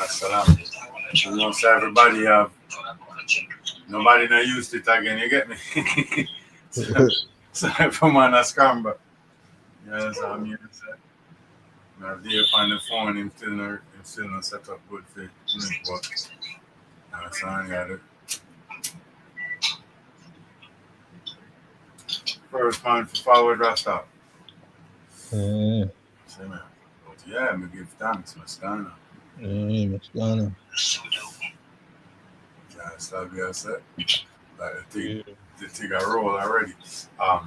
salam. You know, so everybody nobody not used it again, you get me? So from on a scramble. Yes, I mean, now there on the phone, him still not set up good for link, but that's all I got it. First point for forward Rasta. Mm, Say man. But yeah, me give thanks, my scanner. what's going on? Yeah, that's how I said. Like Yeah. the thing I roll already. Um,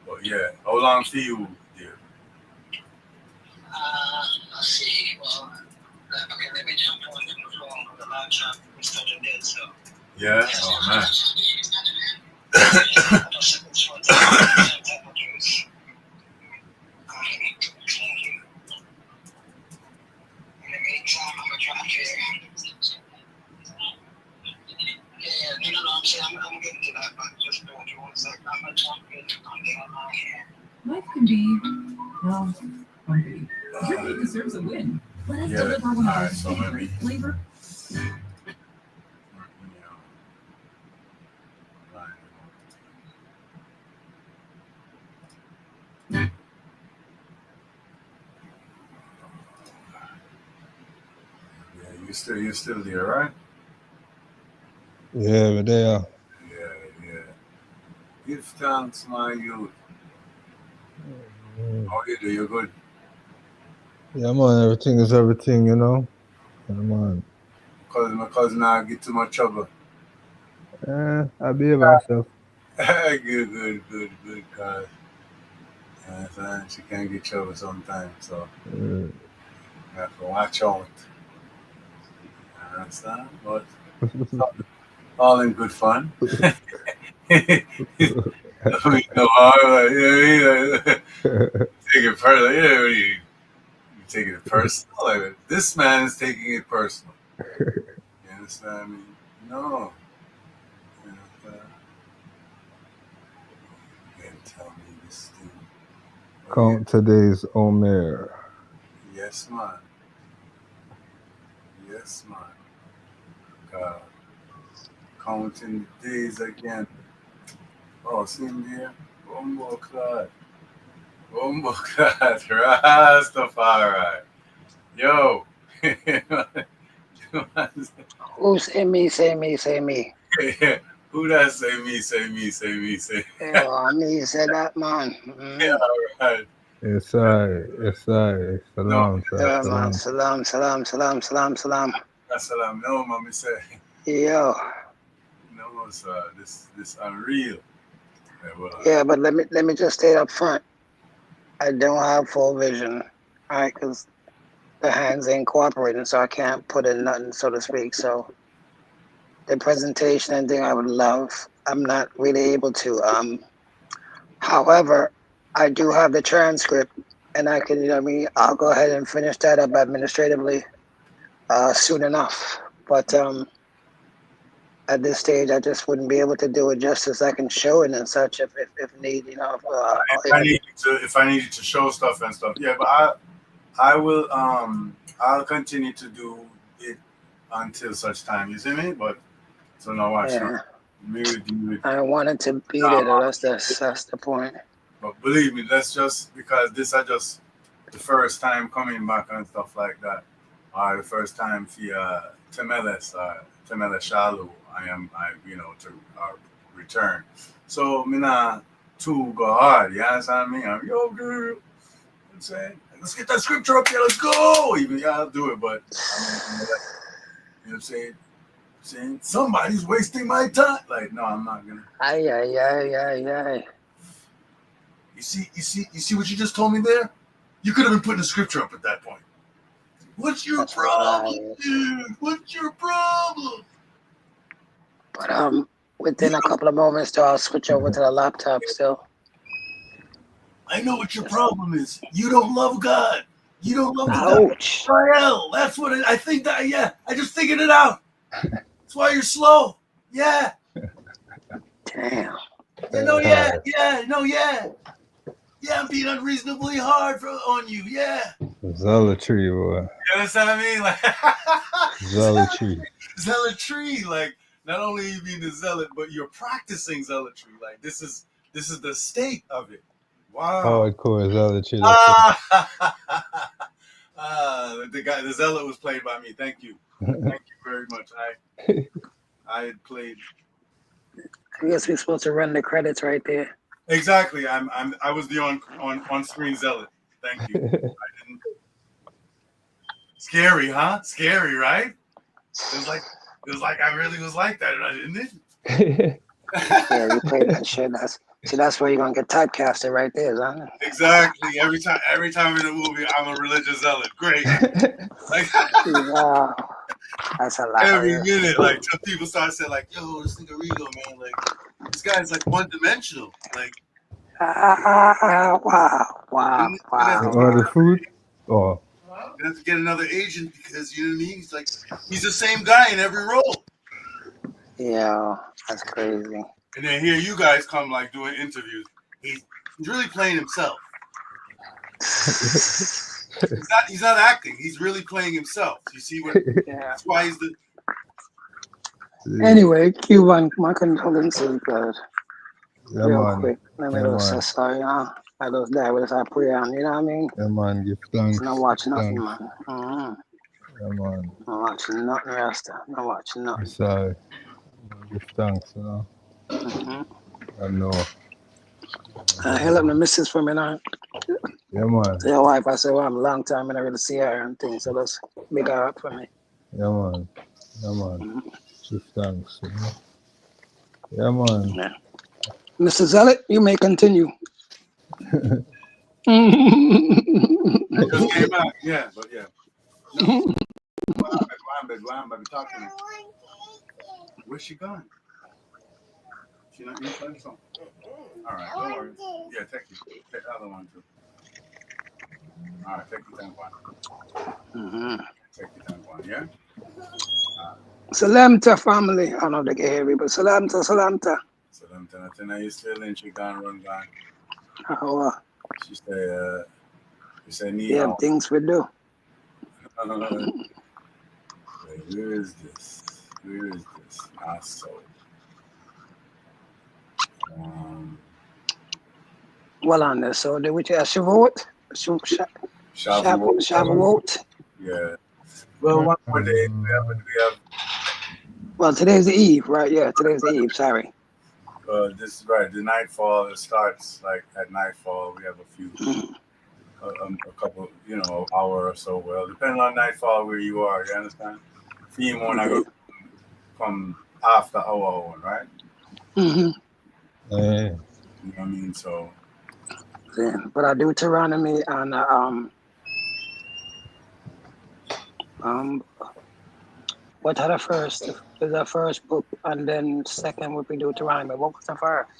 but yeah, how long for you, dear? Yeah. Oh man. Life can be, well, hungry. Your kid deserves a win. Let us deliver one of our Alright, so maybe. favorite flavor. Yeah, you still there, right? Yeah, but they are. Yeah, yeah. Give thanks, my youth. Mm. How you do? You good? Yeah, man, everything is everything, you know? Yeah, man. Cause my cousin I get too much trouble. I behave myself. good. Cause she can get trouble sometimes, so Mm. you have to watch out. You understand? But all in good fun. We know how, take it personal. Yeah, you taking it personal. Like, this man is taking it personal. You understand me? No. You understand? You can't tell me this thing. Oh, yeah. Count today's Omer. Yes, man. Yes, man. God. Counting the days again. Oh, see him there? Bumbo Clyde. Bumbo Clyde. Rastafari. Yo. Who say me, say me, say me? Who that say me, say me, say me, say Yeah, me say that, man. yeah, all right. Yes, I. No, Salam, sir. Yeah, man. Salam. Salam, salam, salam, salam, salam. Assalam. No, mommy say. Yo. No, sir. This unreal. Yeah, well, Yeah, but let me just stay up front. I don't have full vision, all right, because the hands ain't cooperating, so I can't put in nothing, so to speak. So the presentation and thing I would love. I'm not really able to. However, I do have the transcript, and I can, I'll go ahead and finish that up administratively soon enough. But at this stage, I just wouldn't be able to do it justice. I can show it and such if need, if I need to show stuff and stuff, yeah, but I will I'll continue to do it until such time. You see me? But so now watch now. Yeah. Maybe do it. I wanted to beat it, or that's the point. But believe me, let's just because this are just the first time coming back and stuff like that. Or the first time for Temeles Shalu, to return. So me not too go hard, you understand me? I'm yo girl. I'm saying, let's get that scripture up here, let's go. Even yeah, I'll do it, but you know what I'm saying somebody's wasting my time. Like, no, I'm not gonna. Ay. You see what you just told me there? You could have been putting the scripture up at that point. What's your That's problem, right. dude? What's your problem? But within a couple of moments, though, I'll switch over to the laptop still. I know what your problem is. You don't love God. You don't love the God of Ouch. Israel. That's what I think that, yeah. I just figured it out. That's why you're slow. Yeah. Damn. Yeah. Yeah, I'm being unreasonably hard on you. Yeah. Zealotry, boy. You understand what I mean? Like Zealotry. zealotry. Like not only are you being a zealot, but you're practicing zealotry. Like this is the state of it. Wow. Hardcore zealotry. The zealot was played by me. Thank you. Thank you very much. I had played I guess we're supposed to run the credits right there. exactly. I was the on screen zealot. Thank you. I didn't. Scary, huh? Scary, right? It was like I really was like that, didn't it? Yeah, you played that shit. That's where you're gonna get typecasted right there, huh? Exactly. Every time in a movie, I'm a religious zealot. Great. Like Wow, that's every hilarious. minute, like till people start saying, like, "Yo, this nigga Rigo, man, like this guy's like one dimensional." Like, Wow. Order food? Oh. you have to get another agent because you know what I mean. He's the same guy in every role. Yeah, that's crazy. And then here you guys come like doing interviews. He's really playing himself. He's not acting. He's really playing himself. You see what? Yeah. That's why he's the. Anyway, Q1, my condolences, God. Yeah, Real man. quick, let me just say sorry. I just die with I pray on. You know what I mean? Yeah, man. Give thanks. Not watching nothing, Thanks. man. Mm-hmm. Yeah, man. Not watching nothing, Rasta. Not watching nothing. Sorry. Give thanks, you know. Mm-hmm. I know. Hell up the missus for me now. Yeah, man. Your wife, I said, well, I'm a long time and I really see her and things, so that's big her up for me. Yeah, man. Yeah, man. Mm-hmm. Give thanks, you know. Yeah, man. Yeah. Mr. Zealot, you may continue. It just came out, yeah, but yeah. No. But talking. Where's she gone? She not inside something. All right, don't worry. Yeah, take the other one too. All right, take the 10 one. Take the 10 one, yeah. Salamta family. I don't know if they can hear me, but Salamta. So them tell you still in she gone run gone. Oh, She say we have things we do. wait, where is this? Ah, so. Well, on this, so did we Shavuot? Shavuot. Yeah. Well, one more day we have. Well, today's the eve, right? Yeah, today's the eve. Sorry. This is right. The nightfall. It starts like at nightfall. We have a few, a couple, hour or so. Well, depending on nightfall where you are. You understand? For you, when I go from after hour one, right? Mm-hmm. Yeah. You know what I mean? So. Yeah, but I do Deuteronomy on what are the first? Is the first book, and then second would be Deuteronomy. What was the first?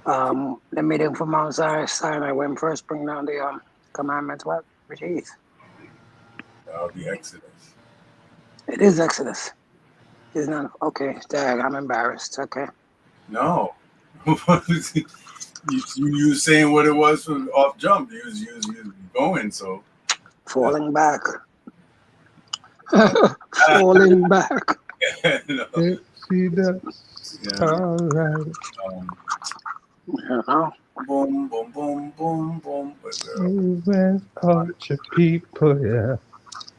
The meeting from Mount Sinai when first bring down the commandments. What? Jeez. That'll be Exodus. It is Exodus. It's not okay. Dang, I'm embarrassed. Okay. No. you saying what it was from off jump. You was going so. Falling back. Falling back. No. See that? Yeah. All right. Boom, boom, boom, boom, boom. Moving culture people, yeah.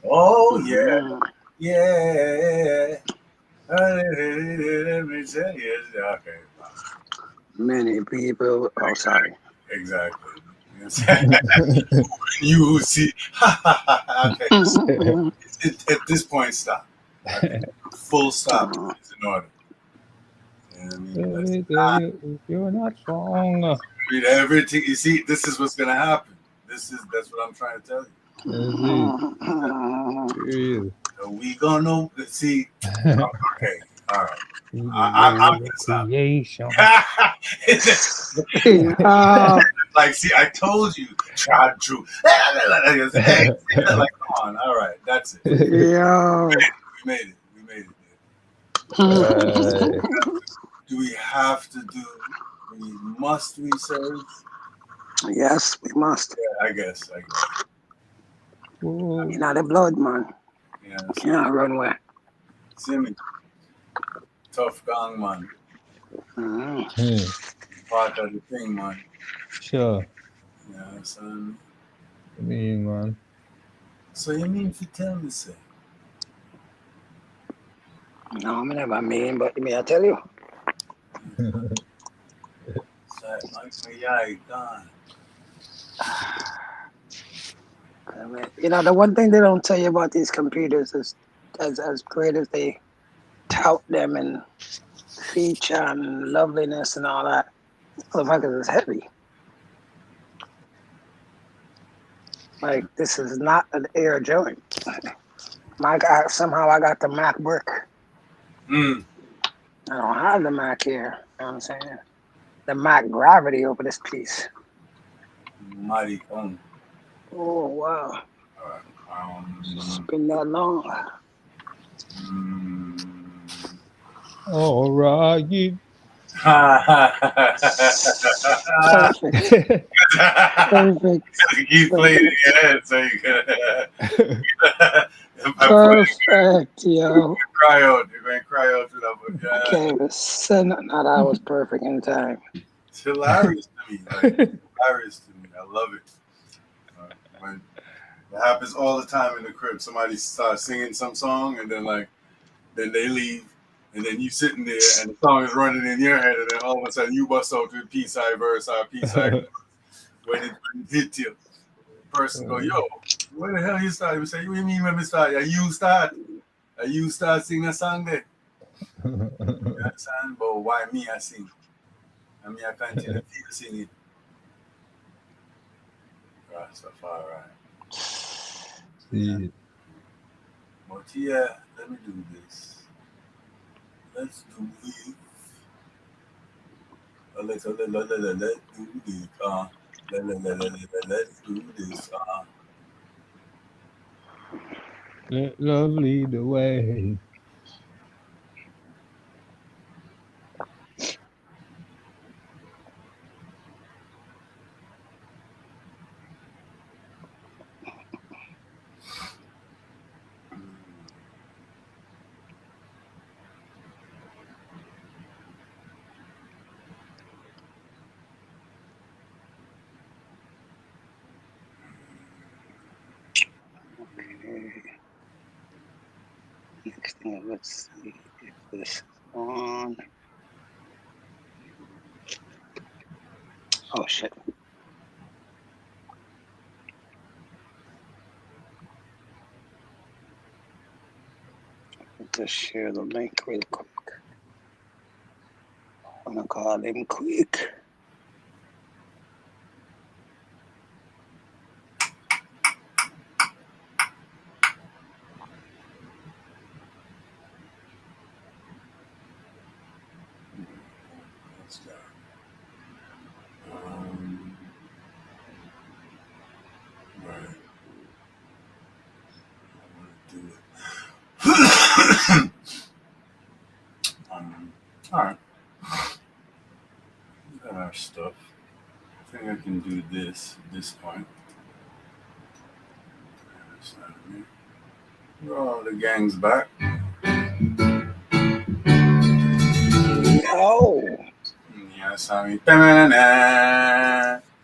Oh yeah, yeah. Let me tell you. Okay. Many people. Oh, sorry. Exactly. You see. Okay. At this point, stop. Full stop is in order. You're not wrong. Read everything. You see, this is what's gonna happen. That's what I'm trying to tell you. So we gonna see. Okay, all right. I'm gonna stop. Like, see, I told you, tried true. Like, come on, all right, that's it. Yeah. We made it. Do we have to do? Must we serve? Yes, we must. Yeah, I guess. Whoa. You know the blood, man. Yeah. Can't run away. See me. Tough gang, man. Mm-hmm. Hey, Part of the thing, man. sure. Yeah, son. I mean, man. So you mean to tell me, say? No, I never mean, but me, I tell you. It's like my eye gone. I mean, you know, the one thing they don't tell you about these computers is as great as they tout them and feature and loveliness and all that, motherfuckers is heavy. Like, this is not an air joint. Somehow I got the MacBook. Mm. I don't have the Mac here. You know what I'm saying? The Mac gravity over this piece. Mighty on. Oh, wow. Alright. It's been that long. Mm. All right. Perfect. Perfect. Keep playing in Perfect. your head so you can. Perfect, yo. Cry out. You're going to cry out to that. I Yeah. can't even say nothing. That was perfect in time. It's hilarious to me. Like, hilarious to me. I love it. When it happens all the time in the crib. Somebody starts singing some song and then they leave. And then you sitting there and the song is running in your head and then all of a sudden you bust out to P-side verse or P-side when it hit you. The person go, yo, where the hell you start? You say, what do you mean when we start? You start singing a song there. You understand? But why me I sing? I mean I continue to sing it. Right, so far, right. See. But yeah, let me do this. Let's do it. Let's do this. Let's do this. Let love lead the way. Okay. Next thing, let's see if this is on. Oh, shit. Just share the link real quick. I'm gonna call him quick. Let's go. Right. I want to do it. All right. We got our stuff. I think I can do this at this point. Oh, the gang's back. Oh. Yes, I mean.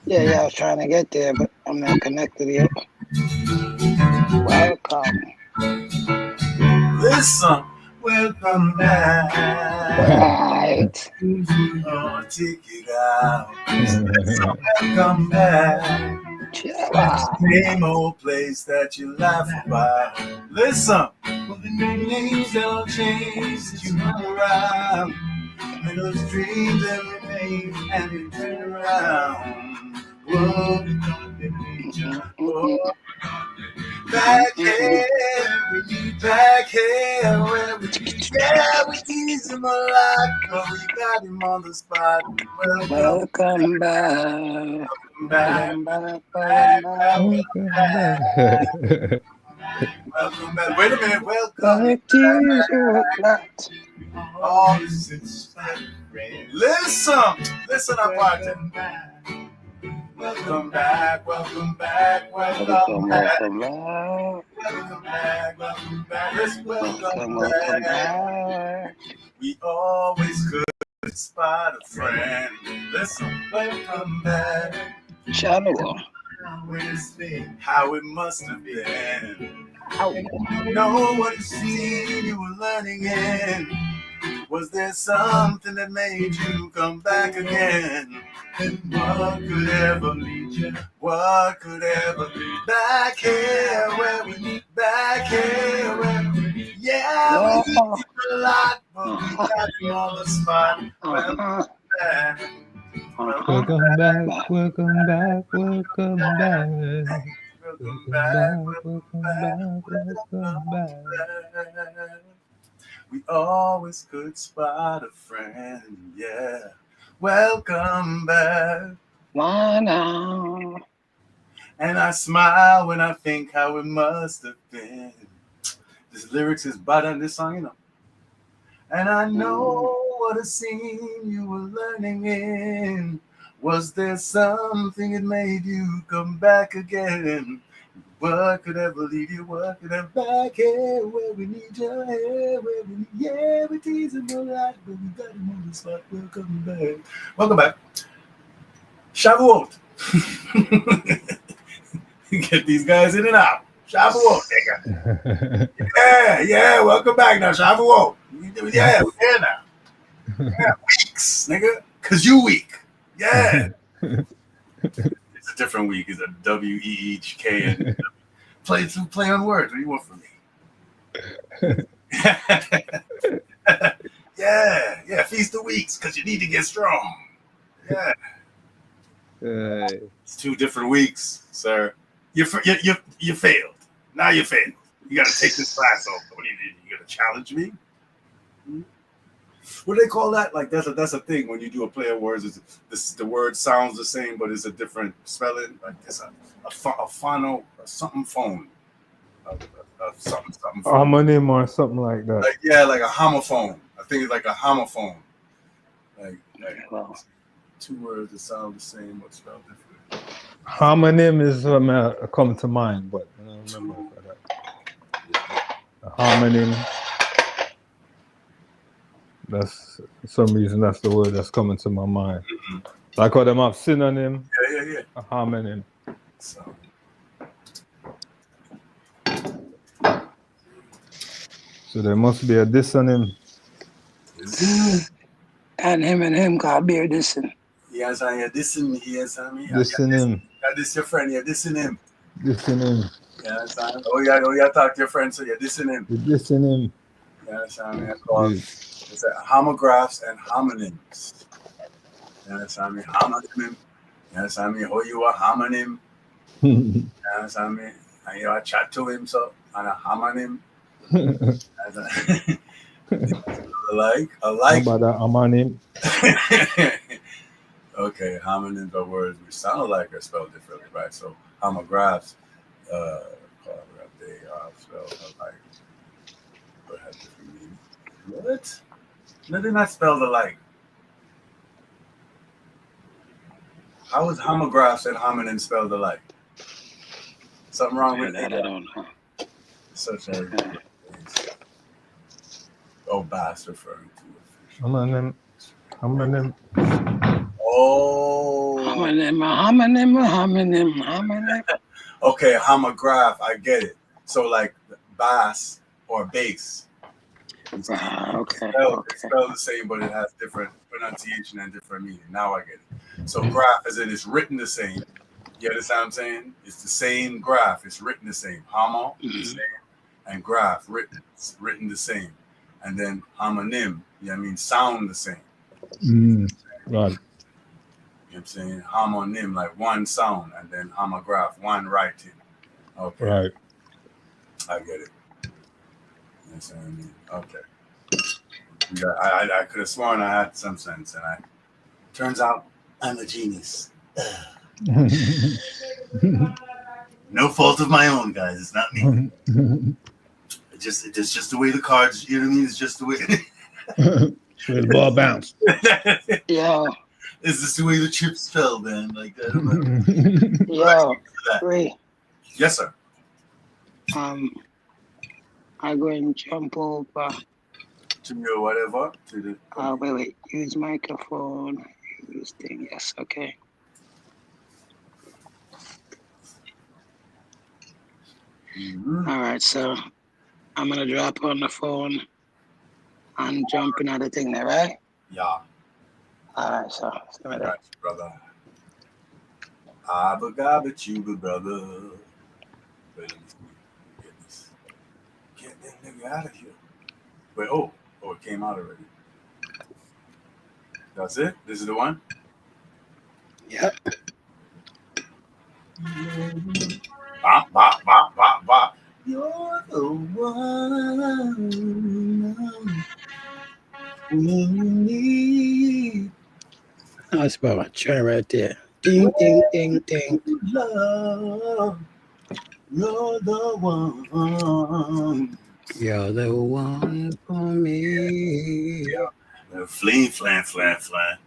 Yeah, I was trying to get there, but I'm not connected yet. Welcome. Listen, welcome back. Right. Oh, check it out. Listen, welcome back. Same old place that you laugh about. Listen, well, the names don't change since you come around. And those dreams that remain and you turn around. Whoa, oh, back here, where we ease him a lot, but we got him on the spot. Welcome back. Welcome back. Welcome back. Wait a minute. Welcome Back to usual plot. all this is listen up, partner. Welcome back, welcome back, welcome Welcome, back. welcome back. Welcome back, welcome back. Let's Welcome welcome back. back. We always could spot a friend. Listen, welcome back. Shalom. Always think how it must have been. Ow. No one seen you were learning in. Was there something that made you come back again? And what could ever lead you? What could ever be back here where we back here where we yeah, we Yeah. did a lot, but we got you on the spot. Uh-huh. Back. Welcome back, welcome back, welcome back. Welcome Welcome back, back, welcome back, welcome back. We always could spot a friend, yeah. Welcome back. Why now? And I smile when I think how it must have been. This lyrics is bad on this song, you know. And I know what a scene you were learning in. Was there something that made you come back again? What could ever lead you? What could ever back here where we need you? Here where we need, yeah, we teasing a lot, but we got him on the spot. Welcome back. Welcome back. Shavuot. Get these guys in and out. Shavuot, nigga. Yeah, welcome back now, Shavuot. Yeah, we're here now. Yeah, weeks, nigga. Cause you weak. Yeah. It's a different week. It's a W-E-H-K and play on words. What do you want from me? yeah, feast the weeks because you need to get strong. Yeah. It's 2 different weeks, sir. You failed. Now you failed. You got to take this class over. What do you do? You got to challenge me? What do they call that? Like that's a thing when you do a play of words. It's the word sounds the same, but it's a different spelling. Like it's a phono, something phone, something phone. Homonym or something like that. Like a homophone. I think it's like a homophone. Like Well, 2 words that sound the same but spelled different. Homonym is coming to mind, but I don't remember that. A homonym. That's for some reason that's the word that's coming to my mind. Mm-hmm. Like how them have synonym. Yeah. A homonym. So. So there must be a dysonym. and him got beer dissing. Yes, I am dissing. Yes, I mean. Dysonym. This your friend. You're dissing him. Dysonym. Yes, I. Oh yeah. Talk to your friend, so you're dissing him. You're dysonym. Yes, I mean. It's homographs and homonyms. Yes, I mean homonym. Yes, I mean who you are homonym. Yes, I mean I chat to him so on a homonym. Like. How about that homonym? Okay, homonyms are words which sound alike are spelled differently, right? So homographs, they are spelled alike, but have different meanings. What? No, they're not spelled alike. How is homographs and homonyms spelled alike? Something wrong with that? it? I don't know. Such a bass referring to Homonym. Oh. Homonym. Okay, homograph. I get it. So like bass or bass. Okay. It's spelled the same, but it has different pronunciation and different meaning. Now I get it. So graph, as in it's written the same. You understand what I'm saying? It's the same graph. It's written the same. Homo, the same, and graph, written the same. And then homonym, sound the same. Right. You know what I'm saying? Homonym, like one sound, and then homograph, one writing. Okay. Right. I get it. You know what I mean? Okay. I could have sworn I had some sense, and turns out I'm a genius. No fault of my own, guys. It's not me. It's just the way the cards, you know what I mean? It's just the way. The ball bounced. Yeah. Is this the way the chips fell, man? Like that. Yo, Ray, Yes, sir. I go and jump over. To me or whatever. To the. Wait. Use microphone. Use thing. Yes. Okay. Mhm. All right. So I'm gonna drop on the phone and jump in the thing there, right? Yeah. All right. So give me that. Got you, brother. I forgot about you, good brother. Wait, let me see. Get this. Get that nigga out of here. Wait, oh, it came out already. That's it? This is the one? Yep. Bop, bop, bop, bop, bop. You're the one we need. That's about a try right there. Ding, ding, ding, ding. Love, you're the one. You're the one for me. Yeah. Fling, flan, flan, flan.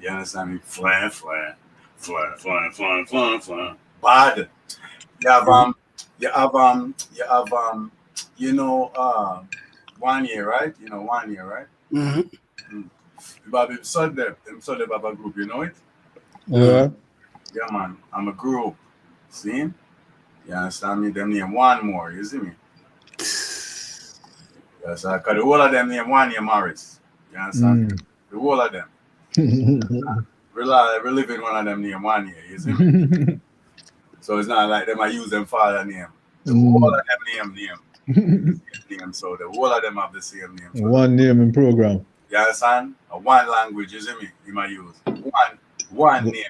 You understand me? Flan, flan. Flan, flan, flan, flan, flan. Bad. You know, 1 year, right? You know, 1 year, right? Mm-hmm. But them Sunday Baba group, you know it? Yeah. Yeah, man. I'm a group. See? You understand me? Them name one more, you see me? Yes, because the whole of them name 1 year Morris. You understand? The whole of them. We live in one of them name 1 year, you see me? So it's not like them I use them father name. The whole of them name. So the whole of them have the same name. So One name in program. you understand? One language, you see me? You might use one name.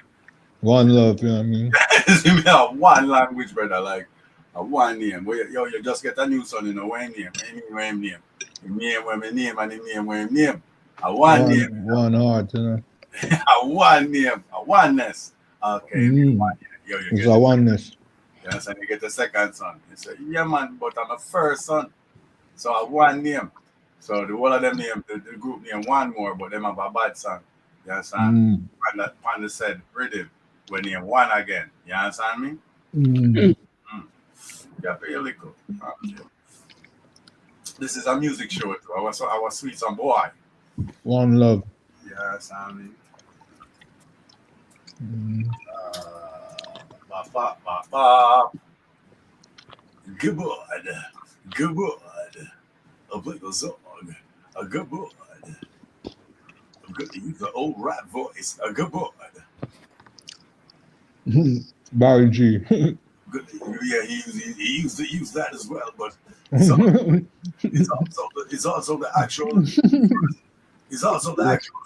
One love, you know what I mean? You see me? One language, brother. Like a one name. Yo, you just get a new son, you know, one name. One name. The name when my name and the name when name. A one name. One heart, you know. A one name. A oneness. Okay. Yo, you It's get a oneness. Yes, and you get the second son. You say, yeah, man, but I'm a first son. So I have one name. So the whole of them name, the group name one more, but them have a bad son. You understand? And the said rhythm, we name one again. You understand me? You have to little. This is a music show too. I was sweet some boy. One love. You understand me? Good boy. Good boy. A little song. A good boy. I'm good to use the old rap voice. A good boy. Barry G. Good. Yeah, he used to use that as well, but it's also the actual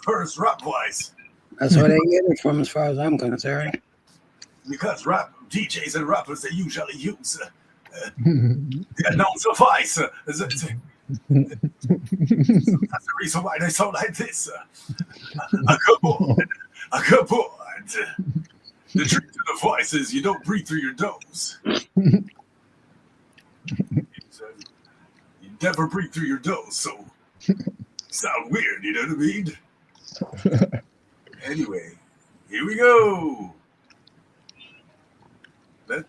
first rap voice. That's where they get it from, as far as I'm concerned. Because rap DJs and rappers, they usually use they don't suffice. That's the reason why they sound like this. A good boy. A good boy. The trick to the voice is you don't breathe through your nose. You never breathe through your nose, so sound weird, you know what I mean? Anyway, here we go. Let.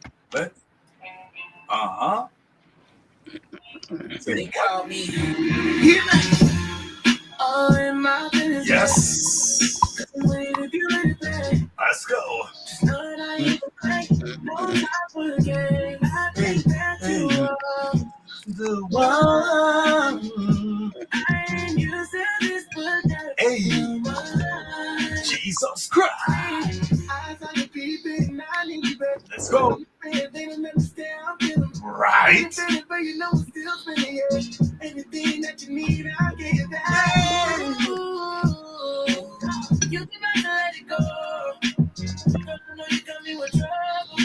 They call me. All in my business. Yes. Let's go. Just know that I ain't no time for the game. I think that you are the one. I ain't used to this, but that's Jesus Christ. Let's go. Right. But you know, still spinning anything that you need, I'll give you that. You can not let it go. I know you got me with trouble.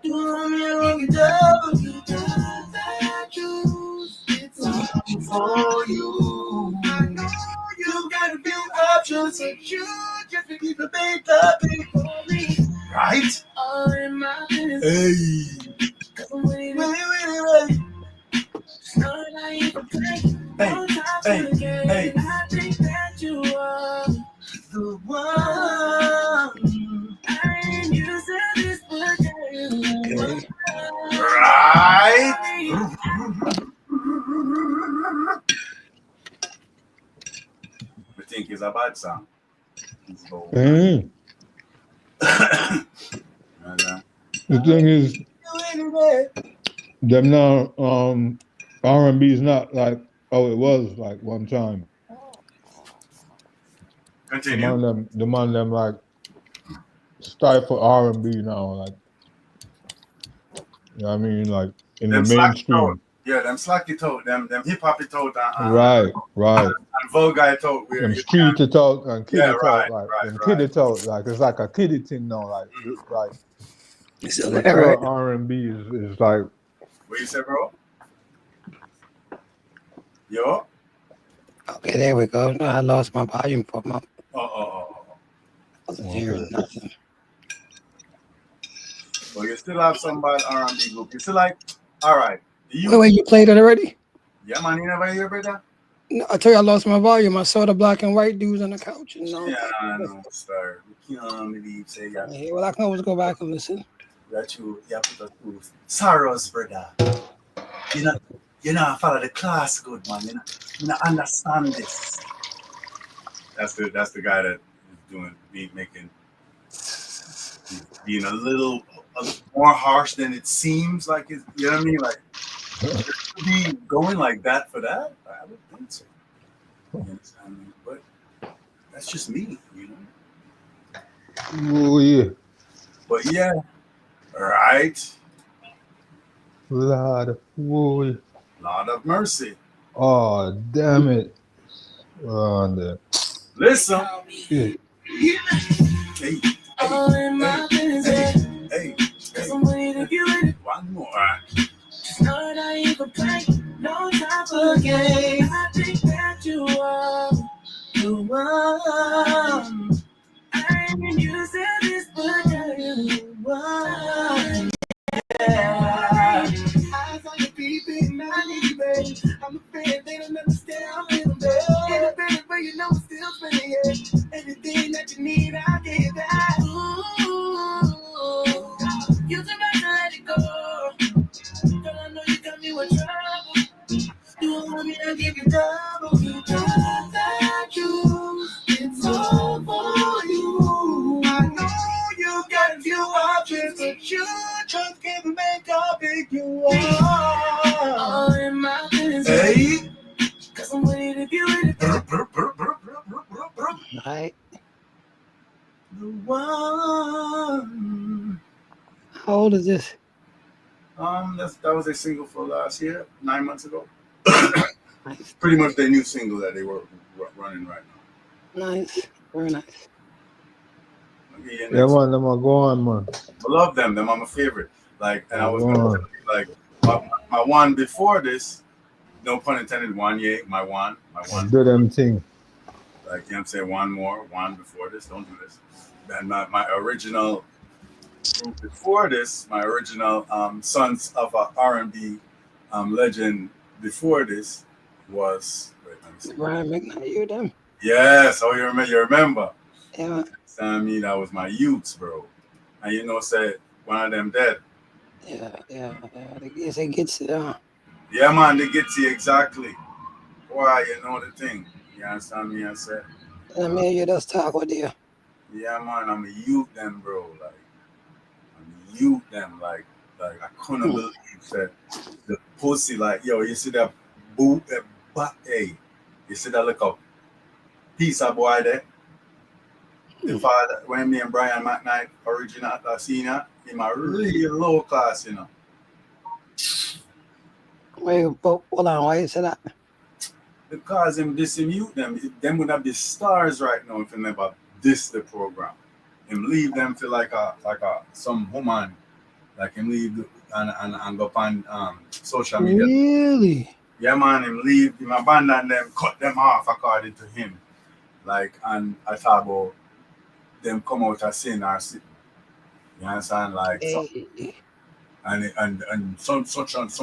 You want me wrong, double. You got that juice. It's all for you. I know you got a few options, but you just keep the bait up for me. Right? All in my business. Hey. Wait. Hey. I think that you are the one. think is a bad song. So, Mhm. and, The thing is, them now R&B is not like it was like one time. continue. The man them like stifle R&B now, like you know what I mean, like in the Them slack it out. mainstream. Yeah, them slack it out. Them hip hop it out Right. and vulgar it out. Where Them you street can't. it out and kid Yeah, it out, right, like them right, kid right. it out, like it's like a kiddie thing now, like You still there, mature right? R&B is like What you say, bro? Yo. Okay, there we go. No, I lost my volume for my. Oh. I wasn't hearing nothing. Well, you still have some bad R&B group. You still like, all right. Wait, you played it already? Yeah, man, you never hear, brother? No, I tell you, I lost my volume. I saw the black and white dudes on the couch. And Yeah, I know, sir. We can't believe, say, yeah, yeah, well, I can always go back and listen. that you put us through sorrows, brother. You know, follow the class good, man. You know, understand this. That's the guy that is being a little more harsh than it seems like. It's, you know what I mean? Like, to be going like that for that, I would think so. You understand me? But that's just me, you know. oh yeah. But yeah, right. Lord, oh, Lord of mercy. oh damn it. Oh, Listen. shit. Hey, hey. One more. Not I even play, no time for games. I think that you are the one. I ain't used to this, but you are. Yeah. Eyes on your feet, and I need you, baby. I'm afraid they don't understand how I feel, baby. Independent, but you know I'm still spinning, yeah. Everything that you need, I give that. Ooh, you too much to let it go. Girl, I know you got me with trouble. You want me to give you double. You got that juice. It's all for you. I know you got a few options, but you just can't make how big you are. All in my business. Hey. Cause I'm ready to get rid of Right. The one. How old is this? That was a single for last year, 9 months ago. Nice. Pretty much their new single that they were running right now. Nice. Very nice. Okay, Yeah, man, them are go on, man. I love them. Them are my favorite. Like, and I was Go gonna on. tell you, like, my one before this, no pun intended, my one. Do them thing. Like, you know what I'm saying? One before this. Don't do this. Then my original group before this, my original Sons of a R&B legend before this was, wait, let me see. Brian McKnight, you them? Yes, oh, you remember. Yeah. I mean, that was my youths, bro. And you know, said one of them dead. Yeah. Yes, it gets it. Yeah, man, they get to you exactly. Why, you know the thing. You understand me? I said, I mean, you just talk with you. yeah, man, I'm a youth them, bro. Like, I'm a youth them. Like I couldn't believe that the pussy, like, yo, you see that boot, that butt, hey, you see that little piece of boy there? The father, when me and Brian McKnight, original senior, him a real low class, you know. Wait, hold on. Why you say that? Because him dismute them would have be stars right now if he never diss the program. Him leave them to like a some woman, like him leave and go on social media. Really? Yeah, man, him abandon them, cut them off according to him. Like, and I thought about them come out of sin or sin. You understand? Like, Hey. and some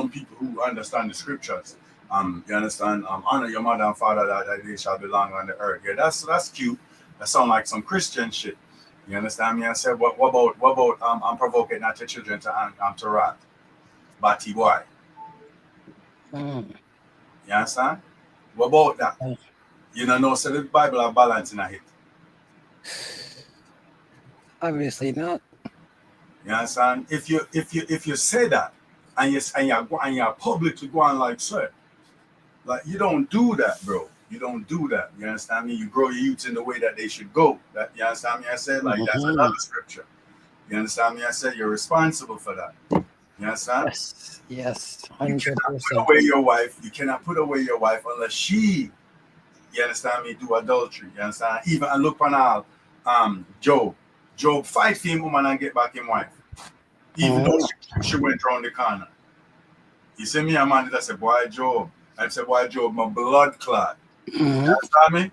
people who understand the scriptures. You understand? Honor your mother and father that they shall belong on the earth. Yeah, that's cute. That sound like some Christian shit. You understand me? I said, what about I'm provoking not your children to wrath? Batty boy. You understand? What about that? You know, so the Bible have balance in it. Obviously not. You understand? If you say that and you're publicly going like sir, like you don't do that, bro. You don't do that. You understand me? You grow your youths in the way that they should go. That you understand me? I said like that's another scripture. You understand me? I said you're responsible for that. You understand? Yes, You 100%. cannot put away your wife. You cannot put away your wife unless she, you understand me, do adultery. You understand? Even and look on all Job. Job fight for him woman and get back him wife. Even though she went round the corner. You see me, a man that said, boy Job. I said, boy Job, my blood clot. You understand me?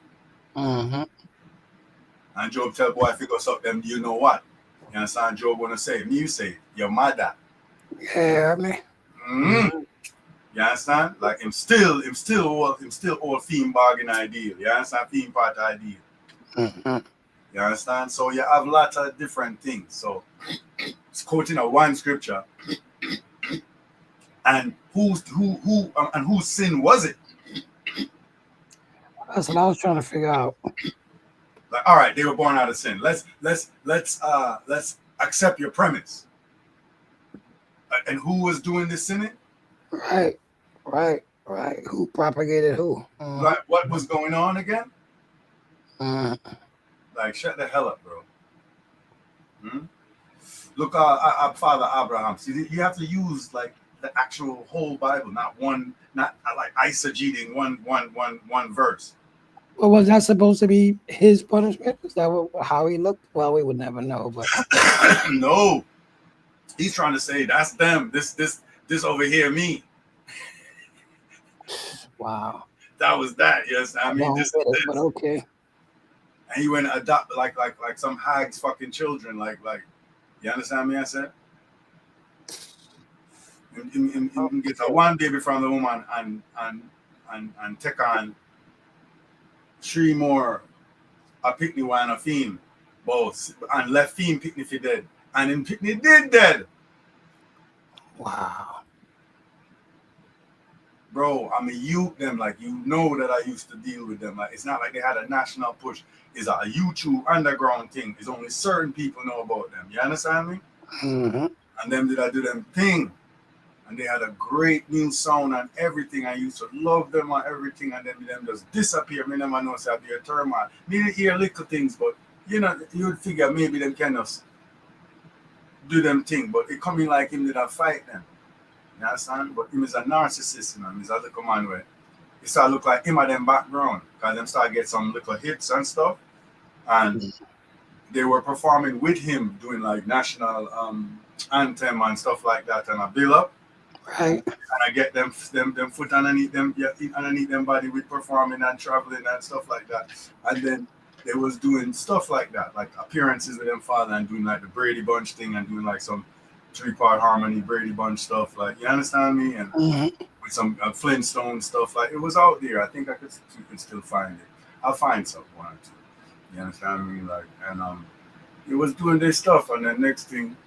And Job tell boy if you go suck them, do you know what? You understand? Job wanna say, me you say, your mother. Yeah, me. You understand? Like him still all theme bargain ideal. You understand? Theme part ideal. You understand? So you have lots of different things. So it's quoting a one scripture. And whose sin was it? That's what I was trying to figure out. Like, all right, they were born out of sin. Let's accept your premise. And who was doing this sinning? Right. Who propagated who? Like, what was going on again? Like, shut the hell up, bro. Look, Father Abraham. See, you have to use like the actual whole Bible, not like eisegeting one verse. Well, was that supposed to be his punishment? Is that how he looked? Well, we would never know, but no. He's trying to say that's them. This over here, me. Wow. That was that. Yes, I mean this. But okay. And he went adopt like some hag's fucking children. Like you understand me? I said. Him get a one baby from the woman and take on 3 more a picnic one a theme both and left theme picnic for dead and him picnic did dead. Wow. Bro, I mean you them like you know that I used to deal with them. Like it's not like they had a national push. It's a YouTube underground thing. It's only certain people know about them. You understand me? And them did I do them thing. And they had a great new sound and everything. I used to love them and everything, and then them just disappear. Me never know say be a turmoil. Me didn't hear little things, but you know, you would figure maybe them can just do them thing. But it coming like him did I fight them. You understand? But him is a narcissist, you know. He's a little man where it start look like him at them background. Because them start get some little hits and stuff. And they were performing with him doing like national anthem and stuff like that and a build up. Right. And I get them foot underneath them, underneath them body with performing and traveling and stuff like that. And then they was doing stuff like that, like appearances with them father and doing like the Brady Bunch thing and doing like some 3-part harmony Brady Bunch stuff. Like you understand me? And with some Flintstone stuff. Like it was out there. I think you can still find it. I'll find some one or two. You understand me? Like and it was doing this stuff and then next thing.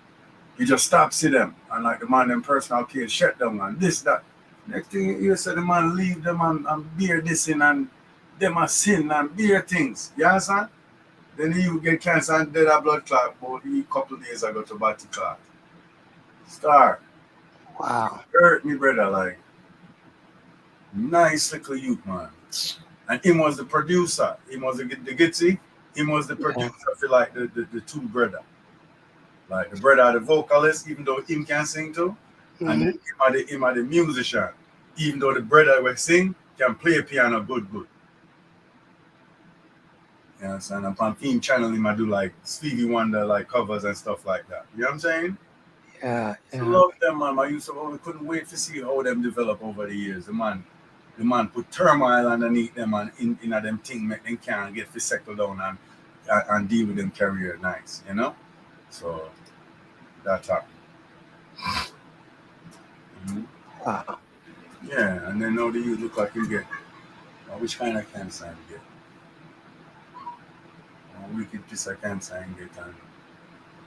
You just stop see them and like the man them personal case shut them and this that. Next thing you say the man leave them and beer this in and them a sin and beer things. You understand? Then you get cancer and dead a blood clot about a couple of days ago to body clot. Star. Wow. Hurt me brother like nice little youth man. And him was the producer. Him was the Gitsy. Him was the producer for like the two brother. Like the brother, the vocalist, even though him can sing too, and then him are the musician, even though the brother will sing, can play piano good. You understand? And on theme channel, him I do like Stevie Wonder like covers and stuff like that. You know what I'm saying? Yeah. I love them, man. I used to couldn't wait to see how them develop over the years. The man put turmoil underneath them and in them thing make them can't get to settle down and deal with them career nice, you know? So that's up. Wow. Yeah, and then now the youth look like you get which kind of cancer you get. Wicked piece of cancer you get and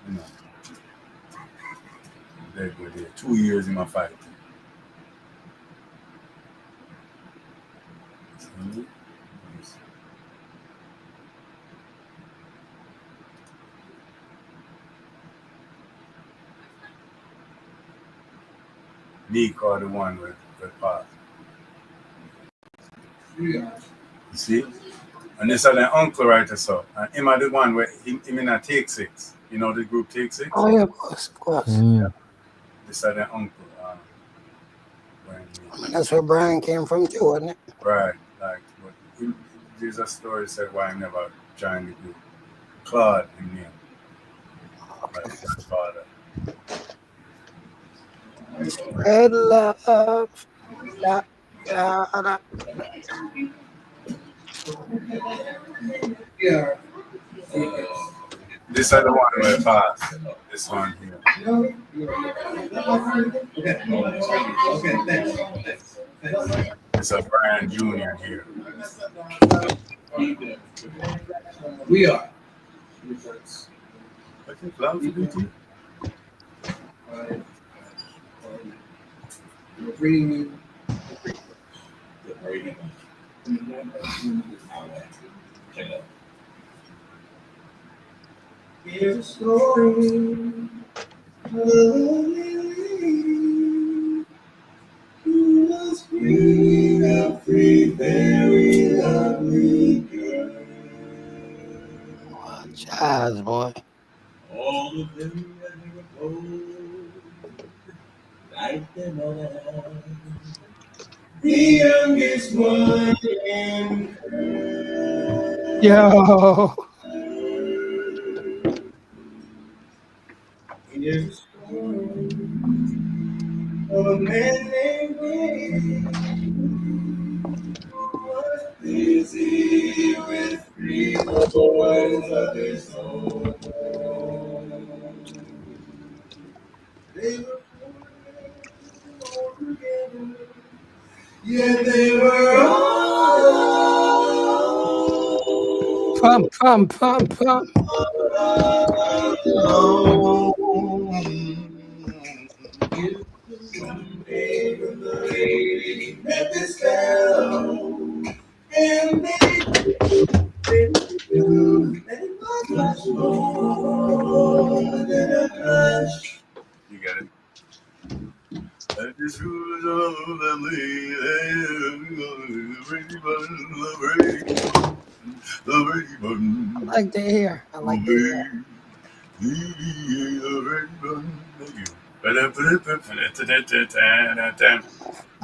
you know. They go there. 2 years in my fight. Meek or the one with Pop. You see? And this is an uncle right there, so. And him are the one where him in a Take Six. You know the group Take Six? Oh yeah, of course, of course. Mm. This is an uncle. I mean, that's where Brian came from too, wasn't it? Right. Like, there's a story said why I never joined the group. Claude in name. Okay. Like his father. Spread love. Da, da, da. This is the one where it passed. This one here. Okay, thanks. It's a Brian Jr. here. We are. Here's a story of a lady who was free, very lovely girl. Jazz boy. All of them were gold, like them all. The youngest one in her. Yo. Here's a story of a man named Wayne who was busy with 3 boys of his own. They were all together, yet they were all Pump. One day when the lady met this fellow, and they was much more than a crush. You got it. I like the hair. I like the hair. You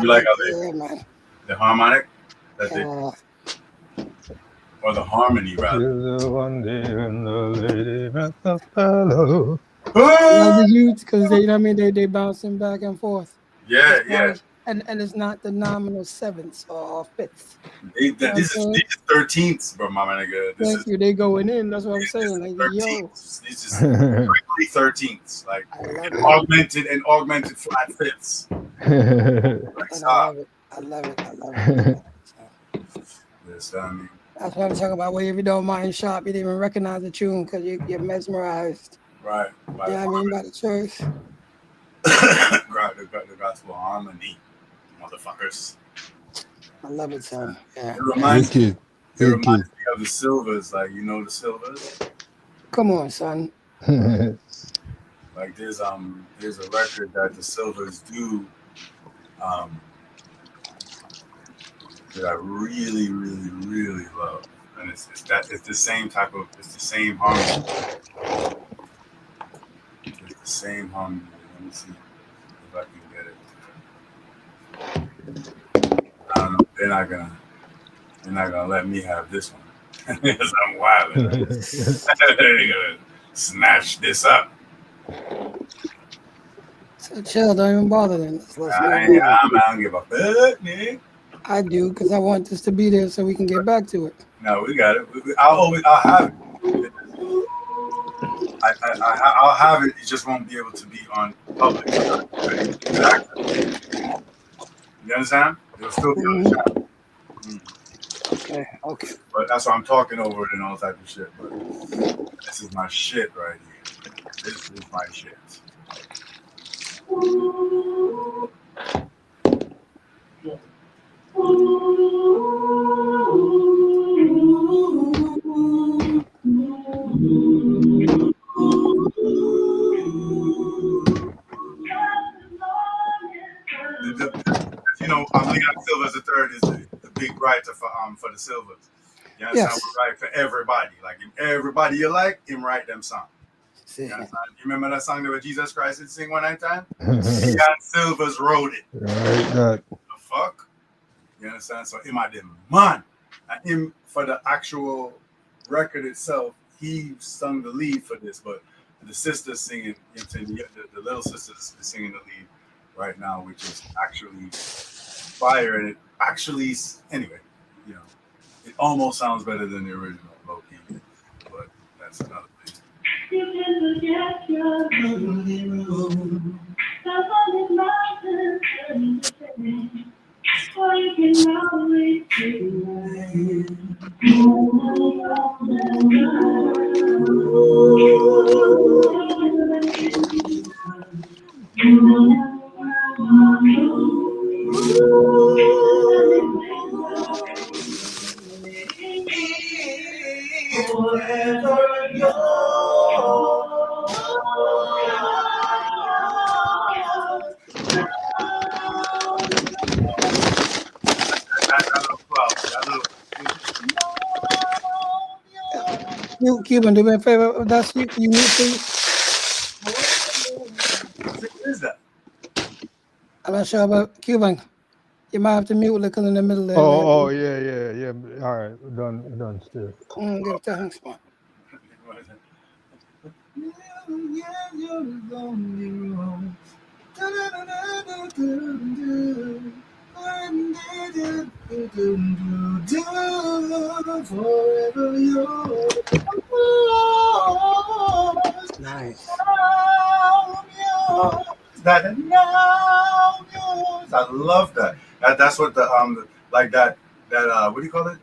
like how they Yeah, man. the harmonic that they Yeah. or the harmony rather. One day when the lady met the fellow. Love the youth because they, you know what I mean, they bouncing back and forth. Yeah, yeah. And it's not the nominal sevenths or fifths. This is 13ths, bro, my nigga. This Thank is you. They going in. That's what I'm saying. Like, yo, 13ths. This is strictly 13ths, like I love and it. augmented flat fifths. Like, And I stop. love it. Yes, I mean, That's what I'm talking about. Where if you don't mind shop, you didn't even recognize the tune because you're mesmerized. right. Yeah, I mean by the choice. the gospel harmony, motherfuckers. I love it, son. Yeah. It reminds me Wicked. of the Silvers, like you know the Silvers. Come on, son. Like there's a record that the Silvers do that I really, really, really love. And it's the same harmony. It's the same harmony. Let me see if I can get it. I don't know. They're not gonna let me have this one. Because I'm wild. They're gonna snatch this up. So chill, don't even bother them. I don't give a fuck, nigga. I do because I want this to be there so we can get back to it. No, we got it. I'll have it. I'll have it. It just won't be able to be on public. You understand? It'll still be on the channel. Okay. But that's why I'm talking over it and all type of shit. But this is my shit right here. This is my shit. the third is the big writer for the Silvers. You understand? Yes. We write for everybody. Like everybody you like, him write them song. See. You understand? You remember that song that was Jesus Christ did sing one night time? Right, Jan Silvers wrote it. that. The fuck? You understand? So him at them man. And him for the actual record itself, he sung the lead for this, but the sisters singing, you know, the little sisters is singing the lead right now, which is actually fire, and it actually, anyway, you know, it almost sounds better than the original, low key, but that's another thing. You can forget your lonely room. Stop on this mountain, turning the sand. Or you can always take forever That little club, that little, You, Cuban, do me a favor. That's you need to. what is that? I'm not sure about Cuban. You might have to mute like in the middle there. Oh, yeah. All right, done still. Get a thanks, man. Forever yours. Nice. That now yours. I love that. That's what the like that what do you call it?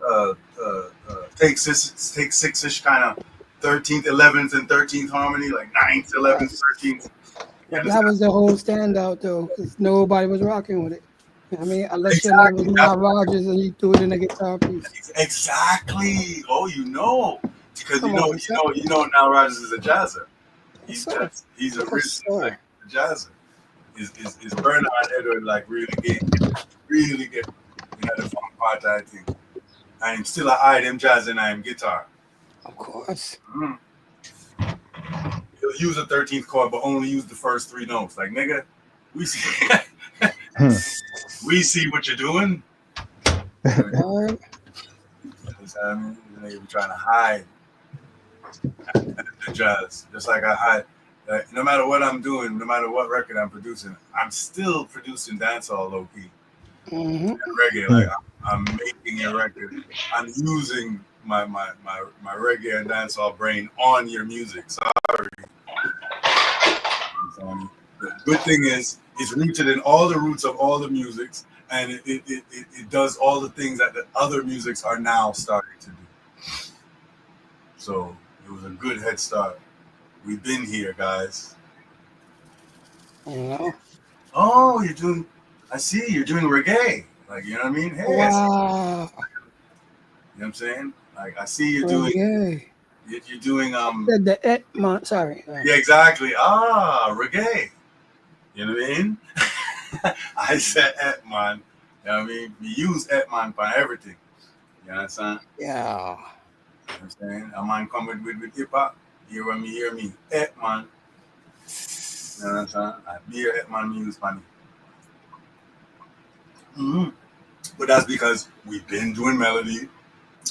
Take six-ish kind of 13th, 11th, and 13th harmony, like 9th, 11th, 13th. That was the whole standout though, because nobody was rocking with it. I mean, unless your name was Exactly. Nile Rodgers and you threw it in a guitar piece. Exactly. Oh, you know, because Come you know, on, son. Now Rogers is a jazzer. He's Yes, sir. he's a Yes, real sir. like, jazzer. Is Bernard Edward like really get the fun part I think. I am still a eye them jazz and I am guitar. Of course. Mm. He'll use a 13th chord, but only use the first 3 notes. Like nigga, we see we see what you're doing. All right. I mean, you're trying to hide the jazz, just like I hide. No matter what I'm doing, no matter what record I'm producing, I'm still producing dancehall low key, and reggae. Like I'm making a record. I'm using my reggae and dancehall brain on your music. Sorry. The good thing is it's rooted in all the roots of all the musics, and it does all the things that the other musics are now starting to do. So it was a good head start. We've been here, guys. You know. Oh, you're doing. I see you're doing reggae. Like, you know what I mean? Hey, I see, Wow. you know what I'm saying? Like, I see you're doing. Reggae. You're doing The Etmont. Sorry. Yeah, exactly. Reggae. You know what I mean? I said Etman. You know what I mean? We use Etman for everything. You understand? Yeah. You know what I'm saying? A man come with hip hop. Hear me. Etman. You know what I'm saying? I hear Etman music funny. Mm-hmm. But that's because we've been doing melody,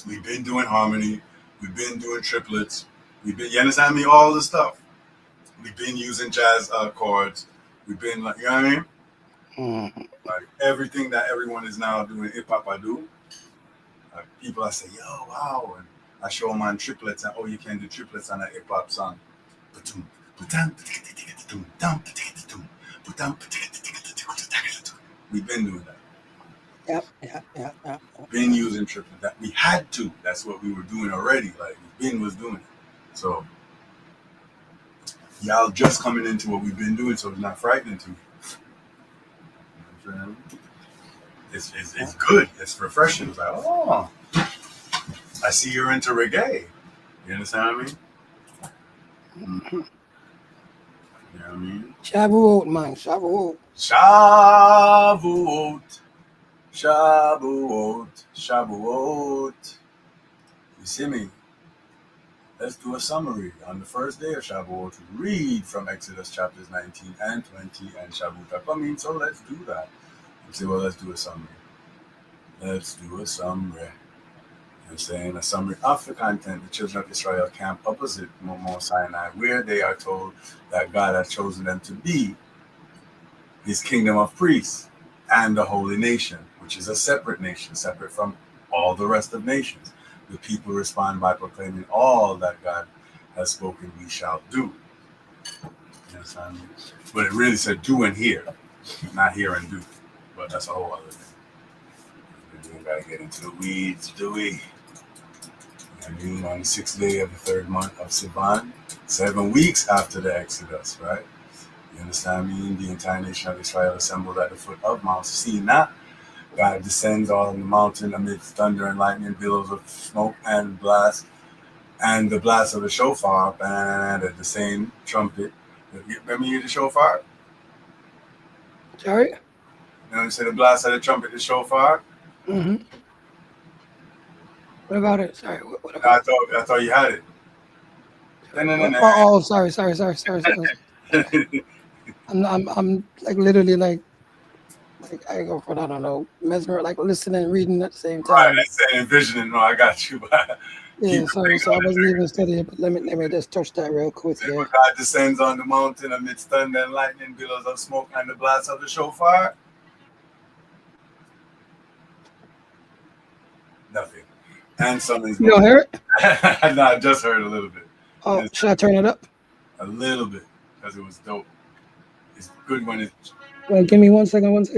we've been doing harmony, we've been doing triplets, you understand me? All the stuff. We've been using jazz chords. We've been like, you know what I mean? Like everything that everyone is now doing hip hop, I do. Like people, I say, yo, wow, and I show them on triplets, and you can do triplets on a hip hop song. We've been doing that. Yep. Been using triplets. That we had to. That's what we were doing already. Like Ben was doing it. So y'all just coming into what we've been doing, so it's not frightening to me. You know what I'm saying? It's good. It's refreshing. It's like, oh, I see you're into reggae. You understand what I mean? Mm-hmm. You know what I mean? Shavuot, man. Shavuot. Shavuot. Shabuot, Shabuot. You see me? Let's do a summary. On the first day of Shabuot, read from Exodus chapters 19 and 20 and Shavuot. I mean, so let's do that. You say, well, let's do a summary. Let's do a summary. I'm saying a summary of the content the children of Israel camp opposite Mount Sinai, where they are told that God has chosen them to be his kingdom of priests and the holy nation, which is a separate nation, separate from all the rest of nations. The people respond by proclaiming all that God has spoken we shall do. Yes, I mean, but it really said do and hear, not hear and do. But that's a whole other thing. We gotta get into the weeds, do we? I mean, on the 6th day of the 3rd month of Sivan, 7 weeks after the Exodus, right? You understand me? The entire nation of Israel assembled at the foot of Mount Sinai. God descends on the mountain amidst thunder and lightning, billows of smoke and blast, and the blast of the shofar, and at the same trumpet. Remember you hear the shofar? Sorry? You know, you say the blast of the trumpet, the shofar? Mm-hmm. What about it? Sorry. What about I thought you had it. Oh, sorry. I'm like literally like I go for I don't know, mesmer like listening and reading at the same Right, time. that's saying envisioning. No, I got you. Yeah, sorry. So I wasn't even studying, but let me just touch that real quick here. God descends on the mountain amidst thunder and lightning, billows of smoke, and the blast of the shofar. Nothing. And some is You don't hear it? No, I just heard a little bit. Oh, should I turn it up? A little bit, because it was dope. It's good when it's. Well, give me 1 second. Where's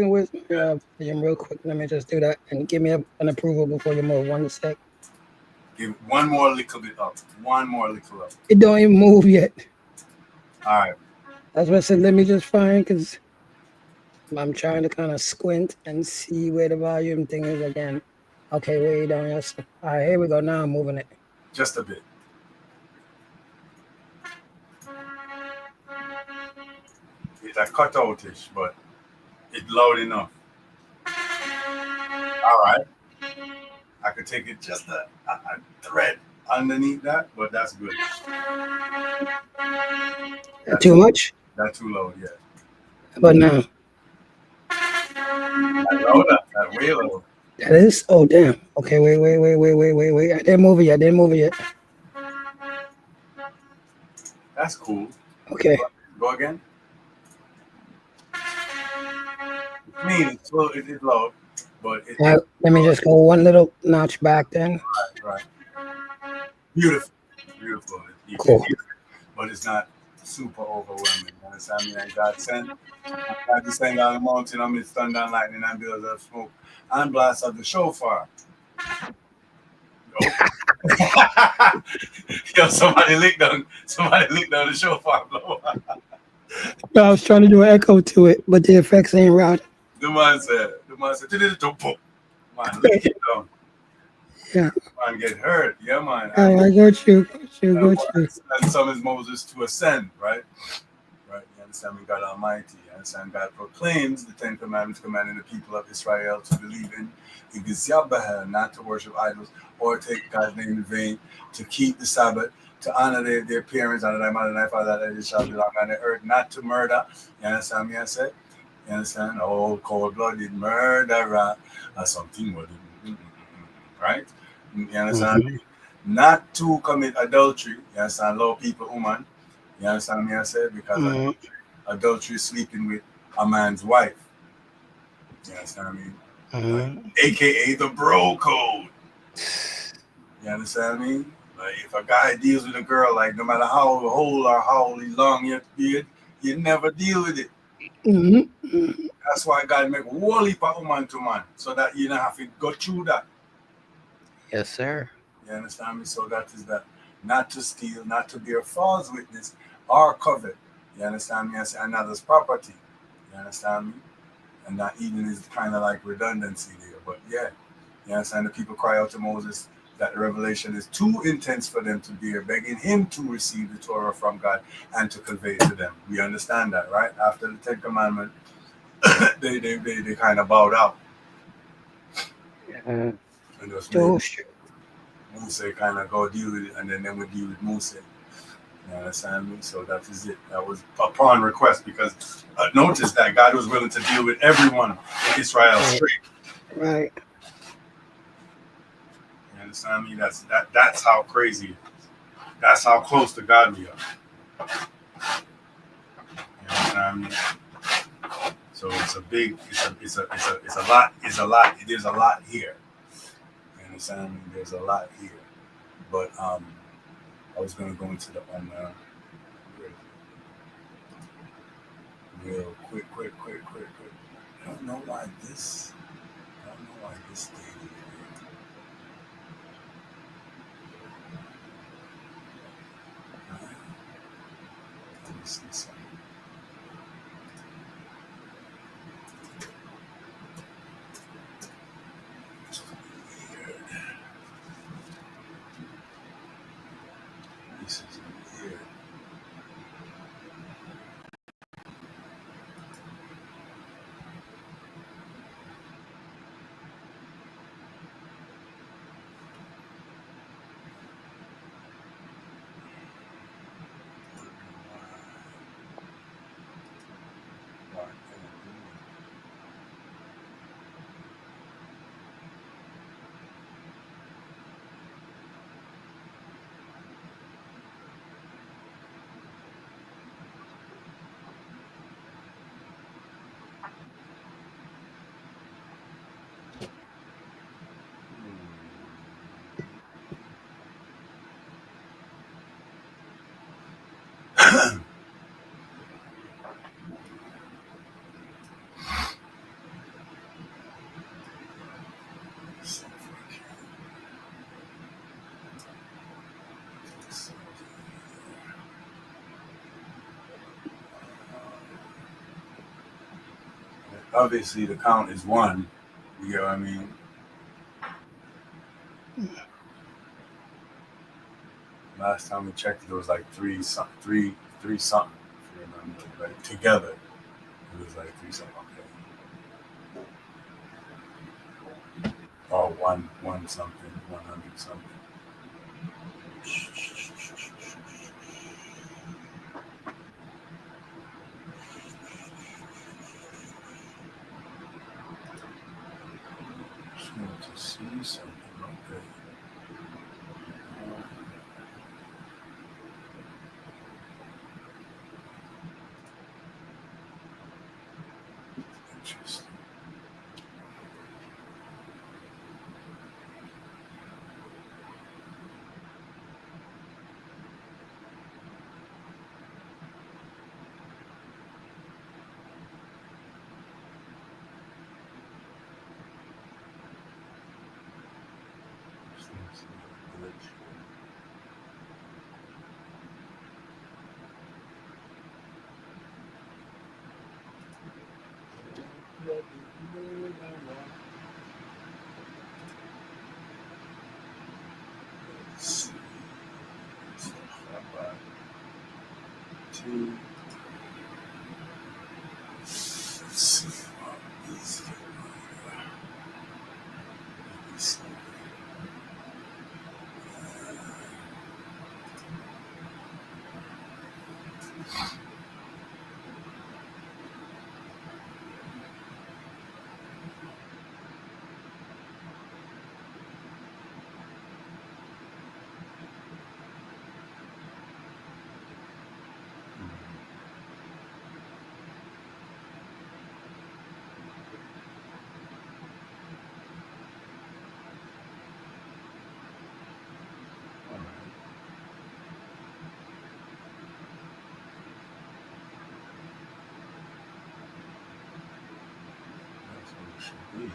my volume real quick? Let me just do that and give me an approval before you move. 1 sec. Give one more little bit up. One more little up. It don't even move yet. All right. That's what I said. Let me just find because I'm trying to kind of squint and see where the volume thing is again. Okay, way down. Yes. All right, here we go. Now I'm moving it. Just a bit. It's a cutout-ish, but it's loud enough. All right. I could take it just a thread underneath that, but that's good. Too much? That's too loud, yeah. But now. That louder, that way loud. That is? Oh, damn. Okay, wait. I didn't move it yet. That's cool. Okay. Go again. I mean, it's slow, it is loud, but it's Let me just go one little notch back then. right. Beautiful. You Cool. can hear it, but it's not super overwhelming. You understand me? And God descend on the mountain amidst thunder and lightning and billows of smoke and blast of the shofar. Yo, somebody licked on the shofar blow. I was trying to do an echo to it, but the effects ain't right. The man said, man, lick it down. Yeah. Man, get hurt. Yeah, man. Oh, I got you. And some is Moses to ascend, right? Right. You understand me? God Almighty. You understand? God proclaims the 10 Commandments, commanding the people of Israel to believe in Yeshiva, not to worship idols or take God's name in vain, to keep the Sabbath, to honor their parents, honor their mother and their father, that it shall belong on the earth, not to murder. You understand me? I said. You understand? Oh, cold-blooded murderer or something. Right? You understand? Mm-hmm. Not to commit adultery. You understand? Love people, woman. You understand me? I said because adultery is sleeping with a man's wife. You understand me? Like, AKA the bro code. You understand me? Like if a guy deals with a girl, like no matter how old or how long you beard, you never deal with it. That's why God make whole heap of woman to man, so that you don't have to go through that. Yes, sir. You understand me? So that is that. Not to steal, not to bear false witness or covet. You understand me? I say another's property. You understand me? And that even is kind of like redundancy there. But yeah, you understand? The people cry out to Moses that the revelation is too intense for them to bear, begging him to receive the Torah from God and to convey it to them. We understand that, right? After the 10 Commandments, they kind of bowed out. Mhm. And just To made sh- Musa kind of go deal with it, and then they would deal with Musa. You understand me? So that is it. That was upon request because notice that God was willing to deal with everyone in Israel straight. Right. You understand me? That's how crazy it is. That's how close to God we are. You understand me? So it's a big, it's a lot. There's a lot here. You understand me? There's a lot here. But I was gonna go into the real quick. I don't know why this. I don't know why this thing. Let me see something. It's weird. This is weird. Why can't I do it? So obviously, the count is one. You get what I mean? Last time we checked, it was like three something. If you remember, like together, it was like three something. Okay. Or one something, 100 something. Just wanted to see something. Okay. Interesting. Two. Let's see. That's what it should be.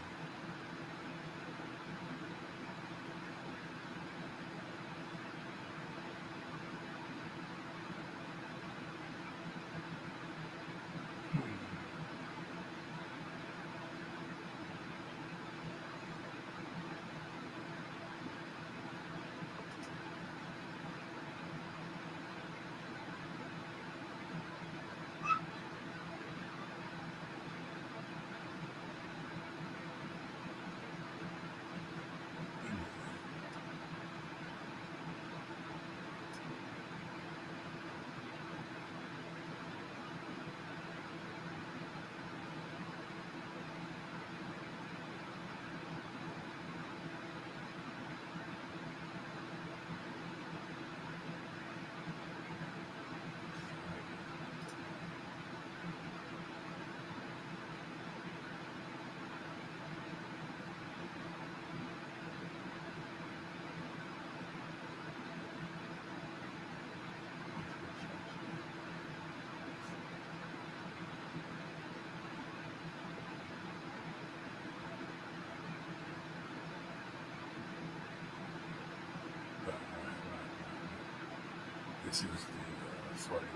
This is the 49 days.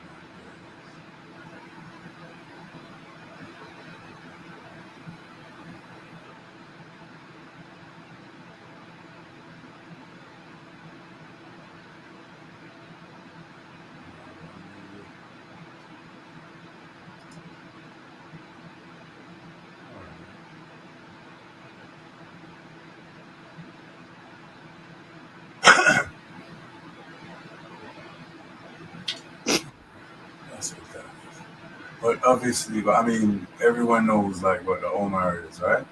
That's what that is. But obviously, I mean, everyone knows like what the Omar is, right?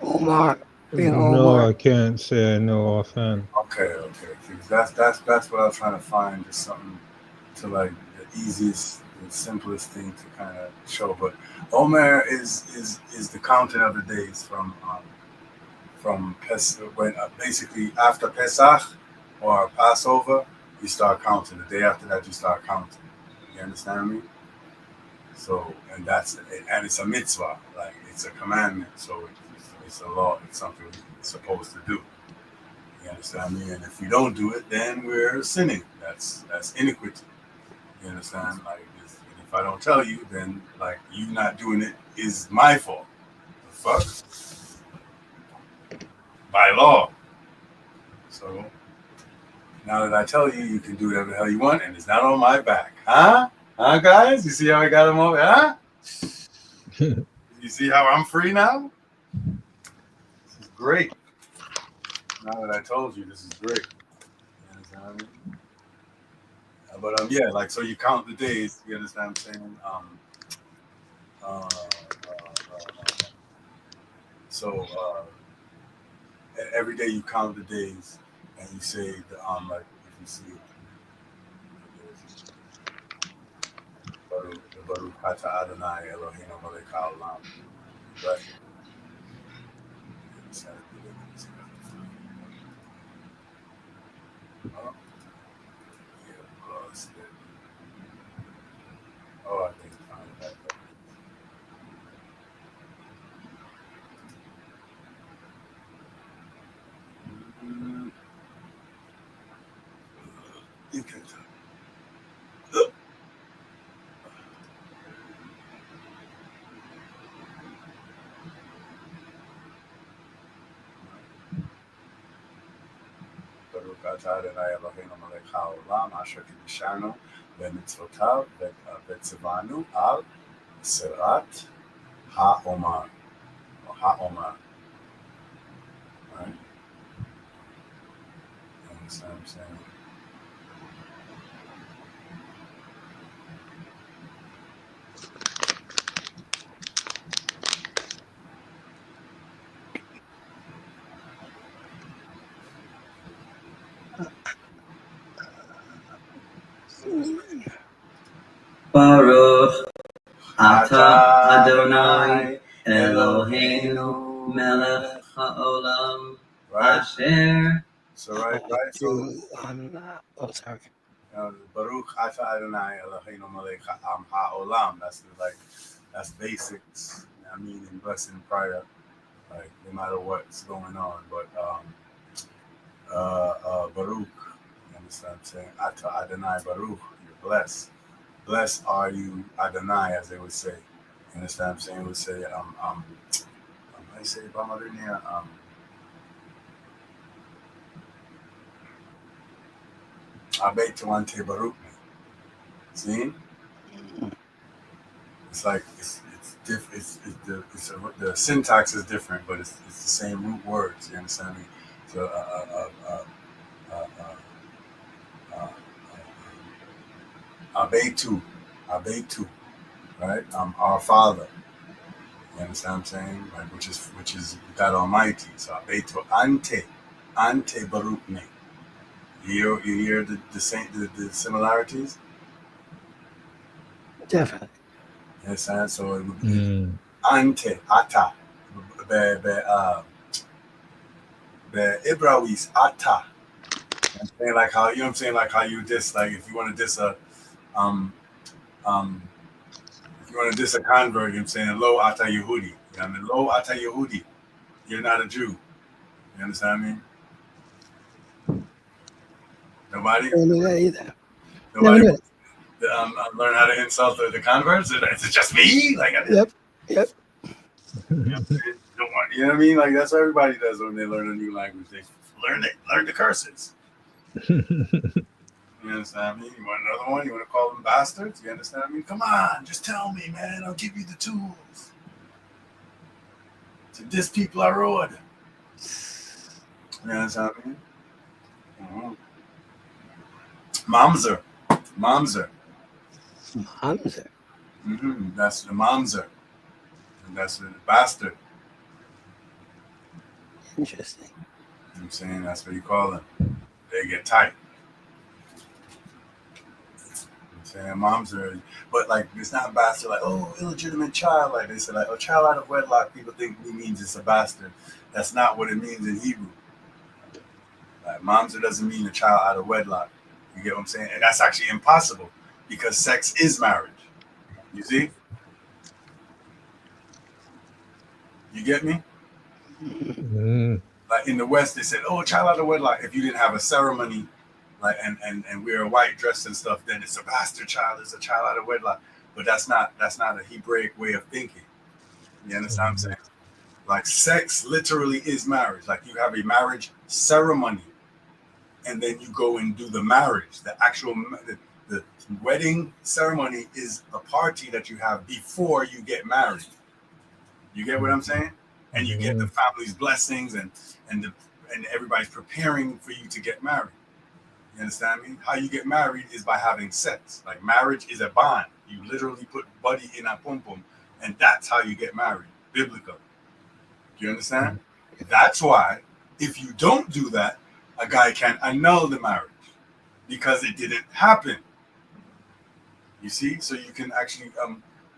Omar, being No, Omar. I can't say I know offhand. Okay. 'Cause that's what I was trying to find, just something to like the easiest, the simplest thing to kind of show. But Omer is the counting of the days from when basically after Pesach or Passover, you start counting. The day after that, you start counting. You understand me? So, and it's a mitzvah, like it's a commandment. So it's a law. It's something we're supposed to do. You understand me? And if we don't do it, then we're sinning. That's iniquity. You understand? Like, if I don't tell you, then like you not doing it is my fault. The fuck? By law. So now that I tell you, you can do whatever the hell you want, and it's not on my back, huh? Huh, guys? You see how I got them over? Huh? You see how I'm free now? This is great. Now that I told you, this is great. You understand what I mean? But yeah, like so you count the days. You understand what I'm saying? Uh, so every day you count the days, and you say like if you see the Baruch Ata Adonai Eloheinu Melech Haolam, right? Oh, I think I found that. You can tell. Baruch Ata Adonai Eloheinu Melech Haolam Asher Kiddushanu B'mitzvotav V'tzivanu Al Serat HaOmer or HaOmer. Right? You understand what I'm saying? Baruch Ata Adonai Adonai Eloheinu Melech HaOlam Right? Asher So right. So Oh, sorry. Baruch Ata Adonai Eloheinu Melech Haolam. That's basics. I mean, in blessing prayer, like no matter what's going on. But Baruch, you understand what I'm saying? Ata Adonai Baruch, you're blessed. Blessed are you, Adonai, as they would say. You understand what I'm saying? They would say, I say Bamadunia, Abetu Ante Baruch. See? It's like it's different. The syntax is different, but it's the same root words. You understand me? So abetu, abetu, right? Our Father. You understand what I'm saying? Like which is God Almighty. So abetu ante baruch me. You hear the same the similarities? Definitely. You understand? So it would be Mm. ante ata. The Ibrawis ata. I'm saying like how you know what I'm saying like how you diss like if you want to diss a um if you want to diss a convert, you know what I'm saying lo ata Yehudi. You know what I mean? Lo ata Yehudi. You're not a Jew. You You understand me? Nobody? Never knew that either. Never Nobody knew it. learn how to insult the converts? Is it just me? Like, Yep. You know what I mean? Like, that's what everybody does when they learn a new language. They learn the curses. You understand me? You want another one? You want to call them bastards? You understand me? Come on, just tell me, man. I'll give you the tools. To this people are road. You understand me? Mm-hmm. Mamzer. Mamzer. Mm-hmm. That's the mamzer. And that's the bastard. Interesting. You know what I'm saying? That's what you call them. They get tight. Saying moms are, but like it's not bastard. Like, oh, illegitimate child. Like they say, like, oh, child out of wedlock. People think it means it's a bastard. That's not what it means in Hebrew. Like, momser doesn't mean a child out of wedlock. You get what I'm saying? And that's actually impossible because sex is marriage. You see? You get me? Mm. Like in the West, they said, oh, child out of wedlock. If you didn't have a ceremony, like and wear a white dress and stuff, then it's a bastard child. It's a child out of wedlock. But that's not a Hebraic way of thinking. You understand what I'm saying? Like sex literally is marriage. Like you have a marriage ceremony, and then you go and do the marriage. The actual the wedding ceremony is a party that you have before you get married. You get what I'm saying? And you get the family's blessings and everybody's preparing for you to get married. You understand me? How you get married is by having sex. Like marriage is a bond. You literally put buddy in a pum pum, and that's how you get married. Biblical. Do you understand? That's why if you don't do that, a guy can annul the marriage because it didn't happen. You see? So you can actually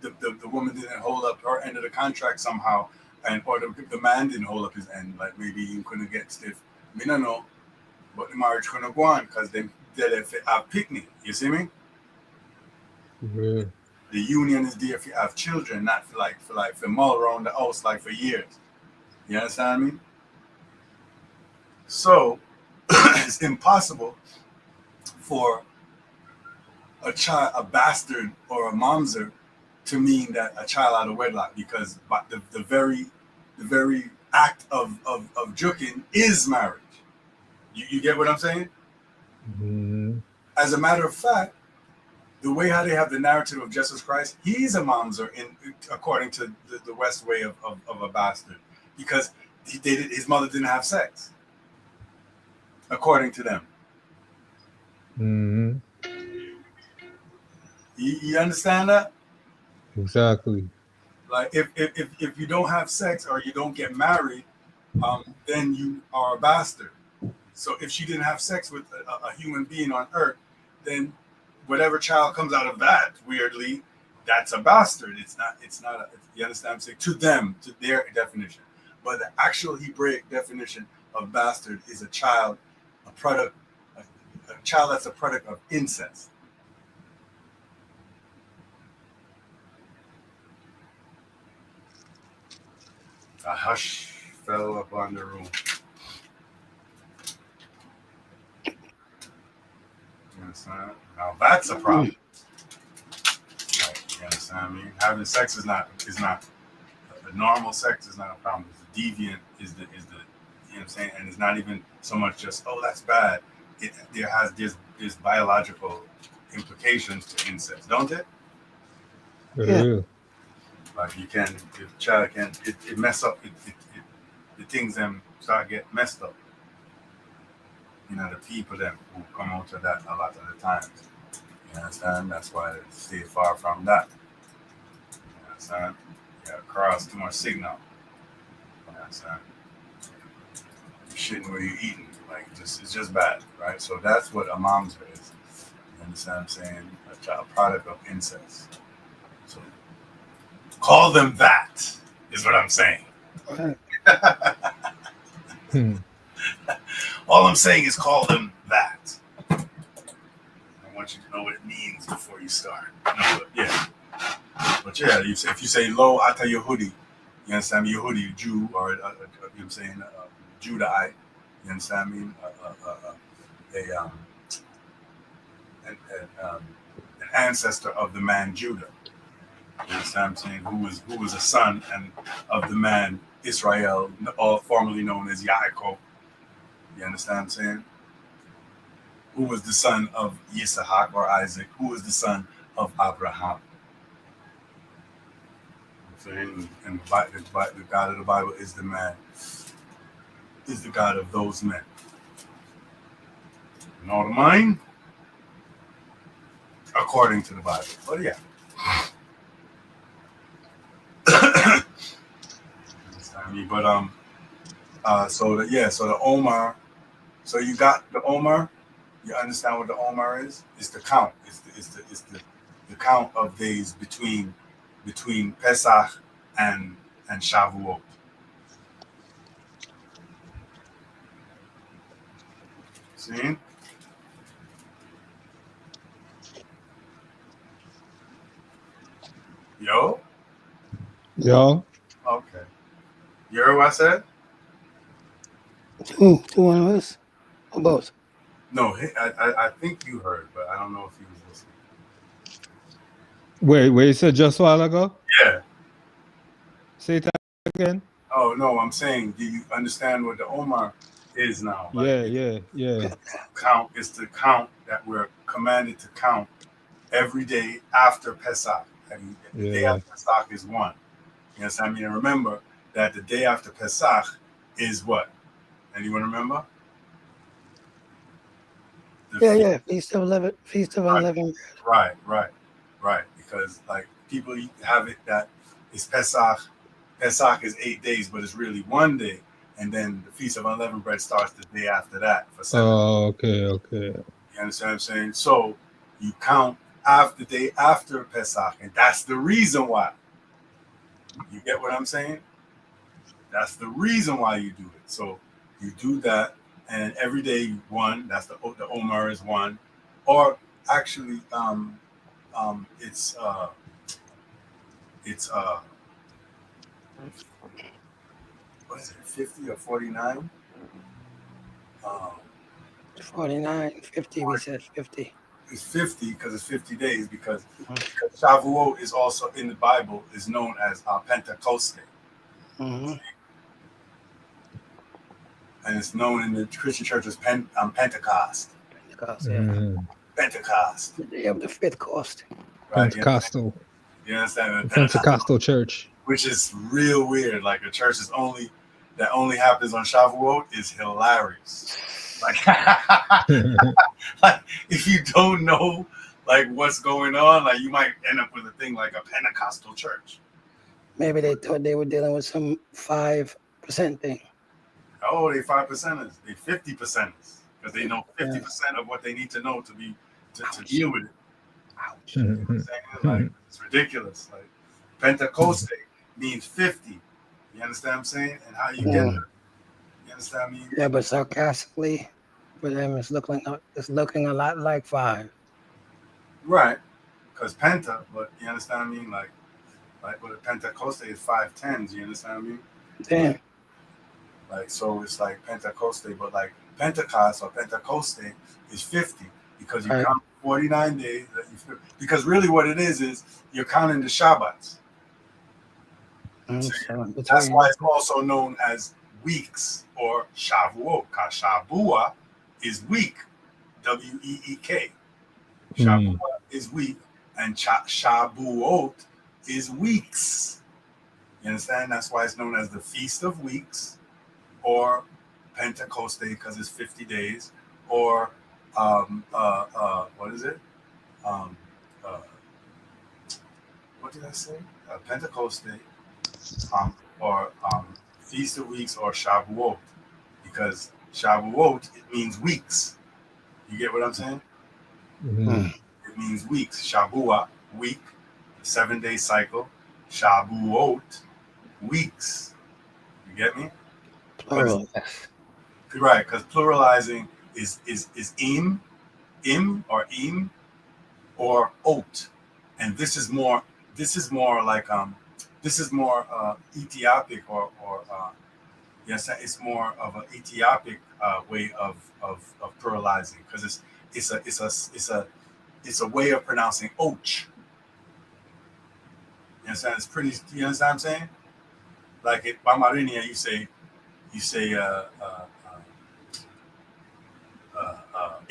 the woman didn't hold up her end of the contract somehow, and or the man didn't hold up his end. Like maybe he couldn't get stiff. Me no know. But the marriage couldn't go on because they did it for a picnic. You see me? Yeah. The union is there if you have children, not for mull around the house like for years. You understand me? So it's impossible for a bastard or a mamzer to mean that a child out of wedlock because the very act of juking is marriage. You get what I'm saying? Mm-hmm. As a matter of fact, the way how they have the narrative of Jesus Christ, he's a mamzer according to the West way of a bastard because his mother didn't have sex, according to them. Mm-hmm. You understand that? Exactly. Like if you don't have sex or you don't get married, then you are a bastard. So if she didn't have sex with a human being on earth, then whatever child comes out of that, weirdly, that's a bastard. It's not you understand what I'm saying? To them, to their definition. But the actual Hebraic definition of bastard is a child that's a product of incest. A hush fell upon the room. You understand? Now that's a problem. Like, you understand me? Having sex is not the normal sex is not a problem. The deviant is the you know what I'm saying? And it's not even so much just that's bad. There's biological implications to incest, don't it? Yeah. Like you can, if the child can, it mess up. The things them start get messed up. You know, the people them who come out of that a lot of the times. You understand? That's why they stay far from that. You understand? You gotta cross too much signal. You understand? You're shitting where you're eating. Like it's just bad, right? So that's what a mamzer is. You understand what I'm saying? A child product of incest. So call them that, is what I'm saying. All I'm saying is call them that. I want you to know what it means before you start. No, but yeah, if you say lo ata Yehudi, you understand me? Yehudi, Jew, or you know what I'm saying, Judahite. You understand? I mean, an ancestor of the man Judah. You understand what I'm saying? Who was a son and of the man Israel, formerly known as Yaakov. You understand what I'm saying? Who was the son of Yitzhak or Isaac? Who was the son of Abraham? And the God of the Bible is the man, is the God of those men. Not mine, according to the Bible. But yeah. So the Omer. So you got the Omer. You understand what the Omer is? It's the count. It's the count of days between Pesach and Shavuot. See? Yo? Yo. Okay. You heard what I said? Two one of us? Or both? No, I think you heard, but I don't know if he was listening. Wait, you said just a while ago? Yeah. Say that again. Oh no, I'm saying, do you understand what the Omer is now? Yeah. Count is the count that we're commanded to count every day after Pesach. And the day after Pesach is one. You know what I mean? And remember that the day after Pesach is what? Anyone remember? Feast of Unleavened Bread. Right. Because like people have it that it's Pesach. Pesach is 8 days, but it's really 1 day. And then the Feast of Unleavened Bread starts the day after that for 7 days. Oh, okay. You understand what I'm saying? So you count after the day after Pesach, and that's the reason why. You get what I'm saying? That's the reason why you do it. So you do that, and every day one. That's the Omer is one, or actually, it's what is it, 50 or 49? 49, 50. We said 50. It's 50 because it's 50 days because Shavuot is also in the Bible is known as Pentecost. Mm-hmm. And it's known in the Christian church as Pentecost. Pentecost. The day of the fifth cost. Right? Pentecostal. You understand? Pentecostal church. Which is real weird. Like a church is only happens on Shavuot is hilarious. Like, like if you don't know like what's going on, like you might end up with a thing like a Pentecostal church. Maybe they thought they were dealing with some 5% thing. Oh, they 5%ers, they 50%ers, because they know 50% of what they need to know to deal with it. Ouch. You know what I'm saying? Like, it's ridiculous. Like Pentecost means 50. You understand what I'm saying? And how you get there. You understand me? Yeah, but sarcastically, for them, it's looking a lot like 5. Right. Because Penta, but you understand what I mean? Like but a Pentecost is 5 tens. You understand what I mean? Damn. Like so, it's like Pentecost, but like Pentecost or Pentecost is 50 because you count 49 days. Because really, what it is you're counting the Shabbats. That's why it's also known as weeks or Shavuot. Because Shavua is week, Week. Shavuot is week, and Shabuot is weeks. You understand? That's why it's known as the Feast of Weeks, or Pentecost because it's 50 days, or what is it? What did I say? Pentecost or Feast of Weeks, or Shavuot, because Shavuot it means weeks. You get what I'm saying? It means weeks. Shabua, week, 7-day cycle. Shabuot, weeks. You get me? Plural. Right, because pluralizing is im or ot, and this is more like Ethiopic or Yes, it's more of an Ethiopic way of pluralizing because it's a way of pronouncing och. You understand? It's pretty. You understand what I'm saying? Like it, Bamarinia, you say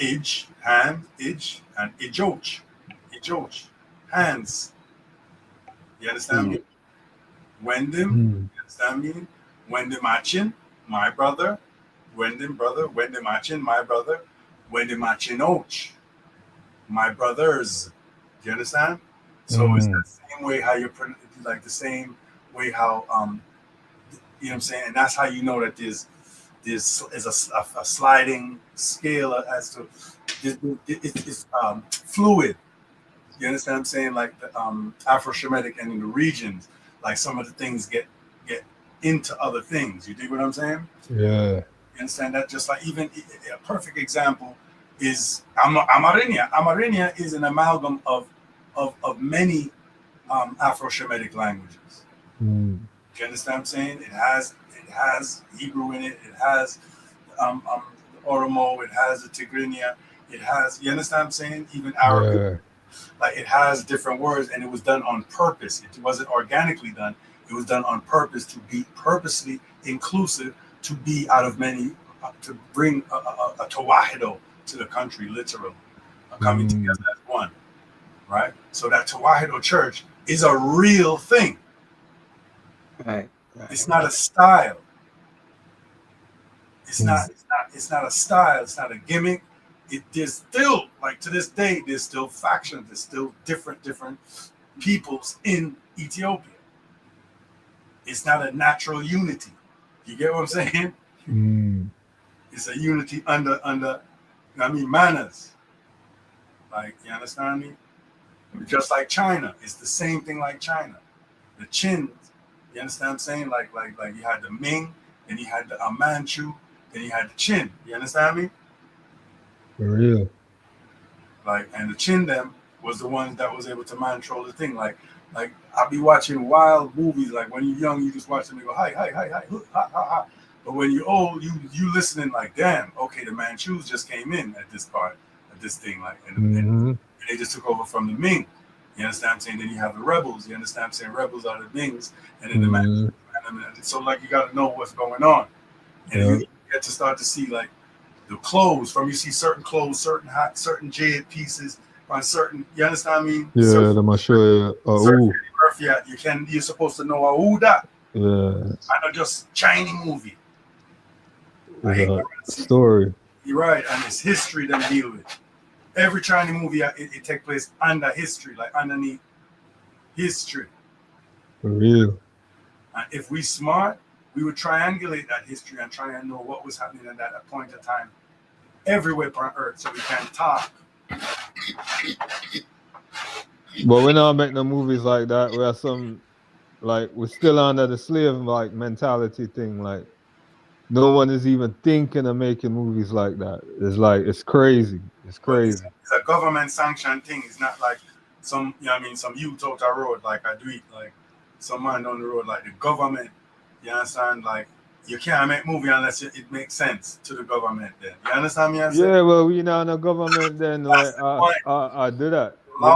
age, hand, age, and ijoch, hands. You understand me? Wendim, you understand me? Wendim Achin, my brother. Wendim brother, Wendim Achin, my brother. Wendim Achinoch, my brothers. Do you understand? So it's the same way how you like the same way how you know what I'm saying, and that's how you know that there's is a sliding scale as to it's fluid. You understand what I'm saying? Like the Afro-Shemitic and in the regions, like some of the things get into other things. You dig what I'm saying? Yeah. You understand that? Just like even a perfect example is Amarinia. Amarinia is an amalgam of many Afro-Shemitic languages. Do you understand what I'm saying? It has Hebrew in it. It has Oromo. It has the Tigrinya. It has, you understand what I'm saying? Even Arabic. Like it has different words, and it was done on purpose. It wasn't organically done. It was done on purpose to be purposely inclusive, to be out of many, to bring a tawahido to the country, literally, coming together as one, right? So that tawahido church is a real thing. Right. It's not a style. It's not a style. It's not a gimmick. There's still, like to this day, there's still factions. There's still different peoples in Ethiopia. It's not a natural unity. You get what I'm saying? It's a unity under manners. Like, you understand me? Just like China, it's the same thing like China. The Chins, you understand what I'm saying? Like you had the Ming, then you had the Manchu, then you had the Chin. You understand me? For real. Like, and the Chin them was the ones that was able to control the thing. Like I'll be watching wild movies. Like when you're young, you just watch them and go hi, ha, ha. But when you're old, you listening like, damn, okay, the Manchus just came in at this part of this thing, like, and they just took over from the Ming. You understand what I'm saying? Then you have the rebels. You understand what I'm saying? Rebels are the Mings, and then the Manchus. So like you got to know what's going on, and you get to start to see like the clothes. From you see certain clothes, certain hats, certain jade pieces on certain. You understand what I mean? Yeah, I'm sure. You're supposed to know who that. Yeah. I know just Chinese movie. Story. You're right, and it's history that deal with. Every Chinese movie, it takes place under history, like underneath history. For real. And if we smart, we would triangulate that history and try and know what was happening at that point of time everywhere on earth, so we can talk. But we don't make no movies like that. We have some, like, we're still under the slave like mentality thing. Like, no one is even thinking of making movies like that. It's like, it's crazy. It's crazy. It's a government sanctioned thing. It's not like some, you know what I mean, some youth out the road, like I do it, like some man on the road, like the government, you understand? Like, you can't make movie unless it makes sense to the government then. You understand me? Yeah, well, we not in a government then where I do that. We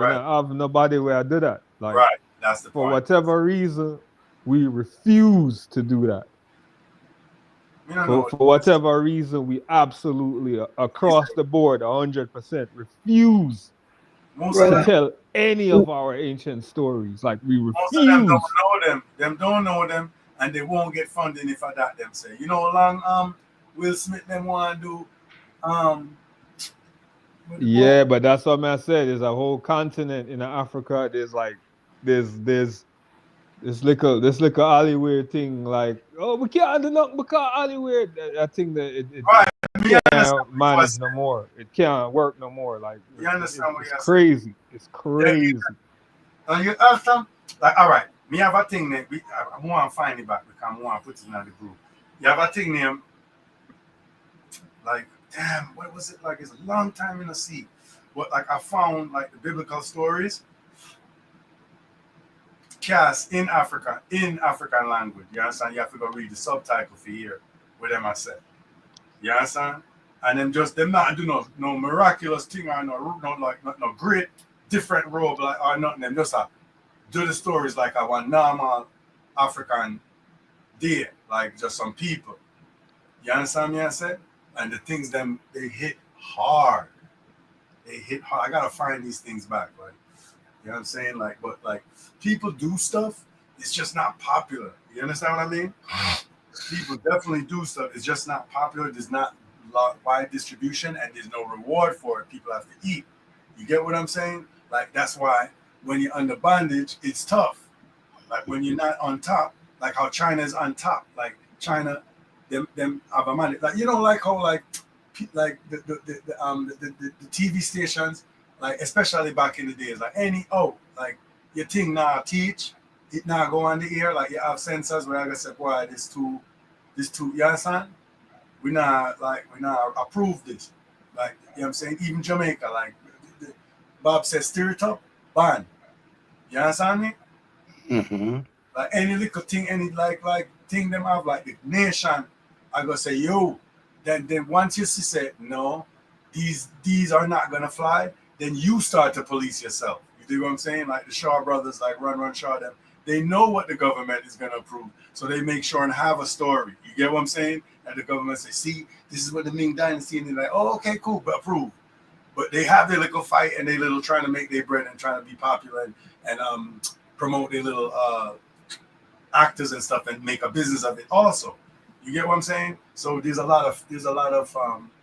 not have nobody where I do that. Like, right, that's the for point. whatever reason, we refuse to do that. For whatever reason, we absolutely, across the board, 100% refuse to tell any of our ancient stories. Like, we refuse. Most of them don't know them. Them don't know them, and they won't get funding if I that them say. You know how long Will Smith them want to do yeah, but that's what I said. There's a whole continent in Africa. There's like there's this little Hollywood thing, like, oh, we can't do nothing because Hollywood. I think that it can't manage no more. It can't work no more. Like, you understand what it's crazy. It's crazy. You understand? Like, all right, me have a thing that I want to find it back because I want to put it in the group. You have a thing named, like, damn, what was it like? It's a long time in the sea. But like I found like the biblical stories. cast in African language. You understand? You have to go read the subtitle for here with them I said. You understand? And them not do no miraculous thing or no great different robe like or nothing. Them just do the stories like I want normal African day, like just some people. You understand me? I said, and the things they hit hard. They hit hard. I gotta find these things back, right? You know what I'm saying? But people do stuff. It's just not popular. You understand what I mean? People definitely do stuff. It's just not popular. There's not wide distribution, and there's no reward for it. People have to eat. You get what I'm saying? Like that's why when you're under bondage, it's tough. Like when you're not on top, like how China is on top. Like China, them have a money. Like you don't like how the TV stations, like especially back in the days, like like your thing now teach, it now go on the air, like you have sensors where I can say, boy, this too, you understand? We not approve this. Like, you know what I'm saying? Even Jamaica, like Bob says, stir it up, ban. You understand me? Mm-hmm. Like any little thing, any like thing them have, like the nation, I go say, yo, then once you say no, these are not gonna fly, then you start to police yourself. You do what I'm saying? Like the Shaw brothers, like Run Shaw, them, they know what the government is gonna approve, so they make sure and have a story. You get what I'm saying? And the government say, see, this is what the Ming Dynasty, and they're like, oh, okay, cool, but approve. But they have their little fight and they little trying to make their bread and trying to be popular and promote their little actors and stuff and make a business of it also. You get what I'm saying? So there's a lot of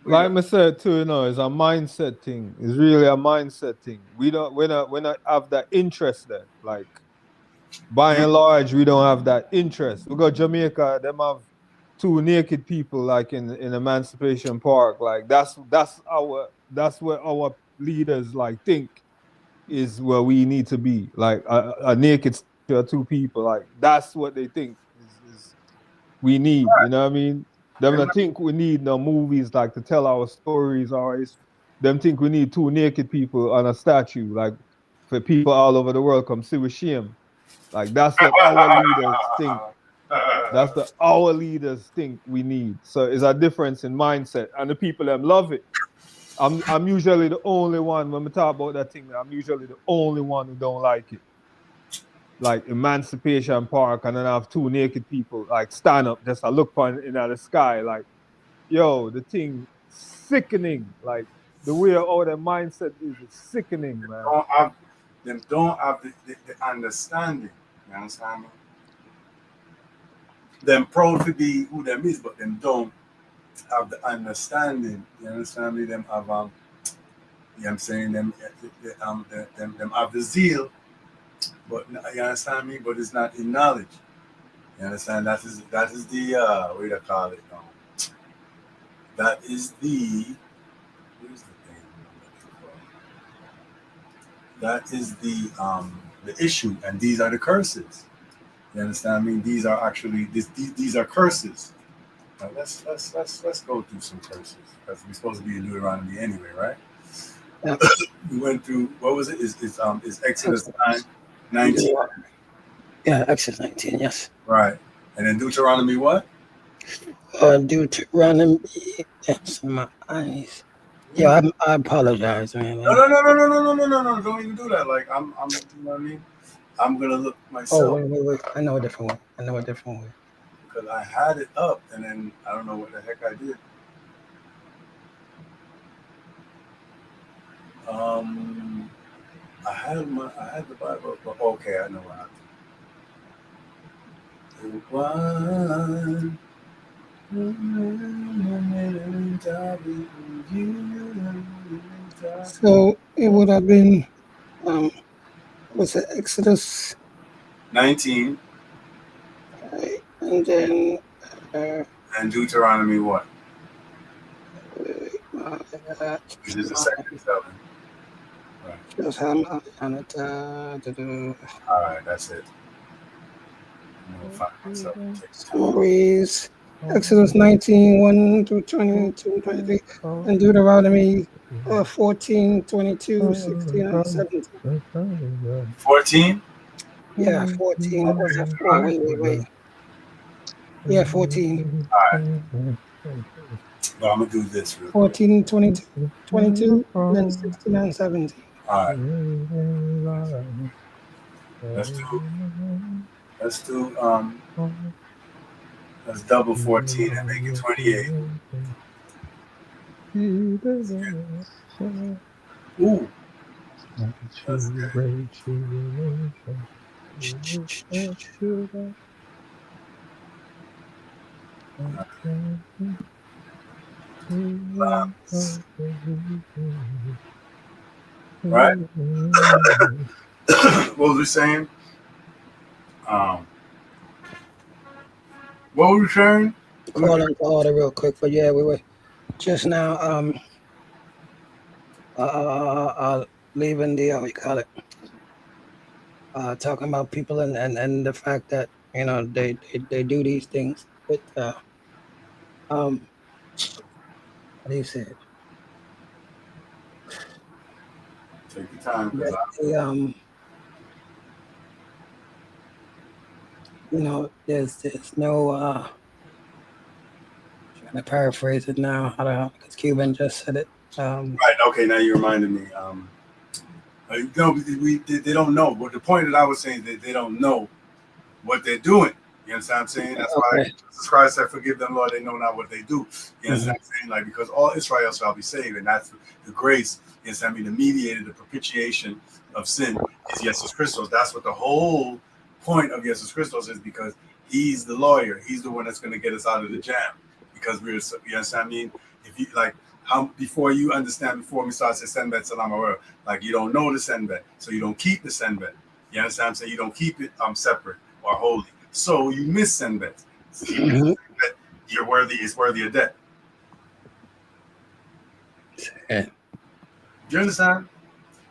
like I said too, it's a mindset thing. It's really a mindset thing. We not have that interest there. Like by and large, we don't have that interest. We got Jamaica, them have two naked people like in Emancipation Park. Like that's where our leaders like think is where we need to be. Like a naked two people. Like that's what they think is we need. You know what I mean? Them don't think we need no movies like to tell our stories, or them think we need two naked people on a statue, like for people all over the world come see with shame. Like that's what our leaders think. That's what our leaders think we need. So it's a difference in mindset, and the people them love it. I'm usually the only one when we talk about that thing. I'm usually the only one who don't like it. Like Emancipation Park, and then I have two naked people like stand up just to look in the sky. Like, yo, the thing sickening. Like the way all their mindset is sickening, man. Don't have the understanding. You understand me? Them proud to be who them is, but them don't have the understanding. You understand me? Them have you know what I'm saying? Them have the zeal, but you understand me? But it's not in knowledge. You understand? That is the what do you call it now? That is the where's the thing? That is the issue, and these are the curses. You understand me? These are actually these are curses. Now let's go through some curses, because we're supposed to be in Deuteronomy anyway, right? Yeah. We went through, what was it? Is Exodus 19? Yeah, Exodus 19, yes. Right. And then Deuteronomy what? Deuteronomy. That's my eyes. Yeah, I apologize, man. No. Don't even do that. Like I'm you know what I mean? I'm gonna look myself. Oh, wait. I know a different way. Because I had it up and then I don't know what the heck I did. I had the Bible, but okay, I know what happened. So it would have been what's it, Exodus 19. Right. And then and Deuteronomy what? Which is the second 7. Right. All right, that's it. Summaries. Exodus 19, 1 through 22, 23, and Deuteronomy 14, 22, 16, and 17. 14? Yeah, 14. What was it for? Wait. Yeah, 14. All right. Well, I'm gonna do this real quick. 14, 22, then 69, 17. All right. Let's do let's double 14 and make it 28. Ooh, that's good. Right? What was we saying? What were we saying? Calling to order real quick, but yeah, we were just now leaving the what you call it, talking about people and the fact that they do these things with how do you say it? Take your time, because The, there's no trying to paraphrase it now. I don't know because Cuban just said it. right. Okay, now you reminded me. No, they don't know. But the point that I was saying is that they don't know what they're doing. You understand what I'm saying? That's why Jesus Christ said, "Forgive them, Lord. They know not what they do." You understand what I'm saying? Like, because all Israel shall be saved, and that's the grace. You understand? I mean, the mediator, the propitiation of sin is Jesus Christos. That's what the whole point of Jesus Christos is, because he's the lawyer. He's the one that's going to get us out of the jam. Because you understand what I mean? If you like, before you understand, before we start saying senbet salam or like you don't know the senbet, so you don't keep the senbet. You understand what I'm saying? You don't keep it separate or holy. So you miss senbet. You're worthy. It's worthy of debt. Yeah. Do you understand?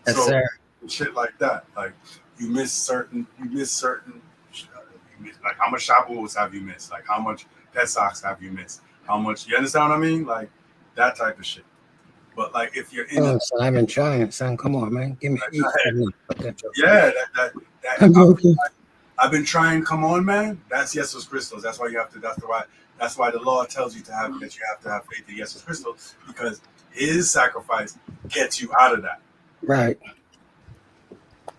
Yes, so sir. Shit like that. Like you miss certain. Like how much Shavuos have you missed? Like how much Pesachs have you missed? How much? You understand what I mean? Like that type of shit. But like if you're in, son, I've been trying, son. Come on, man. Give me yeah, that I'm joking. I've been trying. Come on, man. That's Jesus Christos. That's why you have to. That's why the law tells you that you have to have faith in Jesus Christos, because his sacrifice gets you out of that. Right. You know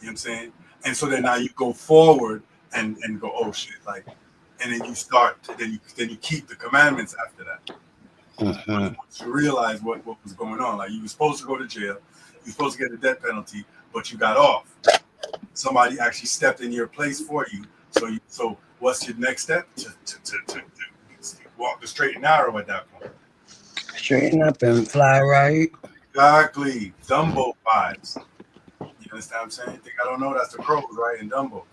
what I'm saying? And so then now you go forward and go, oh shit, like, and then you start. Then you keep the commandments after that. Once you realize what was going on, like you were supposed to go to jail, you were supposed to get a death penalty, but you got off. Somebody actually stepped in your place for you. So what's your next step? To walk the straight and narrow at that point. Straighten up and fly right. Exactly. Dumbo vibes. You understand what I'm saying? You think I don't know? That's the Crows, right? In Dumbo.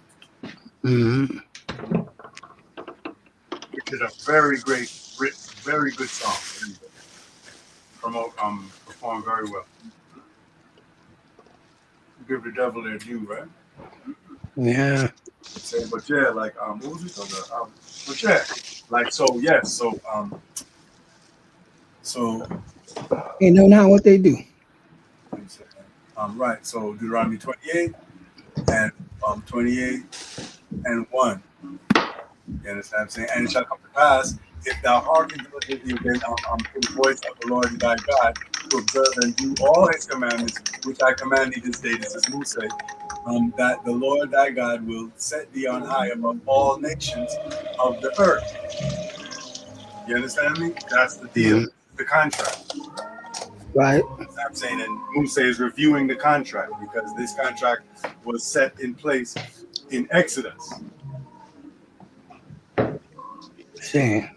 Mm-hmm. Which is a very great, very good song. Performed very well. Give the devil their due, right? Yeah. But yeah, like what was we talking about? But yeah, like so yes, so They know not what they do. Right, so Deuteronomy 28 and 28 and 1. You understand what I'm saying? And it shall come to pass, if thou hearken diligently again to the voice of the Lord thy God, to observe and do all his commandments, which I command thee this day, this is Musa, that the Lord thy God will set thee on high above all nations of the earth. You understand me? That's the deal, the contract. Right. I'm saying, and Musa is reviewing the contract because this contract was set in place in Exodus. See.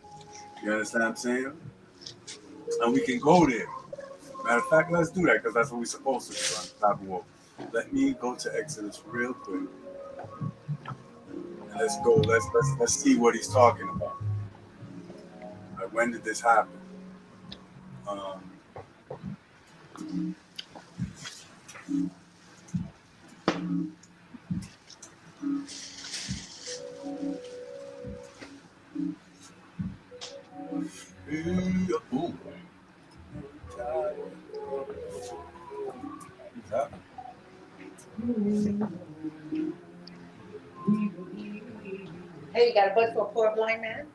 You understand what I'm saying? And we can go there. Matter of fact, let's do that because that's what we're supposed to do on Bible Walk. Let me go to Exodus real quick. And let's go. Let's see what he's talking about. Like, when did this happen? Ooh. got a vote for a poor blind man?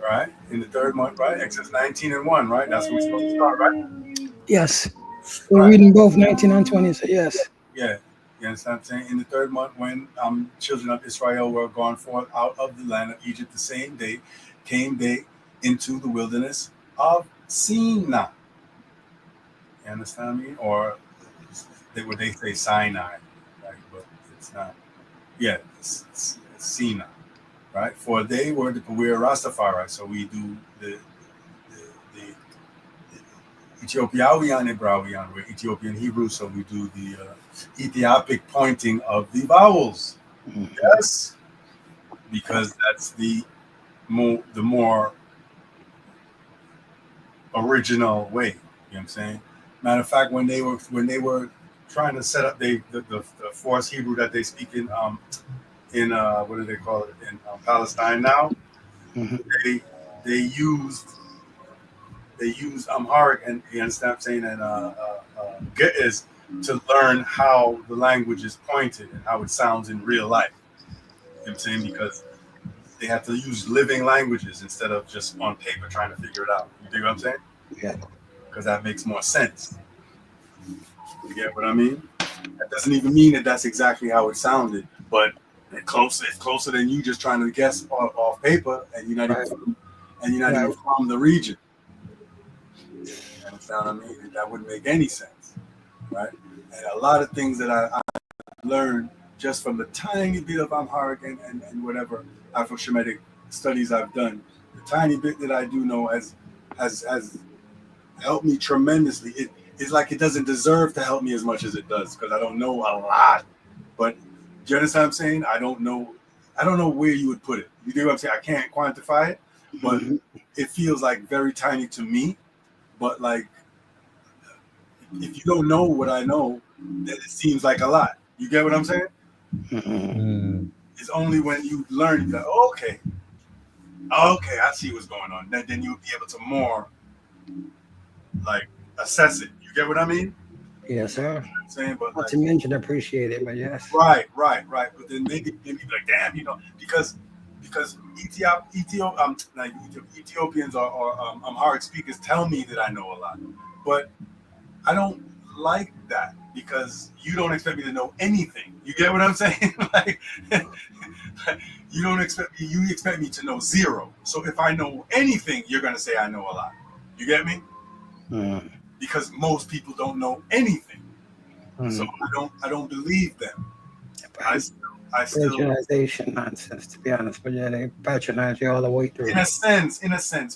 Right? In the third month, right? Exodus 19 and 1, right? That's where we're supposed to start, right? Yes. We're Right. reading both 19 and 20, so yes. Yeah. You understand what I'm saying? In the third month, when children of Israel were gone forth out of the land of Egypt, the same day came they into the wilderness of Sinai. You understand me? Or they say Sinai, right? But it's not. Yeah, it's Sinai, right? For they were we're Rastafari, so we do the Ethiopiawian and Brawian. We're Ethiopian Hebrew, so we do the Ethiopic pointing of the vowels. Yes, because that's the more original way. You know what I'm saying? Matter of fact, when they were trying to set up the force Hebrew that they speak in what do they call it in Palestine now, they used Amharic, and you understand what I'm saying, and Ge'ez to learn how the language is pointed and how it sounds in real life. You know what I'm saying? Because they have to use living languages instead of just on paper trying to figure it out. You dig what I'm saying? Yeah. Because that makes more sense. You get what I mean? That doesn't even mean that that's exactly how it sounded, but it's closer than you just trying to guess off paper, and you're not even from the region. You understand what I mean? That wouldn't make any sense, right? And a lot of things that I learned just from the tiny bit of Amharic and whatever Afro-Shemitic studies I've done, the tiny bit that I do know has helped me tremendously. It's like it doesn't deserve to help me as much as it does because I don't know a lot. But do you understand what I'm saying? I don't know where you would put it. You know what I'm saying? I can't quantify it, but it feels like very tiny to me. But like, if you don't know what I know, then it seems like a lot. You get what I'm saying? It's only when you learn that, okay, I see what's going on. Then you'll be able to more like assess it. You get what I mean? Yes, sir. You know what I'm saying, but Not to mention appreciate it, but yes. Right. But then maybe be like, damn, because Ethiopians or Amharic speakers tell me that I know a lot, but I don't like that because you don't expect me to know anything. You get what I'm saying? Like, you expect me to know zero. So if I know anything, you're gonna say I know a lot. You get me? Because most people don't know anything. So I don't believe them. I still patronization nonsense, to be honest, but yeah, they patronize you all the way through. In a sense,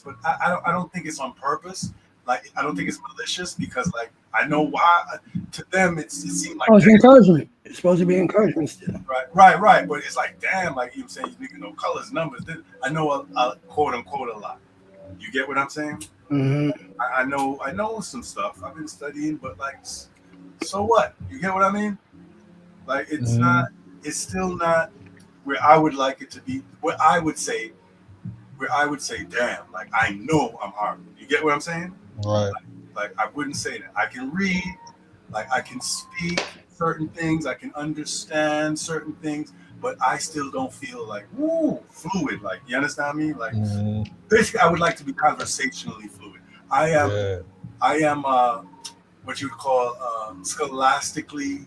but I don't think it's on purpose. Like, I don't think it's malicious because, like, I know why. To them, it seemed like it's encouragement. It's supposed to be encouragement still. Right. But it's like, damn, like you were saying, you know colors, numbers. I know a quote unquote a lot. You get what I'm saying? I know some stuff. I've been studying, but like, so what? You get what I mean? Like, it's not. It's still not where I would like it to be. Where I would say, damn, like I know I'm hard. You get what I'm saying? Right. Like I wouldn't say that. I can read, like I can speak certain things, I can understand certain things, but I still don't feel like fluid. Like, you understand me? Like basically, I would like to be conversationally fluid. I am what you would call scholastically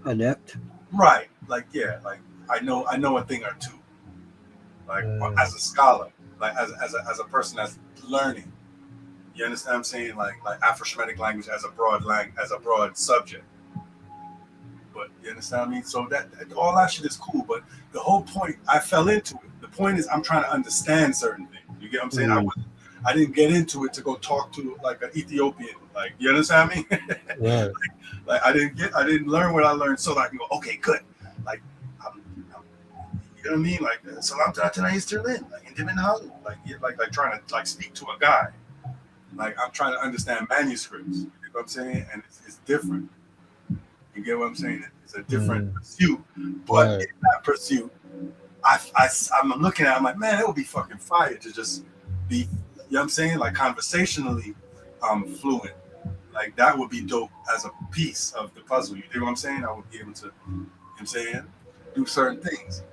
adept. Right. Like, yeah, like I know a thing or two. Like as a scholar, like as a person that's learning. You understand what I'm saying? Like Afro-Shemitic language as a broad subject. But you understand what I mean? So that all that shit is cool, but the whole point, I fell into it. The point is I'm trying to understand certain things. You get what I'm saying? I didn't get into it to go talk to like an Ethiopian. Like, you understand me? Right. like I didn't learn what I learned so that I can go, okay, good. Like you know what I mean? Like salam tonight is Sterling, like intimate like trying to like speak to a guy. Like I'm trying to understand manuscripts. You know what I'm saying? And it's different. You get what I'm saying? It's a different pursuit. But in that pursuit, I'm looking at it, I'm like, man, it would be fucking fire to just be, you know what I'm saying? Like conversationally fluent. Like that would be dope as a piece of the puzzle. You know what I'm saying? I would be able to, you know what I'm saying? do certain things.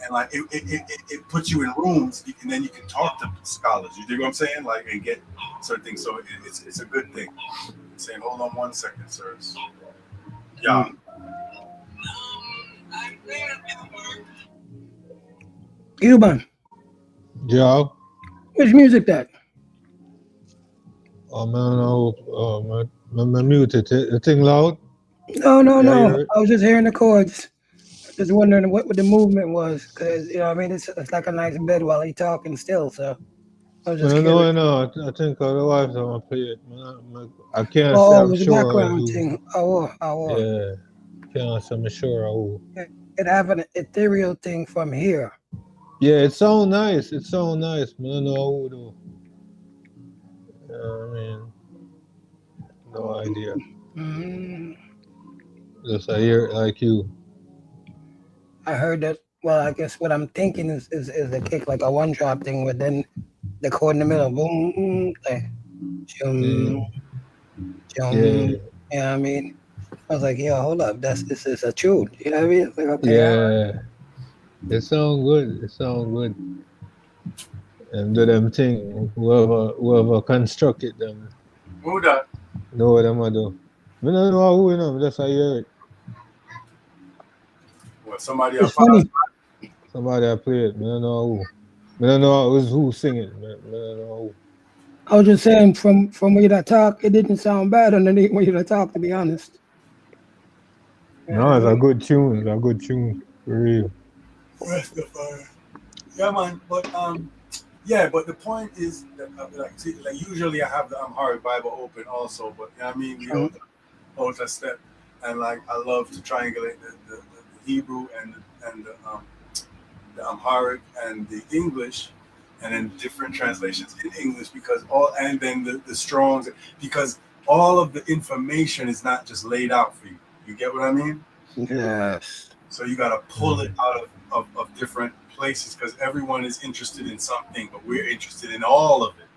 And like it puts you in rooms, and then you can talk to scholars. You dig what I'm saying? Like, and get certain things. So it's a good thing. I'm saying, hold on 1 second, sirs. Yeah. Cuban, Joe. which music that? Oh man, my muted. The thing loud. No, no, Yeah, no. hear it? I was just hearing the chords. Just wondering what the movement was, because you know, what I mean, it's like a nice bed while he talking still. So I was just Man, curious. I think the wife gonna play it. I can't say Oh, it I'm was a sure of background who. thing. Oh. Yeah, can't say I'm sure of who. It have an ethereal thing from here. Yeah, it sound nice. It sound nice. Man, I don't know who though. I mean, no idea. Mm, Just I hear it like you. I heard that. Well, I guess what I'm thinking is a kick like a one drop thing, but then the chord in the middle, boom, like Yeah, chum, chum. yeah, You know what I mean? I was like, yo, hold up, this is a tune. You know what I mean? It's like, okay, all right. yeah. It sound good. It sound good. And do them thing. Whoever construct it, them Who that? know what them a do. Me don't know who you know. Just I hear it. Well, somebody It's up. funny. Somebody I play it. Me don't know who. Me don't know who sing it. Me don't know I was just saying from when you that talk, it didn't sound bad underneath when you that talk, to be honest. who. You know No, what I it's a mean? good tune. It's a good tune. For real. Rastafari. Yeah, man. But yeah. But the point is that like, see, like usually I have the Amharic Bible open also, but you know what I mean, we hold that step, and like I love to triangulate the Hebrew and the Amharic and the English, and then different translations in English, because all, and then the Strongs, because all of the information is not just laid out for you. You get what I mean? Yes. So you got to pull it out of different places, because everyone is interested in something, but we're interested in all of it.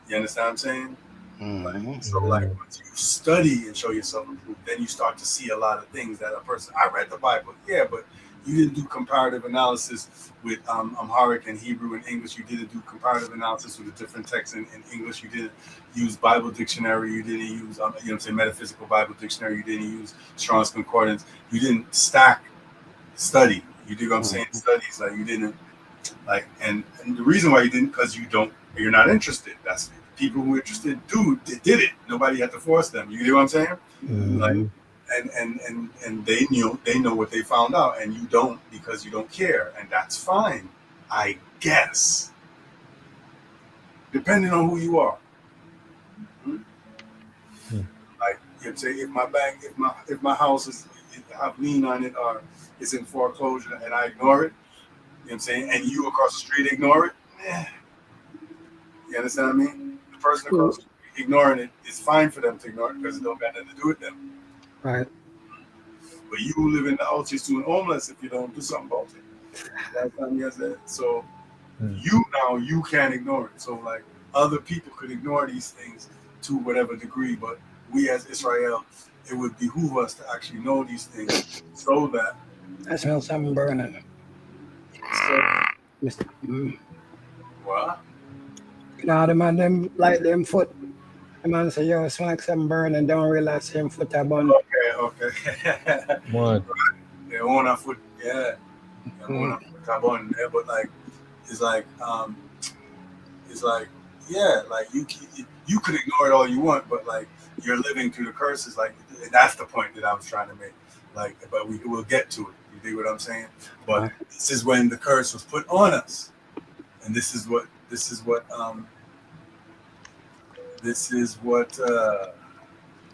You understand what I'm saying? Mm-hmm. So like once you study and show yourself approved, then you start to see a lot of things that a person. I read the Bible, yeah, but you didn't do comparative analysis with Amharic and Hebrew and English. You didn't do comparative analysis with the different texts in English. You didn't use Bible dictionary. You didn't use you know what I'm saying, metaphysical Bible dictionary. You didn't use Strong's Concordance. You didn't stack study. You do what I'm saying? Studies, like you didn't like, and the reason why you didn't, because you're not interested. That's people who are interested did it. Nobody had to force them. You know what I'm saying? Like, and they know what they found out, and you don't, because you don't care, and that's fine, I guess, depending on who you are. Like, you say, if my bank, if my house is have lien on it, or is in foreclosure, and I ignore it, you know what I'm saying, and you across the street ignore it, you understand what I mean? The person across the street ignoring it is fine for them to ignore it, because it don't got nothing to do with them. Right. But you live in the house, you're soon homeless if you don't do something about it. That's what I said. So you can't ignore it. So like other people could ignore these things to whatever degree, but we as Israel, it would behoove us to actually know these things, so that I smell something burning. Mr. What? You know, the man them like them foot. The man say, yo, smell like something burning, don't realize him foot are burn. Okay. What? They own a foot, yeah. They own a foot carbon, yeah, but like it's like yeah, like you could ignore it all you want, but like you're living through the curses. Like that's the point that I was trying to make. Like, but we will get to it. You dig what I'm saying? But this is when the curse was put on us, and this is what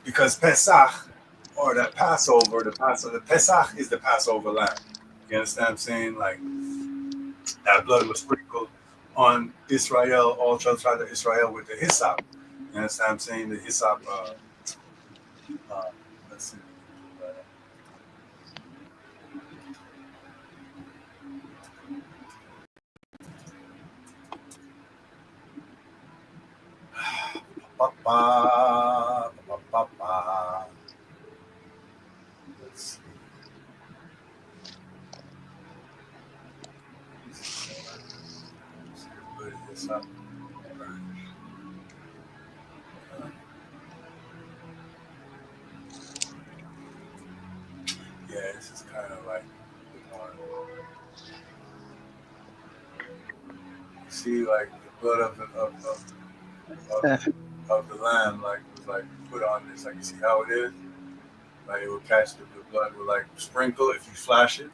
because Pesach, or that Passover, the Pesach is the Passover lamb. You understand what I'm saying? Like that blood was sprinkled on Israel, all 12 tribes of Israel, with the hyssop. You understand what I'm saying? The hyssop. Let's see. Let's see. this up. Yeah, this is kind of like see, like the blood of of the lamb, like was like put on this. Like you see how it is. Like it will catch the blood will like sprinkle if you flash it.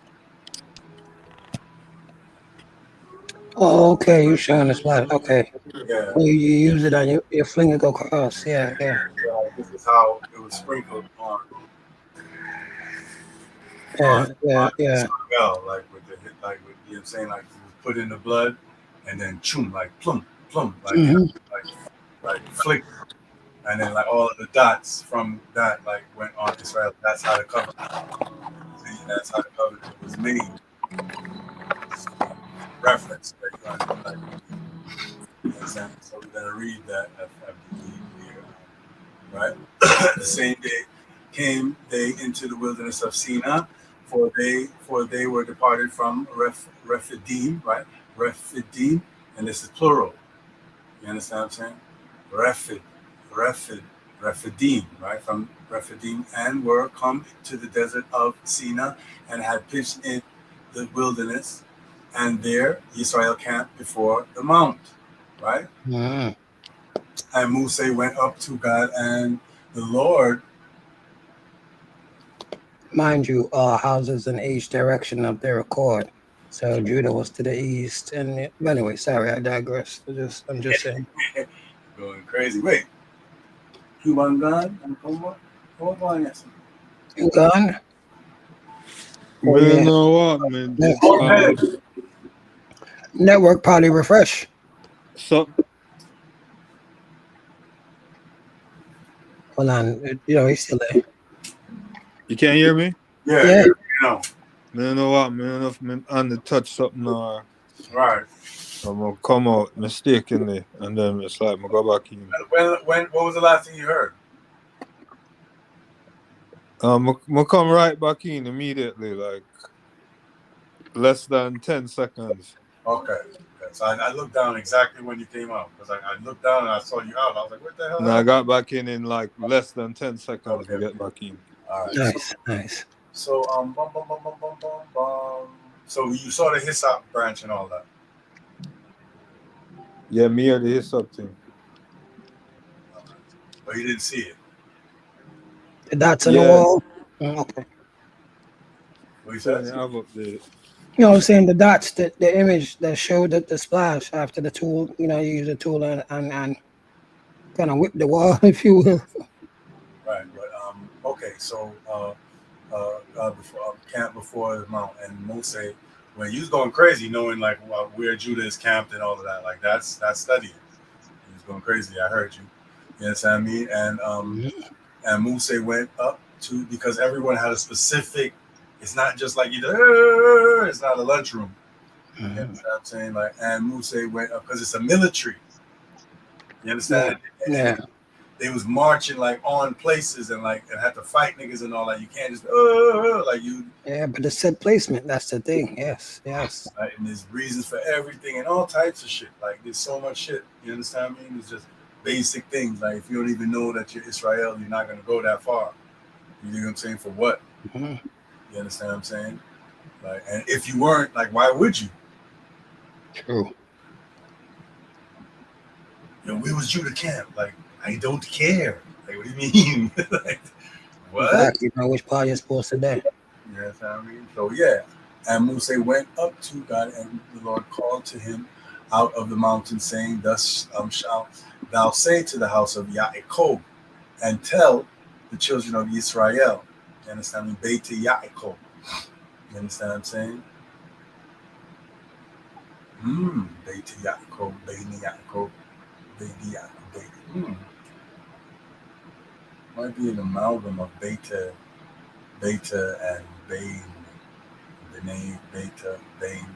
Oh, okay. You showing us light. Okay. Yeah. You use it on your fling it go across. Yeah, yeah. So this is how it was sprinkled on Yeah, yeah, yeah. Israel, like with the hit, like with you know what I'm saying, like it was put in the blood, and then choom, like plum, plum, like like flick, and then like all of the dots from that like went on Israel. That's how the covenant. See, that's how the covenant was made. Reference, like, you know what I'm saying? So we're gonna read that after here, right? The same day came they into the wilderness of Sinai, for they were departed from Rephidim, right? Rephidim, and this is plural. You understand what I'm saying? Rephidim, right? From Rephidim, and were come to the desert of Sinai, and had pitched in the wilderness, and there Israel camped before the mount, right? Mm-hmm. And Moses went up to God, and the Lord. Mind you, houses in each direction of their accord. So Judah was to the east, and anyway, sorry, I digress. I'm just saying. Going crazy. Wait. Cuban gun? Hold on, yes. You gone? Oh, Man, yeah. know what, man? Network probably refresh. So Hold on, he's still there. you can't hear me? Yeah. You know. Man, know what, man? If me on the touch something or Right. I'm gonna come out mistakenly, and then it's like I go back in. When what was the last thing you heard? I come right back in immediately, like less than 10 seconds. Okay. So I looked down exactly when you came out, because I looked down and I saw you out. I was like, what the hell? And I got back in like less than 10 seconds to get back in. All right. Nice. So So you saw the hyssop branch and all that. Yeah, me or the hyssop thing. But you didn't see it. The dots on the wall. Okay. What you said? I've updated. You know what I'm saying? The dots, the image that showed the splash after the tool, you use the tool and kind of whip the wall, if you will. Right. But okay. So before camp before the mount, and Moses, when you was going crazy, knowing like where Judah is camped and all of that, like that's studying. He was going crazy. I heard you. You know what I mean? And Moses went up to, because everyone had a specific. It's not just like it's not a lunchroom. You know what I'm saying? Like, and Moses went up because it's a military. You understand? Yeah. They was marching like on places and had to fight niggas and all that. You can't just like you. Yeah, but the set placement, that's the thing. Yes. Right? And there's reasons for everything and all types of shit. Like there's so much shit. You understand me? It's just basic things. Like if you don't even know that you're Israel, you're not gonna go that far. You know what I'm saying? For what? Mm-hmm. You understand what I'm saying? Like, and if you weren't, like, why would you? True. We was Judah camp. Like, I don't care. Like, what do you mean? Like, what? Exactly. You know which part you're supposed to do. You know what I mean? So yeah. And Moses went up to God, and the Lord called to him out of the mountain, saying, "Thus shalt thou say to the house of Yaakov, and tell the children of Israel." You understand me? Beit Yaakov. You understand what I'm saying? Beit Yaakov, Beit Yaakov, Beit Yaakov, Might be an amalgam of Beta, and Bain. The name Beta, Bain.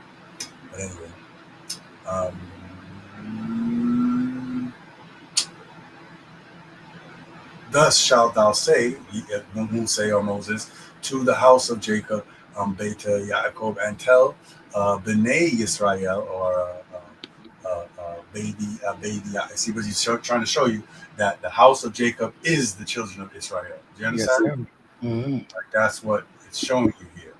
But anyway. Thus shalt thou say, Moses or Moses, to the house of Jacob, Beta Yaakov, and tell Bnei Israel, or See, but he's trying to show you that the house of Jacob is the children of Israel. Do you Yes, understand? sir. Mm-hmm. Like that's what it's showing you here.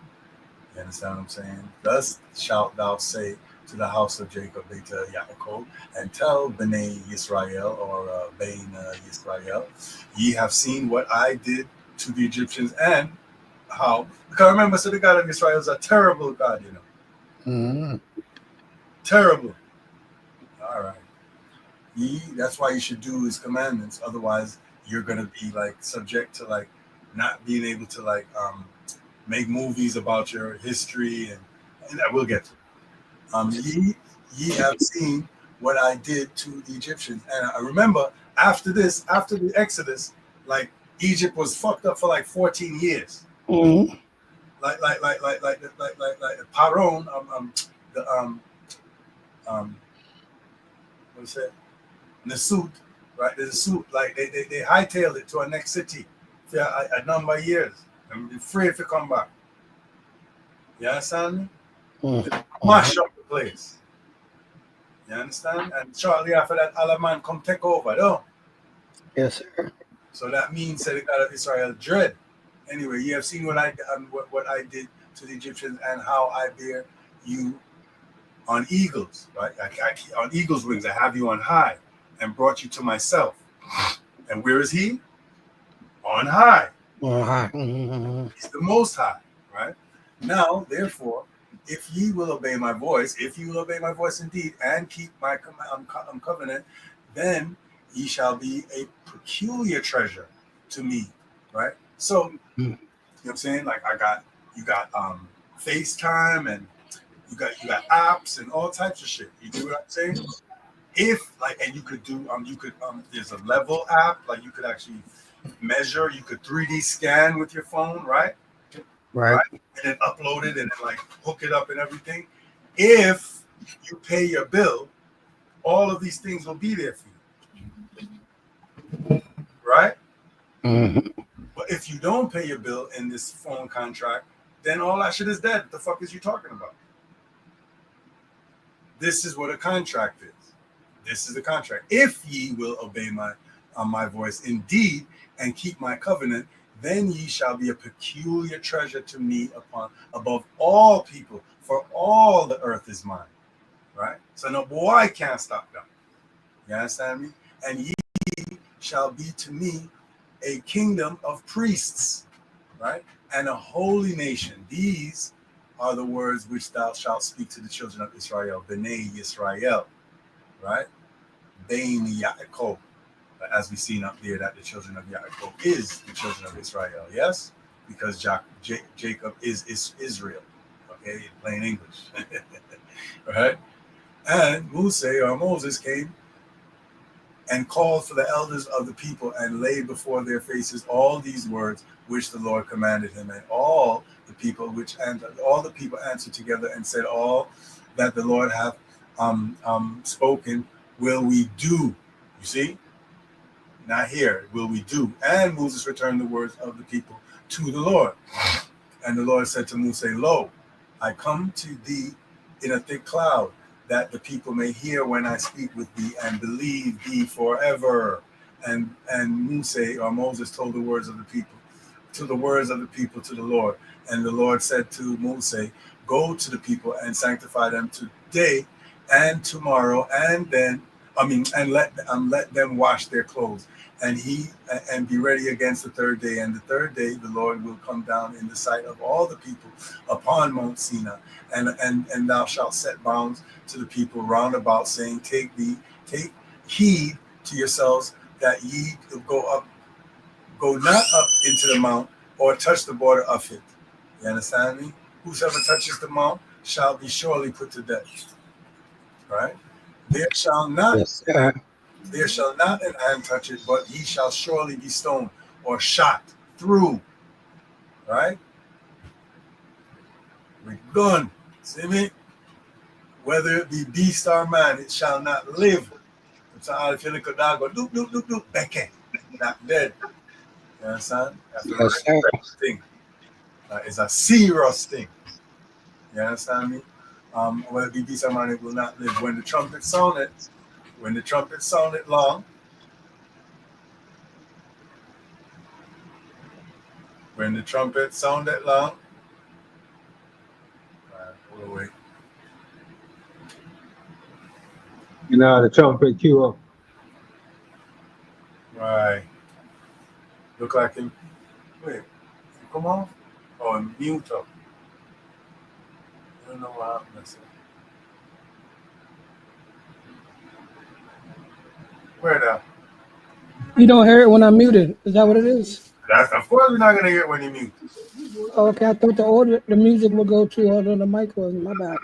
You understand what I'm saying? Thus shalt thou say to the house of Jacob, Beta Yaakov, and tell Bnei Yisrael or Bain Yisrael, ye have seen what I did to the Egyptians and how. Because remember, so the God of Israel is a terrible God, you know. Mm-hmm. Terrible. All right. That's why you should do his commandments. Otherwise, you're gonna be like subject to like not being able to like make movies about your history and that we'll get to. Ye have seen what I did to the Egyptians. And I remember after the Exodus, like Egypt was fucked up for like 14 years. Mm-hmm. Like Paron, what's that? Nasut, right? There's a suit, like they hightailed it to our next city for a number of years. And be free if you come back. You understand me? Mm-hmm. Mash up the place. You understand? And shortly after that, Alaman come take over, though. Yes, sir. So that means that the God of Israel dread. Anyway, you have seen what I did to the Egyptians and how I bear you on eagles, right? On eagle's wings, I have you on high and brought you to myself. And where is he? On high. Mm-hmm. He's the most high, right? Now, therefore, if ye will obey my voice, indeed, and keep my covenant, then ye shall be a peculiar treasure to me, right? So, you know what I'm saying? Like you got FaceTime and you got apps and all types of shit. You do what I'm saying? If like, and you could do there's a level app, like you could actually measure, you could 3D scan with your phone, right? Right. And then upload it and then like hook it up and everything. If you pay your bill, all of these things will be there for you, right? Mm-hmm. But if you don't pay your bill in this phone contract, then all that shit is dead. What the fuck is you talking about? This is what a contract is. This is the contract. If ye will obey my voice indeed and keep my covenant, then ye shall be a peculiar treasure to me above all people, for all the earth is mine. Right? So no boy can't stop them. You understand me? And ye shall be to me a kingdom of priests, right? And a holy nation. These are the words which thou shalt speak to the children of Israel, Bnei Yisrael, right? Bain Yaakov. As we seen up there, that the children of Yaakov is the children of Israel, yes? Because Jacob is Israel, okay, in plain English, right? And Moses came and called for the elders of the people and laid before their faces all these words which the Lord commanded him. And all the people answered together and said, all that the Lord hath spoken will we do. You see? Not here, will we do. And Moses returned the words of the people to the Lord. And the Lord said to Moses, lo, I come to thee in a thick cloud, that the people may hear when I speak with thee and believe thee forever. And Moses told the words of the people to the Lord. And the Lord said to Moses, go to the people and sanctify them today and tomorrow, and let them wash their clothes, and be ready against the third day. And the third day the Lord will come down in the sight of all the people upon Mount Sinai, and thou shalt set bounds to the people round about, saying, take heed to yourselves that ye go not up into the mount or touch the border of it. You understand me? Whosoever touches the mount shall be surely put to death. Right? There shall not an hand touch it, but he shall surely be stoned or shot through. Right? With gun. See me? Whether it be beast or man, it shall not live. So if you look at that, go doop doop doop doop, beke, not dead. You understand? That's a serious thing. It's a serious thing. You understand me? Whether it be beast or man, it will not live. When the trumpet sounded, when the trumpet sounded long, when the trumpet sounded long, we'll wait. You know the trumpet cue up. Right. Look like him. Wait, come on. Oh, mute up. I don't know what happened. I said. Where now? You don't hear it when I'm muted. Is that what it is? That's of course we're not gonna get when you mute. Oh, okay, I thought the music would go to the mic was my bad.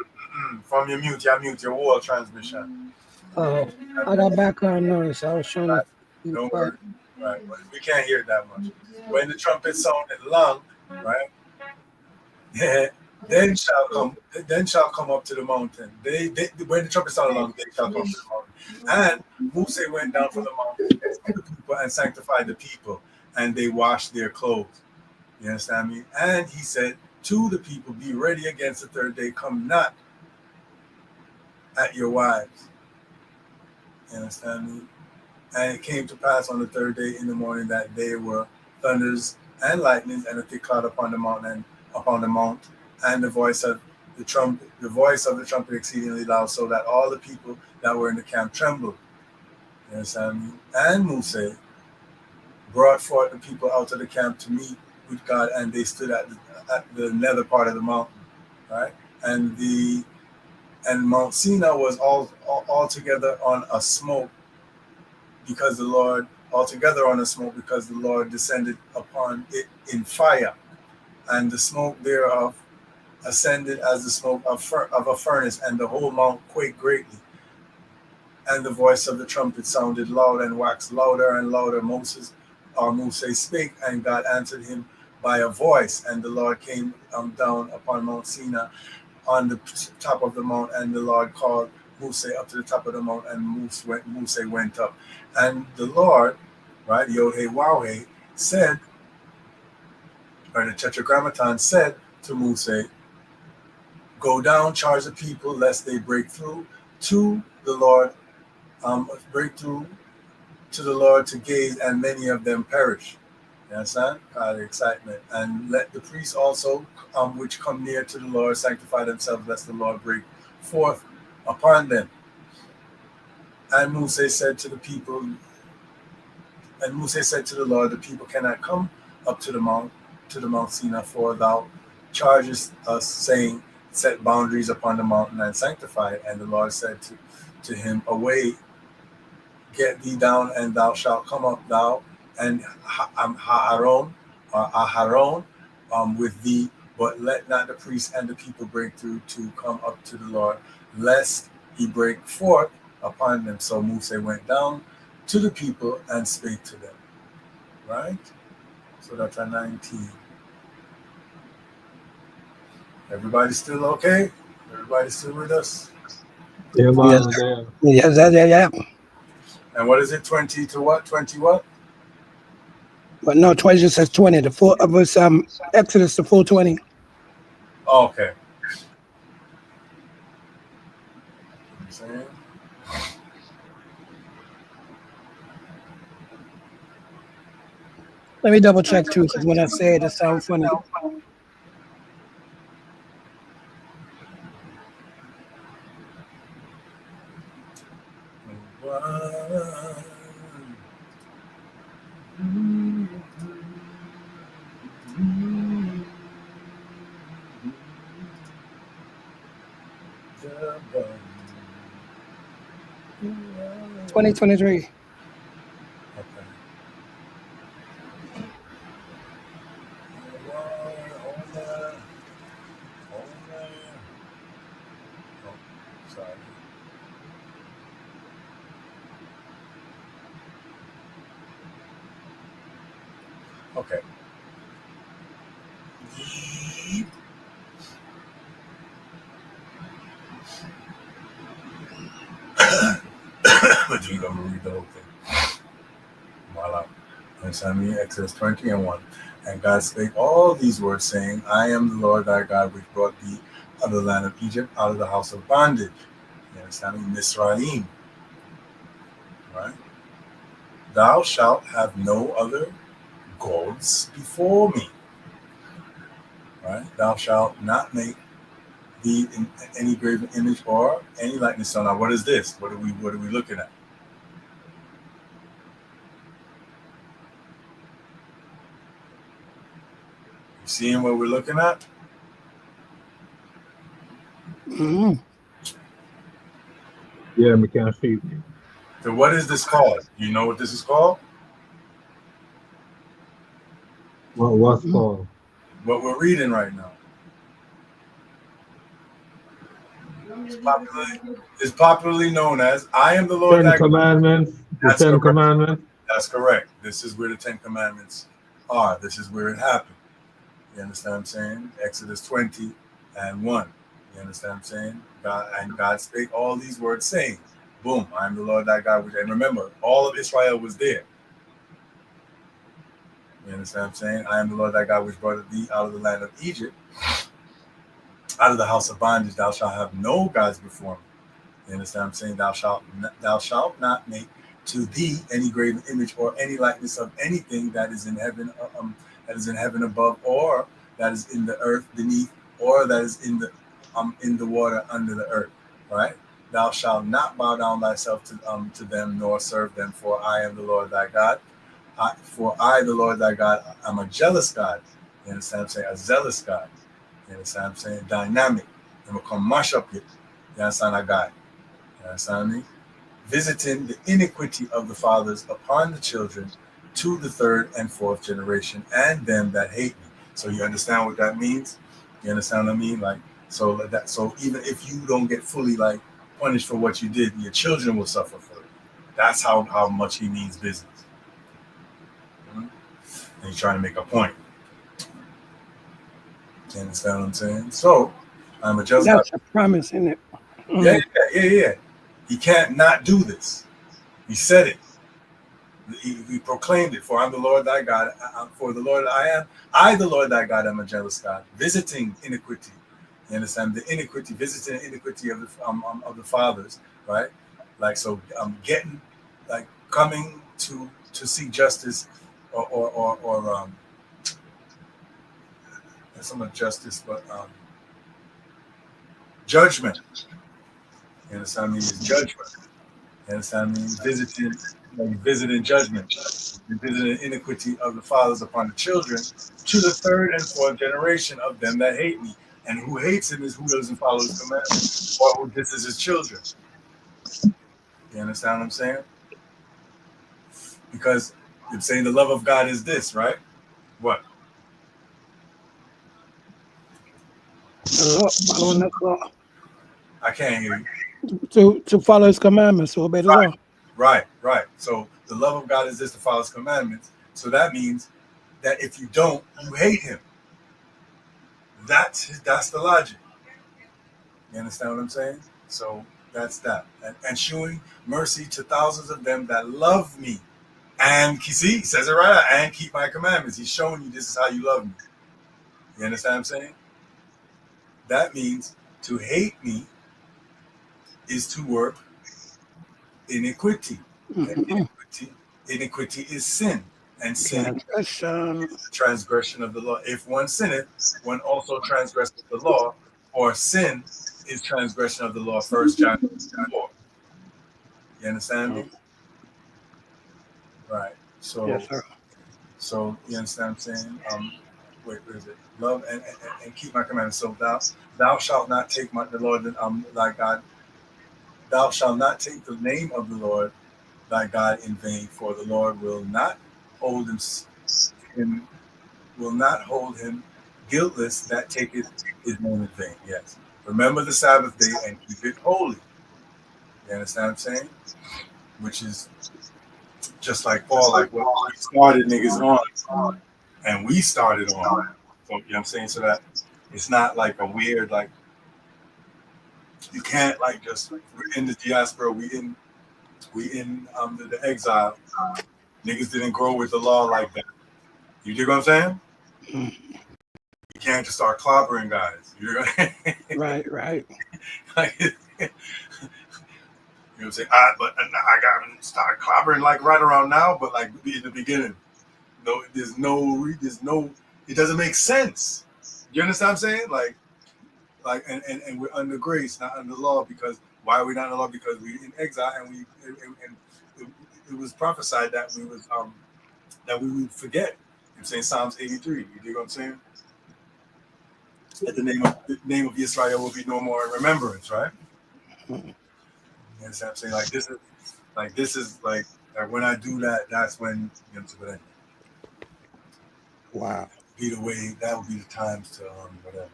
From your mute your whole transmission. Oh, I got background noise. So I was trying to be Don't quiet. worry. Right, but we can't hear it that much. When the trumpet sounded long, right? Then shall come up to the mountain. They when the trumpet sounded long, they shall come to the mountain. And Moses went down from the mountain to the people and sanctified the people, and they washed their clothes. You understand me? And he said to the people, be ready against the third day, come not at your wives. You understand me? And it came to pass on the third day in the morning that there were thunders and lightnings and a thick cloud upon the mountain, and the voice of the trumpet exceedingly loud, so that all the people that were in the camp trembled. You understand me? And Moses brought forth the people out of the camp to meet with God, and they stood at the nether part of the mountain, right? And Mount Sinai was altogether on a smoke because the Lord descended upon it in fire, and the smoke thereof ascended as the smoke of a furnace, and the whole mount quaked greatly. And the voice of the trumpet sounded loud and waxed louder and louder. Moses spake, and God answered him by a voice. And the Lord came down upon Mount Sinai on the top of the mount, and the Lord called Moses up to the top of the mount, and Moses went up. And the Lord, right, Yod-Heh Waw-Heh, said, or the Tetragrammaton said to Moses, go down, charge the people, lest they break through to the Lord, to the Lord to gaze, and many of them perish. You understand? The excitement. And let the priests also, which come near to the Lord, sanctify themselves, lest the Lord break forth upon them. And Moses said to the Lord, the people cannot come up to the Mount Sinai, for thou chargest us, saying, set boundaries upon the mountain and sanctify it. And the Lord said to him, away, get thee down, and thou shalt come up, thou and Aharon with thee, but let not the priests and the people break through to come up to the Lord, lest he break forth upon them. So Moses went down to the people and spake to them. Right? So that's a 19. Everybody still okay? Everybody still with us? Yeah, man. Yeah. And what is it? 20 to what? 20 what? But no, 20 just says 20. The full of us Exodus, the full 20. Oh, okay. Saying? Let me double check too, because when I say it, it sounds funny. Okay. 2023. Sorry. Okay. But you're going to read the whole thing. Voila. And Exodus 20 and 1. And God spake all these words, saying, I am the Lord thy God, which brought thee out of the land of Egypt, out of the house of bondage. You understand me? Misraim. right? Thou shalt have no other gods before me, right? Thou shalt not make thee in any graven image or any likeness. So now, what is this? What are we looking at? You seeing what we're looking at? Mm-hmm. Yeah, we can see. So what is this called? You know what this is called? What's called? What we're reading right now. It's popularly known as "I am the Lord Ten thy God." Commandments. The That's Ten correct. Commandments. That's correct. This is where the Ten Commandments are. This is where it happened. You understand what I'm saying? Exodus 20 and 1. You understand what I'm saying? God spake all these words, saying, boom, I am the Lord thy God. And remember, all of Israel was there. You understand what I'm saying? I am the Lord thy God, which brought thee out of the land of Egypt, out of the house of bondage. Thou shalt have no gods before me. You understand what I'm saying? Thou shalt not make to thee any graven image or any likeness of anything that is in heaven above, or that is in the earth beneath, or that is in the water under the earth. Right? Thou shalt not bow down thyself to them, nor serve them. For I am the Lord thy God. For I, the Lord thy God, am a jealous God. You understand what I'm saying? A zealous God. You understand what I'm saying? Dynamic. I'm gonna come mash up it. You understand that guy? You understand me? Visiting the iniquity of the fathers upon the children to the third and fourth generation, and them that hate me. So you understand what that means? You understand what I mean? So even if you don't get fully like punished for what you did, your children will suffer for it. That's how much he means business. And he's trying to make a point. You understand what I'm saying? So I'm a just God. That's a promise, isn't it? Yeah. He can't not do this. He said it. He proclaimed it. For I'm the Lord thy God. For the Lord I the Lord thy God am a jealous God, visiting iniquity. You understand? The iniquity, visiting the iniquity of the fathers, right? Like so, getting like coming to seek justice, or not so much justice, but judgment. You understand? I mean, it's judgment. You understand? I mean, visiting judgment. Visiting iniquity of the fathers upon the children to the third and fourth generation of them that hate me. And who hates him is who doesn't follow his commandments, or who disses his children. You understand what I'm saying? Because you're saying the love of God is this, right? What? Following the law. I can't hear you. To follow his commandments, to obey the law. Right. So the love of God is this, to follow his commandments. So that means that if you don't, you hate him. That's the logic. You understand what I'm saying? So that's that. And showing mercy to thousands of them that love me. And see, he says it right out, and keep my commandments. He's showing you this is how you love me. You understand what I'm saying? That means to hate me is to work iniquity. And iniquity is sin. And sin is the transgression of the law. If one sinneth, one also transgresseth the law, or sin is transgression of the law. 1 John 4. You understand me? Right. So, yes, sir. So you understand what I'm saying? Where is it? Love and keep my commandments. So thou shalt not take the Lord thy God. Thou shalt not take the name of the Lord thy God in vain, for the Lord will not hold him guiltless that taketh his name in vain. Yes. Remember the Sabbath day and keep it holy. You understand what I'm saying? Which is just like Paul, like what we started niggas on, and we started on. So, you know what I'm saying? So that it's not like a weird, like, you can't like just, we're in the diaspora, we in the exile. Niggas didn't grow with the law like that. You dig what I'm saying? You can't just start clobbering guys. Right. Like, you what I'm saying? But I got to start clobbering like right around now, but like in the beginning. No, there's no, it doesn't make sense. You understand what I'm saying? And we're under grace, not under law, because why are we not under law? Because we're in exile, and it was prophesied that we would forget. I'm saying Psalms 83. You dig what I'm saying? That the name of Israel will be no more in remembrance, right? You understand what I'm saying? This is like when I do that, that's when you know what I'm saying. Wow. Be the way that would be the times to whatever.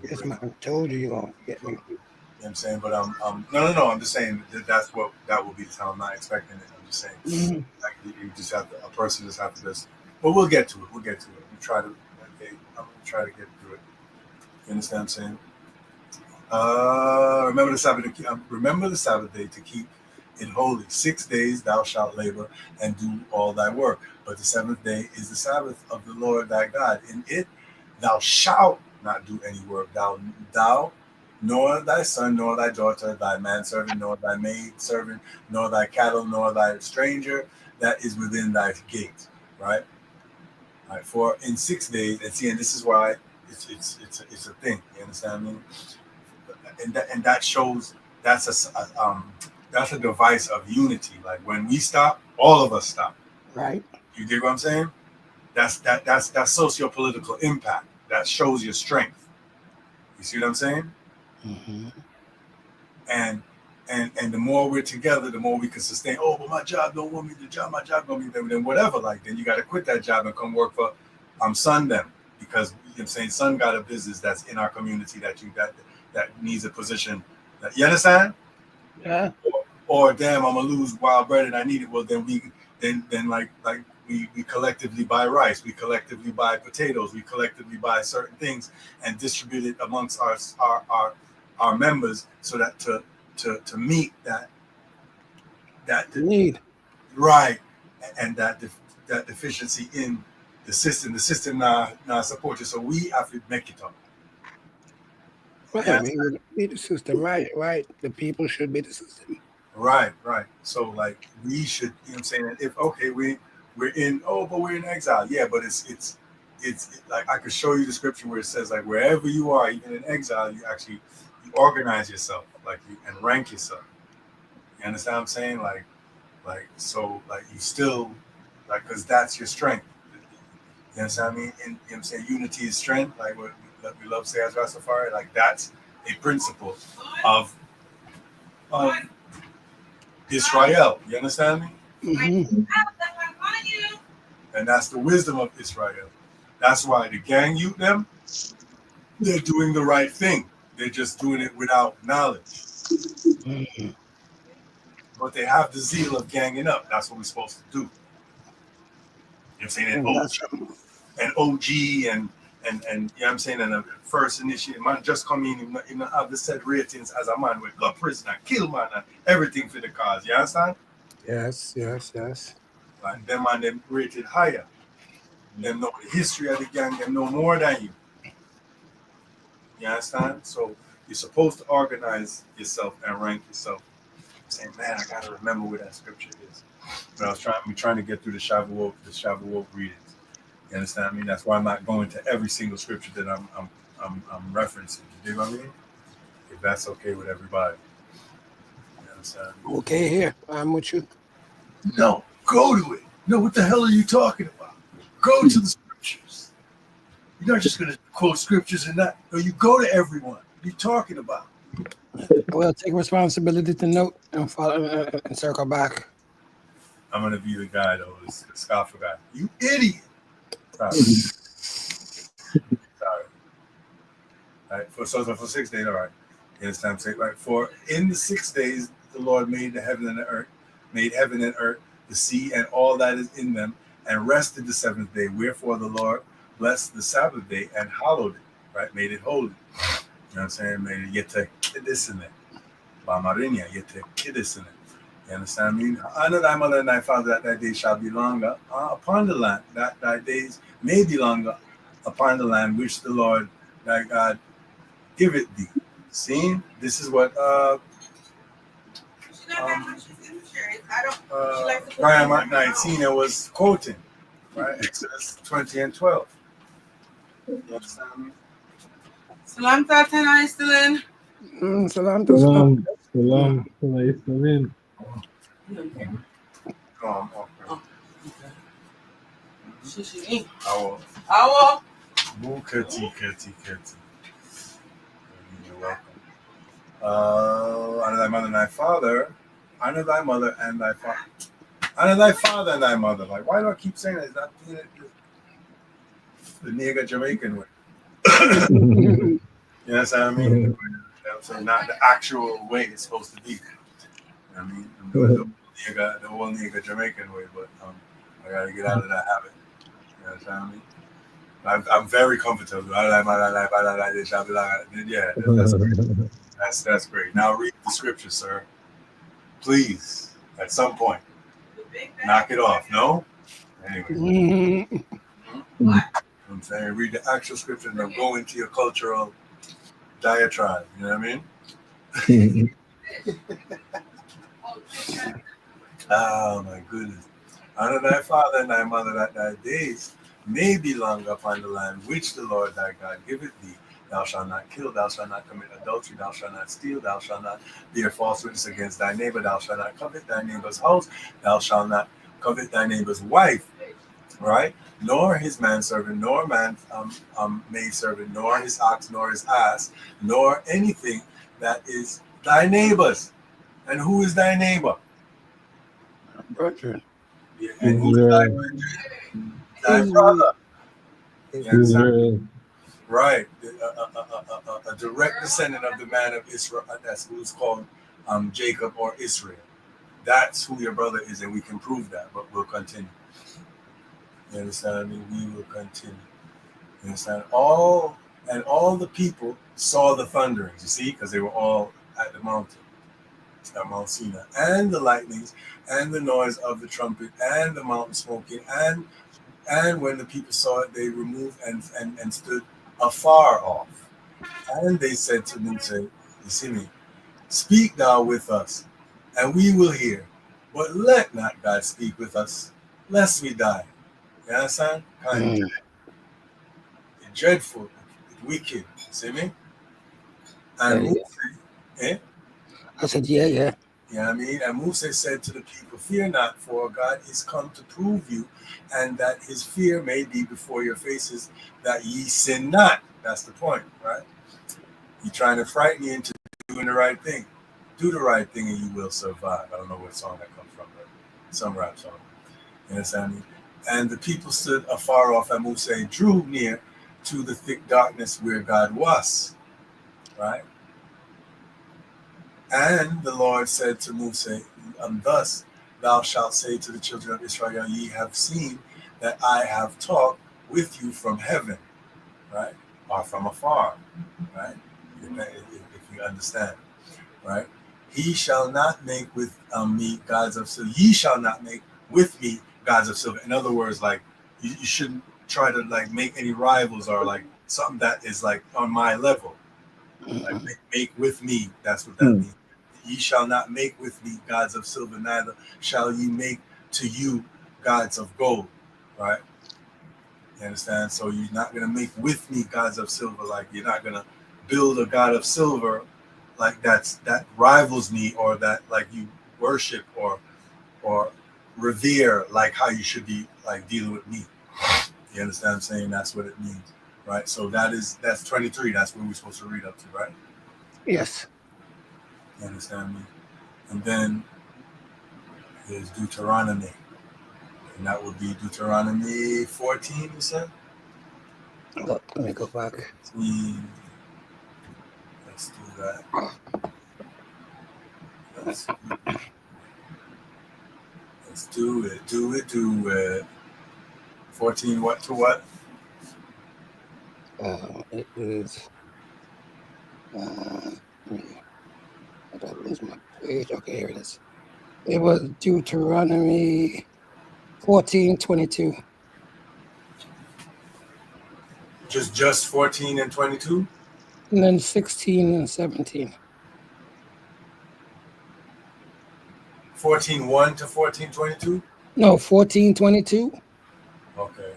Yes, man. I told you you're gonna get me. You know what I'm saying? But no. I'm just saying that will be the time. I'm not expecting it. I'm just saying like you just have to. A person just have to just. But we'll get to it. We try to. Okay, I'm gonna try to get through it. You understand what I'm saying? Remember the Sabbath day to keep it holy. 6 days thou shalt labor and do all thy work. But the seventh day is the Sabbath of the Lord thy God. In it thou shalt not do any work. Thou, nor thy son, nor thy daughter, thy manservant, nor thy maid servant, nor thy cattle, nor thy stranger that is within thy gate. Right? All right. For in 6 days, and this is why it's a thing. You understand me? And that shows that's a device of unity. Like when we stop, all of us stop. Right. You dig what I'm saying? That's socio-political impact. That shows your strength. You see what I'm saying? Mm-hmm. And the more we're together, the more we can sustain. Oh, but my job don't want me to job. My job don't want me to, then whatever. Like then you got to quit that job and come work for son them, because you know what I'm saying son got a business that's in our community that needs a position. You understand? Yeah. Or damn, I'm gonna lose wild bread and I need it. Well, then we collectively buy rice, we collectively buy potatoes, we collectively buy certain things and distribute it amongst our members, so that to meet that Need. right, and that deficiency in the system now support you. So we have to make it up. Right. Yes. We be the system. Right. The people should be the system. Right. So like we should, you know what I'm saying? If okay, we're in exile. Yeah, but it's like I could show you the scripture where it says like wherever you are, even in exile, you organize yourself, like and rank yourself. You understand what I'm saying? Like so like you still like because that's your strength. You understand what I mean? And you know what I'm saying unity is strength, like what we love to say as Rastafari, like that's a principle of Israel. You understand me? Mm-hmm. And that's the wisdom of Israel. That's why the gang youth them, they're doing the right thing. They're just doing it without knowledge. Mm-hmm. But they have the zeal of ganging up. That's what we're supposed to do. You know what I'm saying? And OG and you know what I'm saying, and the first initiate man just come in have the said ratings as a man with go prison and kill man and everything for the cause. You understand? Yes. Like them man them rated higher. Them know the history of the gang, them know more than you. You understand? So you're supposed to organize yourself and rank yourself. Saying, man, I gotta remember where that scripture is. But I'm trying to get through the Shavuot readings. You understand me? That's why I'm not going to every single scripture that I'm referencing. You dig what I mean? If that's okay with everybody. You understand? Okay, here. I'm with you. No, go to it. No, what the hell are you talking about? Go to the scriptures. You're not just gonna quote scriptures and that. No, you go to everyone. What are you talking about? Well, take responsibility to note and follow and circle back. I'm gonna be the guy though, the scoffer guy. You idiot. Sorry. All right. For 6 days, all right. You understand what I'm saying? Right. For in the 6 days the Lord made heaven and earth, the sea and all that is in them, and rested the seventh day. Wherefore the Lord blessed the Sabbath day and hallowed it, right? Made it holy. You know what I'm saying? Made it yet to kiddush in it. Bamarinia, yet to kiddush in it. You understand me? Honor thy mother and thy father, that thy days shall be longer upon the land, that thy days may be longer upon the land which the Lord thy God giveth thee. See, this is what Brian Martin was quoting, right? Exodus 20 and 12. You understand me? Salam Tata, I still in. Salam to Salam. Salam. Salam. Okay. Shishi. Awo. Awo. Keti. You're welcome. Honor thy mother and thy father. Honor thy mother and thy father. Honor thy father and thy mother. Like, why do I keep saying that? Is that the nigga Jamaican way? You know what I mean? You know what I'm saying? Not the actual way it's supposed to be. You know what I mean? I'm doing the whole nigga Jamaican way, but I gotta get out of that habit. You know what I mean? I'm very comfortable. Yeah, that's great. That's great. Now read the scripture, sir. Please, at some point, knock it off. No? Anyway. I'm saying read the actual scripture and then go into your cultural diatribe. You know what I mean? Oh my goodness. Honor thy father and thy mother, that thy days may be long upon the land which the Lord thy God giveth thee. Thou shalt not kill, thou shalt not commit adultery, thou shalt not steal, thou shalt not bear false witness against thy neighbor, thou shalt not covet thy neighbor's house, thou shalt not covet thy neighbor's wife, right? Nor his manservant, nor maidservant, nor his ox, nor his ass, nor anything that is thy neighbor's. And who is thy neighbor? Brethren. Yeah, and who's thy brother? Israel. Right, a direct descendant of the man of Israel. That's who's called Jacob or Israel. That's who your brother is, and we can prove that. But we'll continue. You understand me? We will continue. You understand? All the people saw the thunderings. You see, because they were all at the mountain, at Mount Sinai, and the lightnings, and the noise of the trumpet, and the mountain smoking, and when the people saw it, they removed and stood afar off. And they said to Moses, you see me, speak thou with us, and we will hear. But let not God speak with us, lest we die. You understand? Kind of dreadful, wicked. See me? And Yeah. Moses, I said, yeah. You know what I mean? And Moses said to the people, fear not, for God is come to prove you, and that his fear may be before your faces, that ye sin not. That's the point, right? He's trying to frighten you into doing the right thing. Do the right thing and you will survive. I don't know what song that comes from, but some rap song. You understand me? And the people stood afar off, and Moses drew near to the thick darkness where God was, right? And the Lord said to Moses, thus thou shalt say to the children of Israel, ye have seen that I have talked with you from heaven, right? Or from afar, right? If you understand, right? He shall not make with me gods of silver. Ye shall not make with me gods of silver. In other words, like you shouldn't try to like make any rivals or like something that is like on my level. Like make with me. That's what that means. Ye shall not make with me gods of silver, neither shall ye make to you gods of gold. Right? You understand? So you're not gonna make with me gods of silver. Like you're not gonna build a god of silver like that rivals me, or that like you worship or revere like how you should be like dealing with me. You understand what I'm saying? That's what it means. Right? So that's 23. That's what we're supposed to read up to, right? Yes. You understand me? And then there's Deuteronomy. And that would be Deuteronomy 14, you said? Look, let me go back. Let's do that. Let's do it. Do it. 14, what to what? It is. I don't lose my page. Okay, here it is. It was Deuteronomy 14:22. Just 14 and 22? And then 16 and 17. 14:1 to 14:22. No, 14:22, Okay.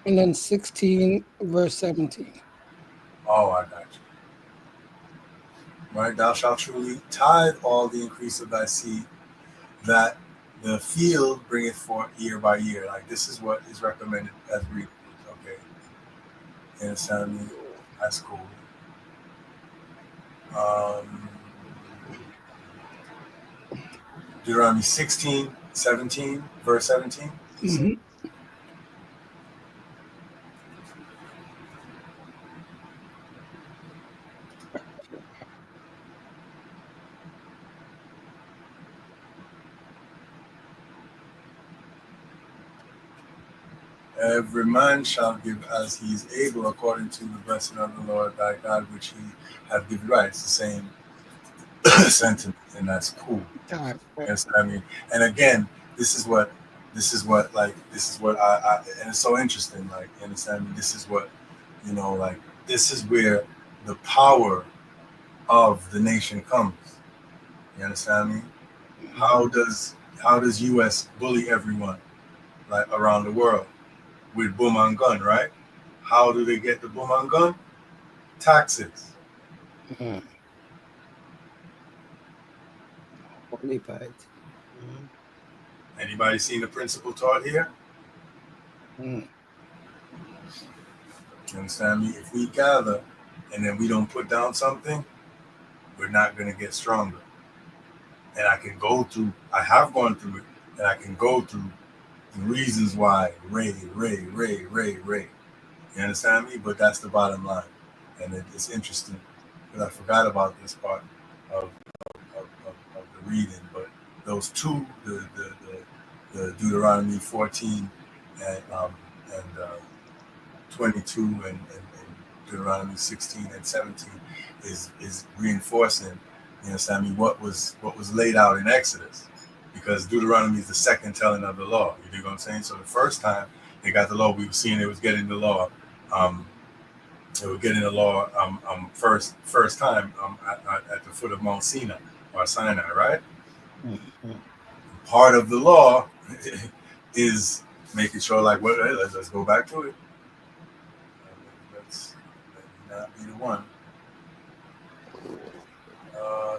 and then 16 verse 17. Oh, I got you. Right. Thou shalt truly tithe all the increase of thy seed, that the field bringeth forth year by year. Like this is what is recommended as readers. Okay. You understand me? That's cool. Deuteronomy 16:17, verse 17. Mhm. Every man shall give as he is able, according to the blessing of the Lord thy God, which he hath given. Right, it's the same sentence, and that's cool. Time. Yes, I mean, and again, this is what I and it's so interesting. Like, you understand me? This is what, like, this is where the power of the nation comes. You understand me? How does U.S. bully everyone like around the world with boom and gun, right? How do they get the boom and gun? Taxes. Mhm. Holy fight. Mhm. Anybody seen the principle taught here? Mhm. You understand me? If we gather and then we don't put down something, we're not going to get stronger. And I have gone through it, and I can go through the reasons why. Ray. You understand me? But that's the bottom line. And it's interesting because I forgot about this part of the reading. But those two, the Deuteronomy 14 and 22 and Deuteronomy 16 and 17 is reinforcing, you understand me, what was laid out in Exodus, because Deuteronomy is the second telling of the law. You dig what I'm saying? So the first time they got the law, we were seeing they was getting the law. They were getting the law first time at the foot of Mount Sinai or Sinai, right? Mhm. Part of the law is making sure, like, well, let's go back to it. Let's not be the one.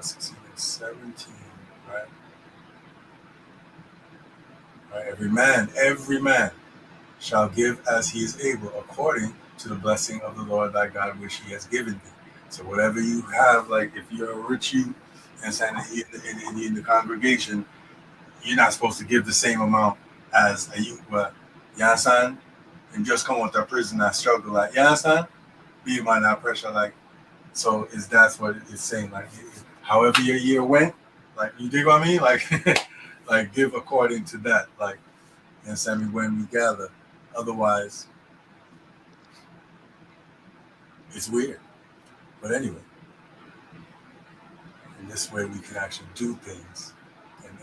16 and 17, right? Right? Every man shall give as he is able, according to the blessing of the Lord thy God, which he has given thee. So whatever you have, like if you're a rich youth and saying in the congregation, you're not supposed to give the same amount as a youth, but you understand? And just come with that prison that struggle, like, you understand? Be mind that pressure, like, so that's what it's saying, like, however your year went, like, you dig what I mean? Like, like give according to that, like, you understand me, when we gather. Otherwise, it's weird. But anyway, in this way we can actually do things and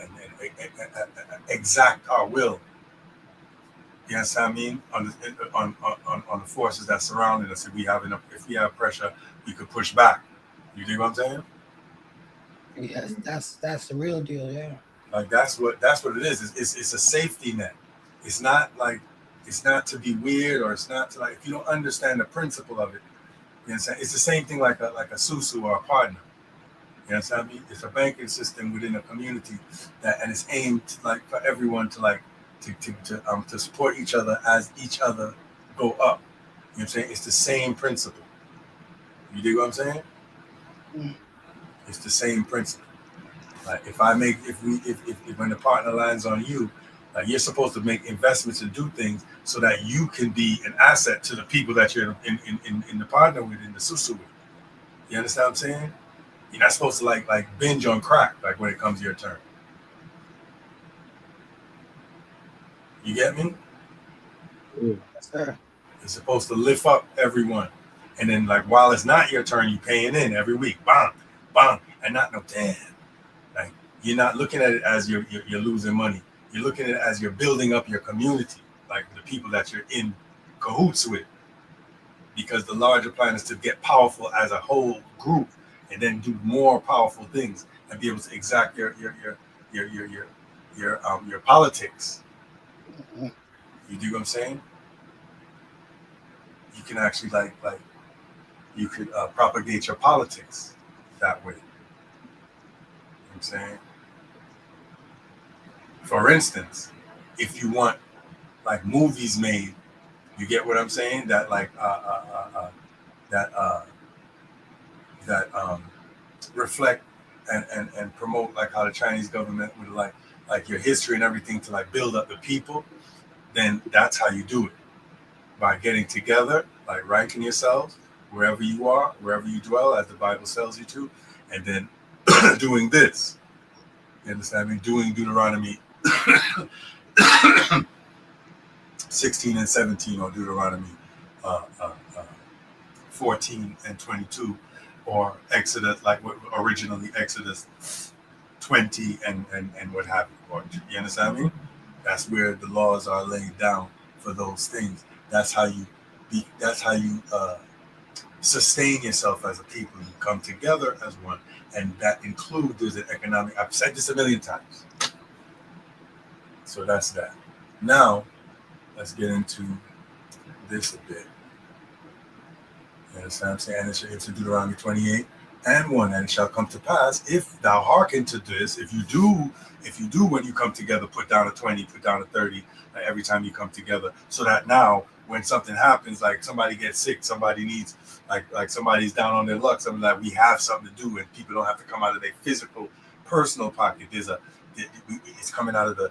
exact our will. You understand what I mean? On the forces that surrounded us. If we have pressure, we could push back. You dig what I'm saying? Yes, that's the real deal. Yeah. Like that's what it is. It's a safety net. It's not like, it's not to be weird, or it's not to, like, if you don't understand the principle of it. You understand? It's the same thing like a susu or a partner. You understand me? It's a banking system within a community and it's aimed like for everyone to like to support each other as each other go up. You know what I'm saying? It's the same principle. You dig what I'm saying? Mm. It's the same principle. Like if when the partner lands on you, like you're supposed to make investments and do things so that you can be an asset to the people that you're in the partner with, in the susu with. You understand what I'm saying? You're not supposed to like binge on crack like when it comes to your turn. You get me? Yeah. Yes, sir. It's supposed to lift up everyone. And then like while it's not your turn, you paying in every week. Bang, bang. And not no damn. Like you're not looking at it as you're losing money. You're looking at it as you're building up your community, like the people that you're in cahoots with. Because the larger plan is to get powerful as a whole group and then do more powerful things and be able to exact your politics. Mhm. You do what I'm saying? You can actually like you could propagate your politics that way. You know what I'm saying? For instance, if you want like movies made, you get what I'm saying? That like that that reflect and promote like how the Chinese government would like your history and everything to like build up the people, then that's how you do it. By getting together, like ranking yourselves wherever you are, wherever you dwell, as the Bible tells you to, and then doing this. You understand me? Doing Deuteronomy 16 and 17, or Deuteronomy uh, uh, uh, 14 and 22, or Exodus, like what originally Exodus 20 and what have you. Or, you understand me? That's where the laws are laid down for those things. That's how you sustain yourself as a people. You come together as one, and that includes there's an economic. I've said this a million times. So that's that. Now let's get into this a bit. You understand what I'm saying? It's in Deuteronomy 28 and 1, and it shall come to pass if thou hearken to this, if you do when you come together, put down a 20, put down a 30, like every time you come together, so that now when something happens, like somebody gets sick, somebody needs like somebody's down on their luck, something like we have something to do, and people don't have to come out of their physical, personal pocket. It's coming out of the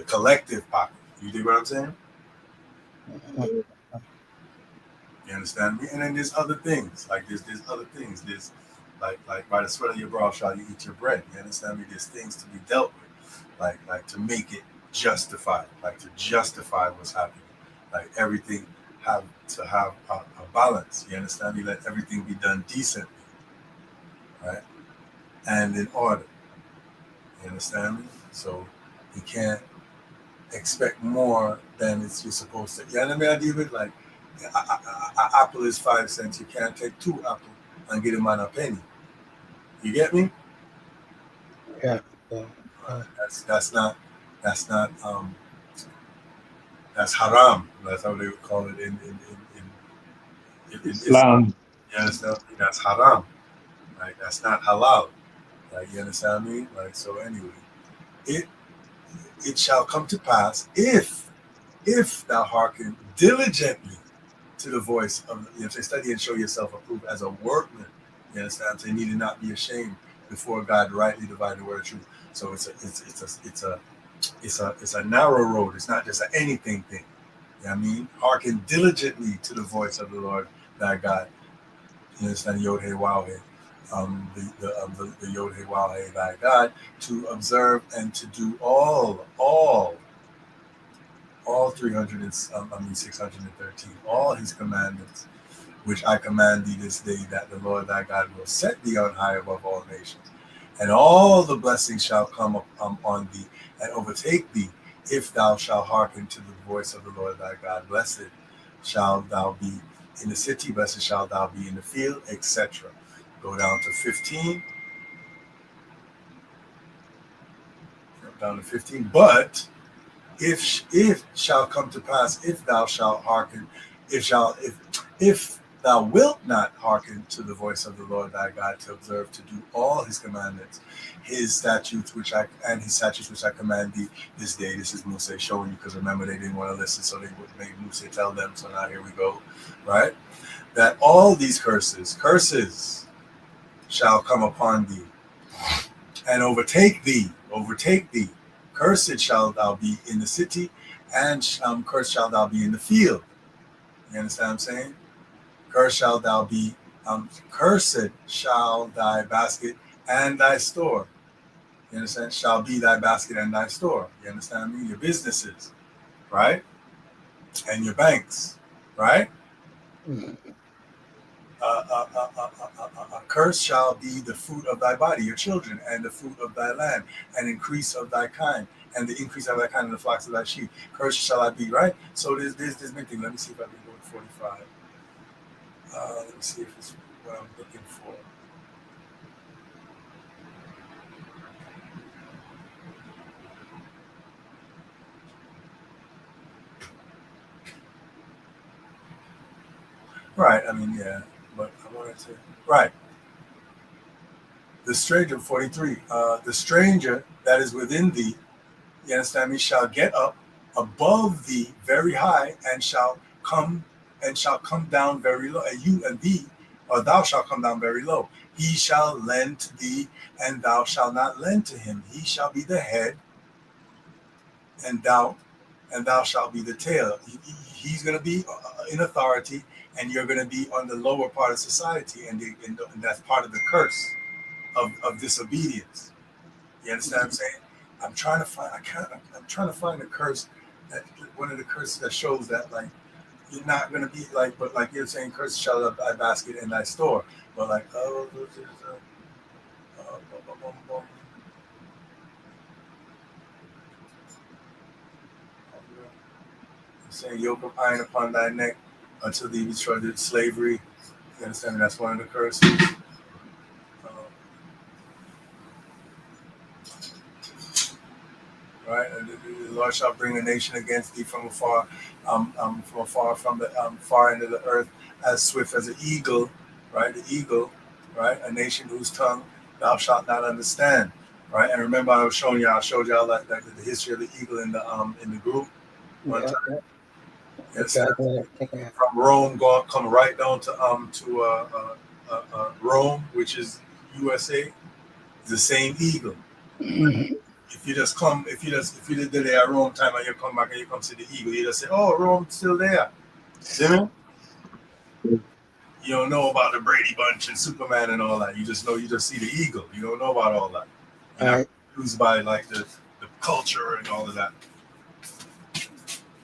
collective pocket. You dig what I'm saying? Mhm. You understand me? And then there's other things. Like there's other things. There's like by the sweat of your brow shall you eat your bread. You understand me? There's things to be dealt with. Like to make it justified. Like to justify what's happening. Like everything have to have a balance. You understand me? Let everything be done decently, right? And in order. You understand me? So you can't expect more than you're supposed to. You know what I mean? I deal with like an apple is 5 cents. You can't take 2 apples and get them on a penny. You get me? Yeah. Yeah. That's not that's haram. That's how they would call it in Islam. Islam. You understand? That's haram. Like that's not halal. Like you understand me? Like so. Anyway, it it shall come to pass if thou hearken diligently to the voice of say study and show yourself approved as a workman. You understand? So you need to not be ashamed before God, rightly divide the word of truth. So it's a narrow road. It's not just an anything thing. You know what I mean? Hearken diligently to the voice of the Lord thy God. You understand? Yod Hey Wow Hey. The Yod Hey Wow Hey thy God, to observe and to do all 613, all his commandments, which I command thee this day, that the Lord thy God will set thee on high above all nations. And all the blessings shall come on thee and overtake thee, if thou shalt hearken to the voice of the Lord thy God. Blessed shalt thou be in the city, blessed shalt thou be in the field, etc. Go down to 15. Down to 15. But if shall come to pass, if thou shalt hearken, if thou wilt not hearken to the voice of the Lord thy God, to observe to do all his commandments, his statutes which I command thee this day. This is Musa showing you, because remember they didn't want to listen, so they would make Musa tell them. So now here we go, right? That all these curses shall come upon thee and overtake thee. Cursed shall thou be in the city, and cursed shall thou be in the field. You understand what I'm saying? Cursed shall thou be, cursed shall thy basket and thy store. You understand? Shall be thy basket and thy store. You understand me? Your businesses, right? And your banks, right? Mhm. Cursed shall be the fruit of thy body, your children, and the fruit of thy land, and increase of thy kind, and the increase of thy kind, and the flocks of thy sheep. Cursed shall I be, right? So there's many things. Let me see if I can go to 45. Let me see if it's what I'm looking for. Right. I mean, yeah. But I wanted to. Right. The stranger, 43. The stranger that is within thee, you understand me, shall get up above thee very high, and shall come down very low. And you and thee, or thou shalt come down very low. He shall lend to thee, and thou shalt not lend to him. He shall be the head, and thou shalt be the tail. He's going to be in authority, and you're going to be on the lower part of society, and that's part of the curse of disobedience. You understand what I'm saying? I'm trying to find. I'm trying to find a curse, that one of the curses that shows that like you're not gonna be like, but like you're saying, curse shall of thy basket in thy store. But like, saying yoke of iron upon thy neck until thee be destroyed in slavery. You understand me? That's one of the curses. Right, and the Lord shall bring a nation against thee from afar, from the far end of the earth, as swift as an eagle. Right, the eagle. Right, a nation whose tongue thou shalt not understand. Right, and remember I showed y'all like the history of the eagle in the group one time. Yes, from Rome, come right down to Rome, which is USA. The same eagle. If you did there at Rome time and you come back and you come see the eagle, you just say, "Oh, Rome's still there." See me? You don't know about the Brady Bunch and Superman and all that. You just see the eagle. You don't know about all that. You're not confused by like the culture and all of that.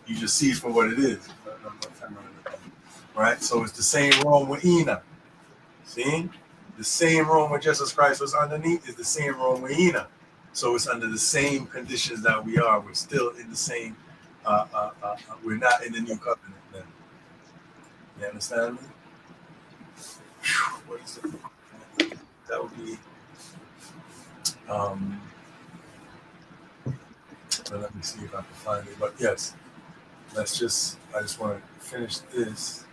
You just see it for what it is. Right? So it's the same Rome with Enoch. See? The same Rome where Jesus Christ was underneath is the same Rome with Enoch. So it's under the same conditions that we are. We're still in the same. We're not in the new covenant. Then you understand me? What is it? That would be. Let me see if I can find it. But yes, I just want to finish this.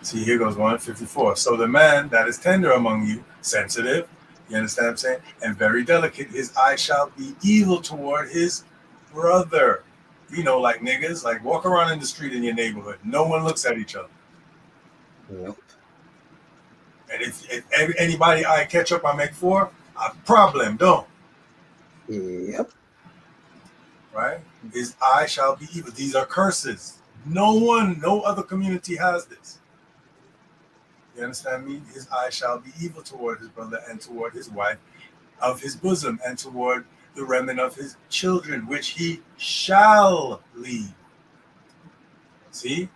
See, here goes 154. So the man that is tender among you, sensitive, you understand what I'm saying, and very delicate, his eye shall be evil toward his brother. You know, like niggas, like walk around in the street in your neighborhood. No one looks at each other. Nope. And if anybody I catch up, I make four, a problem, don't. Yep. Right? His eye shall be evil. These are curses. No other community has this. You understand me? His eye shall be evil toward his brother and toward his wife of his bosom and toward the remnant of his children, which he shall leave. See?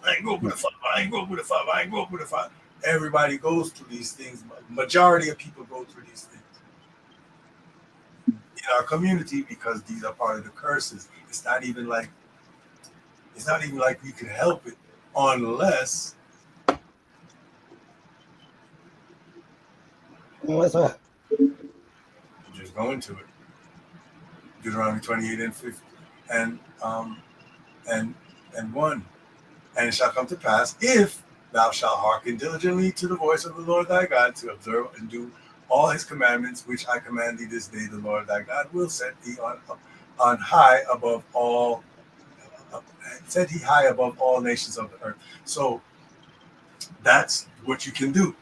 I ain't go up with a father. I ain't go up with a father. I ain't go up with a father. Everybody goes through these things. Majority of people go through these things in our community because these are part of the curses. It's not even like we can help it unless. What's that? You just go into it. Deuteronomy 28 and 50 and 1. And it shall come to pass, if thou shalt hearken diligently to the voice of the Lord thy God, to observe and do all his commandments which I command thee this day, the Lord thy God will set thee on high above all. Set he high above all nations of the earth. So that's what you can do.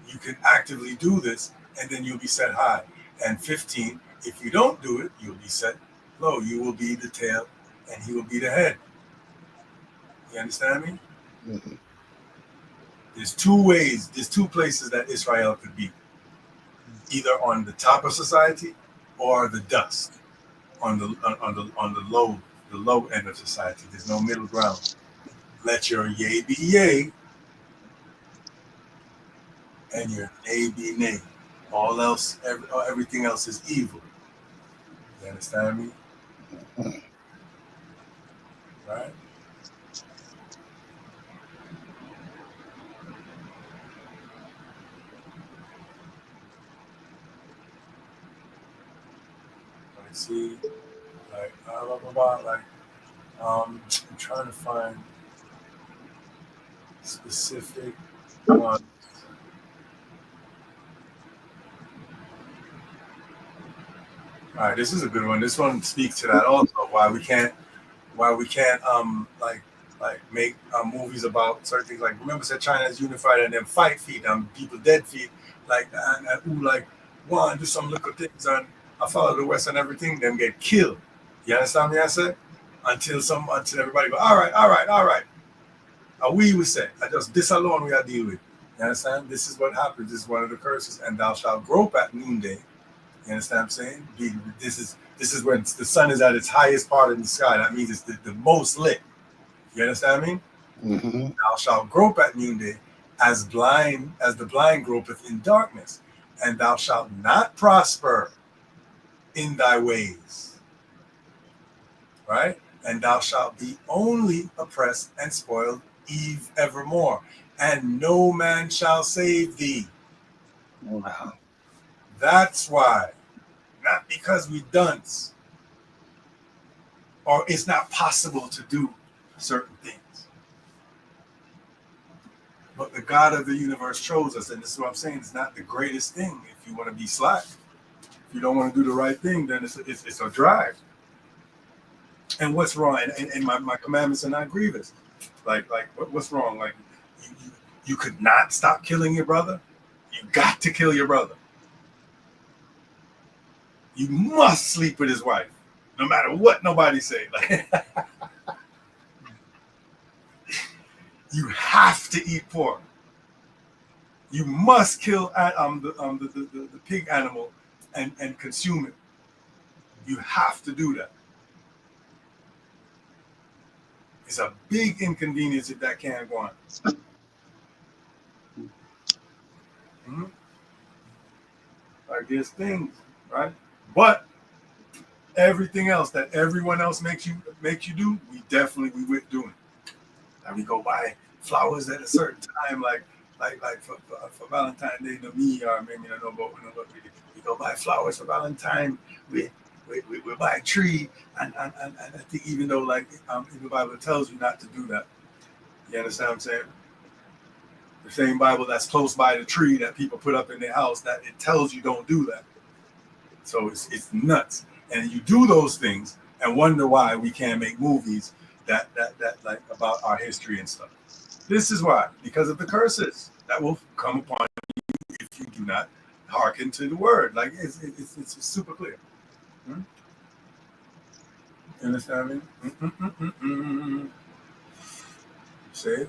You can actively do this, and then you'll be set high. And 15, if you don't do it, you'll be set low. You will be the tail, and he will be the head. You understand me? Mm-hmm. There's two ways. There's two places that Israel could be: either on the top of society, or the dust, on the low end of society. There's no middle ground. Let your yea be yea, and your nay be nay. All else, everything else is evil. You understand me? Right? see, like blah blah blah. Like I'm trying to find specific ones. All right, this is a good one. This one speaks to that also. Why we can't like make movies about certain things. Like remember, said China is unified and then fight feet, people dead feet, like and who like want to do some little things and I follow the West and everything, them get killed. You understand me? I said until everybody go, all right. We would say, I just this alone we are deal with. You understand? This is what happens. This is one of the curses, and thou shalt grope at noonday. You understand what I'm saying? This is when the sun is at its highest part in the sky. That means it's the most lit. You understand what I mean? Mm-hmm. Thou shalt grope at noonday, as the blind gropeth in darkness, and thou shalt not prosper in thy ways. Right? And thou shalt be only oppressed and spoiled eve evermore, and no man shall save thee. Wow. That's why, not because we dunce, or it's not possible to do certain things. But the God of the universe chose us, and this is what I'm saying, it's not the greatest thing if you want to be slack. If you don't want to do the right thing, then it's a drive. And what's wrong? And my commandments are not grievous. Like what's wrong? Like you could not stop killing your brother. You got to kill your brother. You must sleep with his wife, no matter what nobody say. Like you have to eat pork. You must kill the pig animal and consume it. You have to do that. It's a big inconvenience if that can't go on. Mm-hmm. Like there's things, right? But everything else that everyone else makes you do, we with doing. And we go buy flowers at a certain time, like for Valentine's Day to me, or maybe I don't know, but we go buy flowers for Valentine. We buy a tree, and I think even though like the Bible tells you not to do that, you understand what I'm saying? The same Bible that's close by the tree that people put up in their house, that it tells you don't do that. So it's nuts, and you do those things and wonder why we can't make movies that like about our history and stuff. This is why, because of the curses that will come upon you if you do not hearken to the word. Like it's super clear. You understand me? Say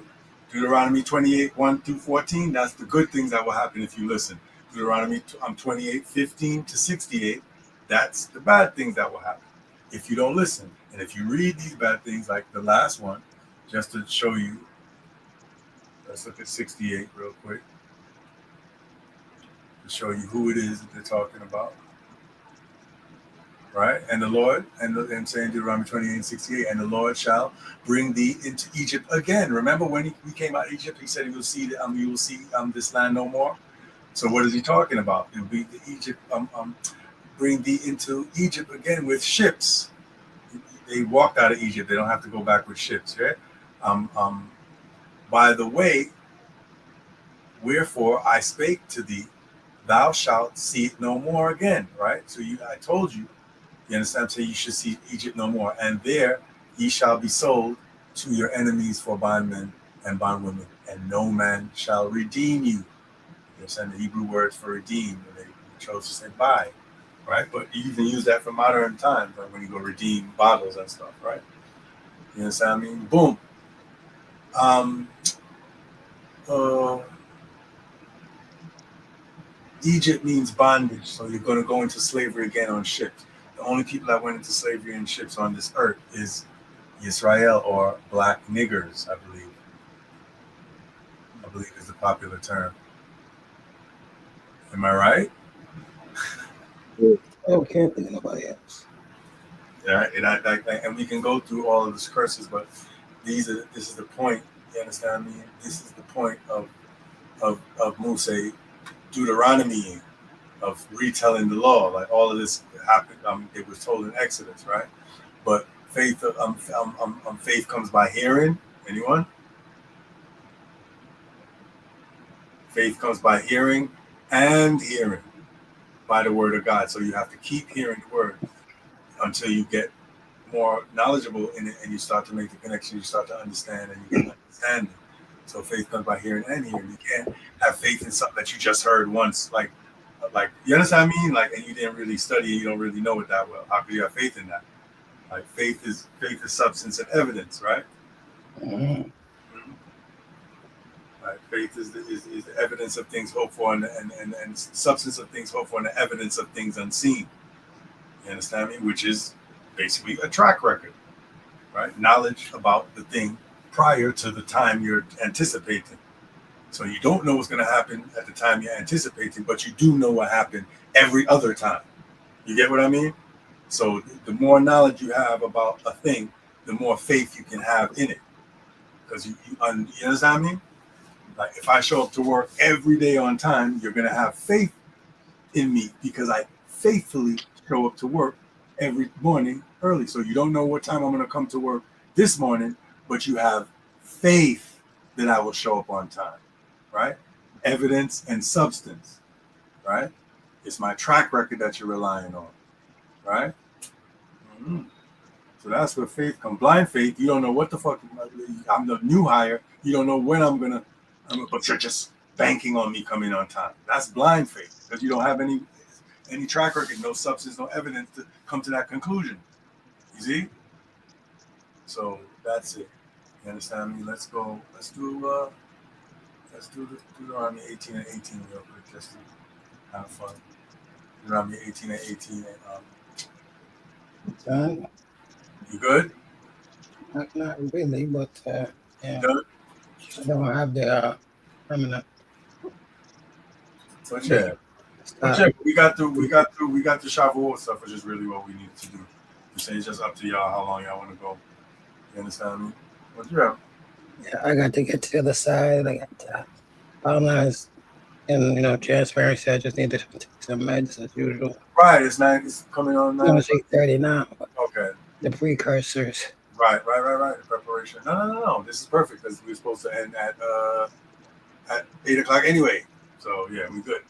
Deuteronomy 28, 1 through 14. That's the good things that will happen if you listen. Deuteronomy 28, 15 to 68. That's the bad things that will happen if you don't listen. And if you read these bad things, like the last one, just to show you, let's look at 68 real quick to show you who it is that they're talking about. Right? And the Lord, and saying Deuteronomy 28 and 68, and the Lord shall bring thee into Egypt again. Remember when we came out of Egypt, he said you will see this land no more. So what is he talking about? It'll be the Egypt, bring thee into Egypt again with ships. They walked out of Egypt. They don't have to go back with ships, right? By the way, wherefore I spake to thee, thou shalt see it no more again, right? So I told you, you understand? So you should see Egypt no more. And there ye shall be sold to your enemies for bondmen and bondwomen, and no man shall redeem you. You understand the Hebrew words for redeem, and they chose to say buy, right? But you can use that for modern times, like when you go redeem bottles and stuff, right? You understand what I mean? Boom. Egypt means bondage, so you're going to go into slavery again on ships. The only people that went into slavery in ships on this earth is Israel, or black niggers, I believe. I believe is the popular term. Am I right? I can't think of nobody else. Yeah, and we can go through all of these curses, but this is the point. You understand me? This is the point of Moses, Deuteronomy. of retelling the law. Like all of this happened, it was told in Exodus, right? But faith, faith comes by hearing. Anyone? Faith comes by hearing and hearing by the word of God. So you have to keep hearing the word until you get more knowledgeable in it and you start to make the connection, you start to understand and you get understanding. So faith comes by hearing and hearing. You can't have faith in something that you just heard once, like you understand what I mean? Like, and you didn't really study, you don't really know it that well. How could you have faith in that? Like faith is substance and evidence, right? Mhm. Right. Faith is the evidence of things hoped for and substance of things hoped for and the evidence of things unseen. You understand me? Which is basically a track record, right? Knowledge about the thing prior to the time you're anticipating. So you don't know what's going to happen at the time you're anticipating, but you do know what happened every other time. You get what I mean? So the more knowledge you have about a thing, the more faith you can have in it. Because you understand me? Like if I show up to work every day on time, you're going to have faith in me because I faithfully show up to work every morning early. So you don't know what time I'm going to come to work this morning, but you have faith that I will show up on time, right? Evidence and substance, right? It's my track record that you're relying on, right? Mm-hmm. So that's where faith comes. Blind faith, you don't know what the fuck. I'm the new hire. You don't know when but you're just banking on me coming on time. That's blind faith because you don't have any track record, no substance, no evidence to come to that conclusion. You see? So that's it. You understand me? Let's go. Let's do the Deuteronomy 18 and 18 real quick, just to have fun. Deuteronomy 18 and 18. Done. You good? Not really, but yeah, You good? I don't have the permanent. But yeah. But yeah, we got through Shavuot stuff, which is really what we needed to do. You say it's just up to y'all how long y'all want to go. You understand me? But yeah. Yeah, I got to get to the other side. I got to finalize and transparency. I just need to take some meds as usual. Right, it's coming on now. No, it's 8:30 now. Okay. The precursors. Right. The preparation. No. This is perfect because we're supposed to end at 8:00 anyway. So yeah, we good.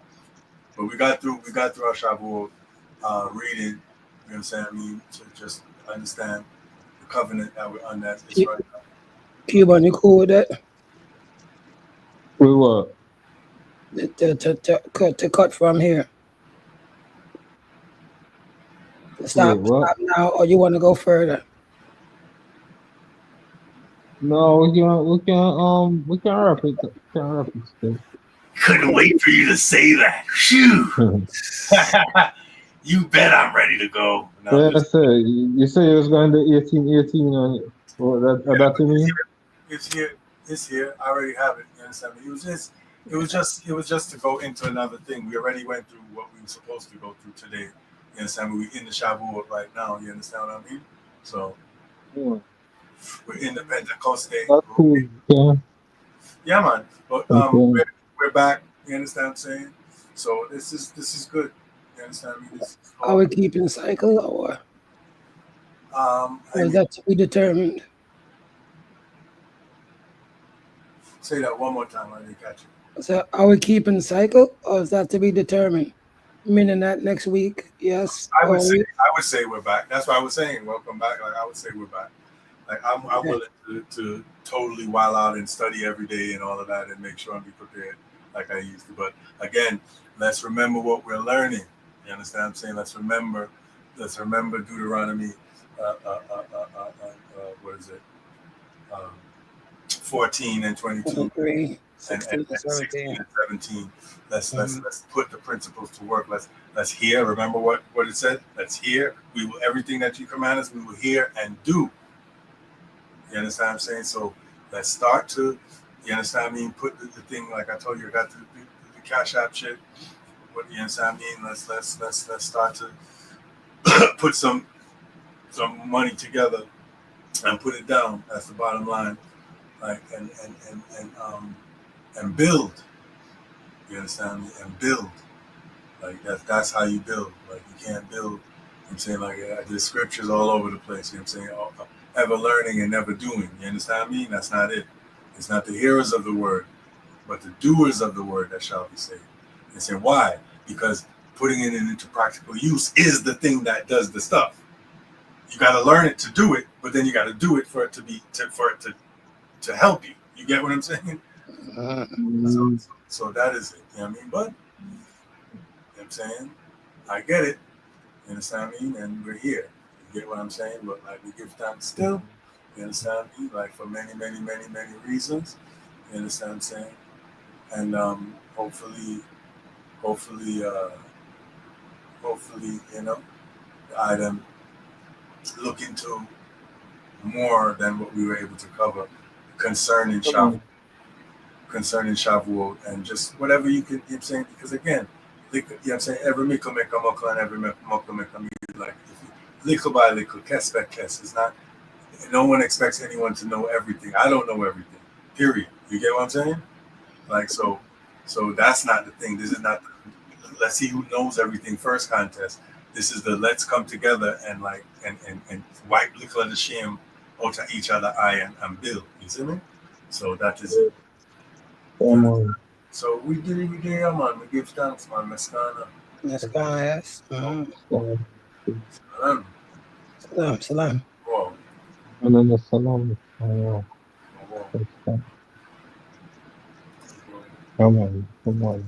But we got through our Shavuot reading. You know what I'm saying? I mean, to just understand the covenant that we're under. It's right now. Cuban, you cool with that? We were. To cut from here. Stop now, or you want to go further? No, we can wrap it. Still. Couldn't wait for you to say that. Phew. You bet I'm ready to go. No, Yeah, sir. You say you was going to 18 on it. What that to me? It's here. I already have it. You understand me? It was just to go into another thing. We already went through what we were supposed to go through today. You understand me? We're in the Shavuot right now. You understand what I mean? So Yeah. we're in the Pentecost day. That's cool. Yeah, man. But we're back. You understand what I'm saying? So this is good. You understand me? Are we keeping cycle or is that to be determined? Say that one more time. I didn't catch it. So are we keeping cycle or is that to be determined? Meaning that next week, yes. I would say we're back. That's why I was saying welcome back. Like I would say we're back. Like I'm willing to totally wild out and study every day and all of that and make sure I'm be prepared like I used to. But again, let's remember what we're learning. You understand what I'm saying? Let's remember Deuteronomy. What is it? 14 and 22. 16 and 17. Let's put the principles to work. Let's hear. Remember what it said? Let's hear. We will everything that you command us, we will hear and do. You understand what I'm saying? So let's start to, you understand what I mean? Put the thing, like I told you, I got the Cash App shit. What you understand what I mean? Let's start to put some money together and put it down. That's the bottom line. Like and build. You understand me? And build. Like that's how you build. Like you can't build. You know what I'm saying, like there's scriptures all over the place. You know what I'm saying, ever learning and never doing. You understand what I mean? That's not it. It's not the hearers of the word, but the doers of the word that shall be saved. And say why? Because putting it into practical use is the thing that does the stuff. You got to learn it to do it, but then you got to do it for it to help you. You get what I'm saying? So that is it. You know what I mean? But you know what I'm saying, I get it. You understand what I mean? And we're here. You get what I'm saying? But like we give thanks still. You understand what I mean? Like for many, many, many, many reasons. You understand what I'm saying? And hopefully, you know, I then look into more than what we were able to cover concerning Shavuot and just whatever you can, you know what I'm saying? Because again, you know what I'm saying, every mikkel make a muckle and every muckle make a meal. Like little by little, kes by kes. It's not, no one expects anyone to know everything. I don't know everything, period. You get what I'm saying? Like, so that's not the thing. This is not the, let's see who knows everything first contest. This is the let's come together and like and wipe liquor of the shame out of each other eye and build. You see me? So that is it. So we did it, man. We give thanks, man. Meskana. Yes, guys. Salam. Salam. Wow. Salam. Wow. Come on.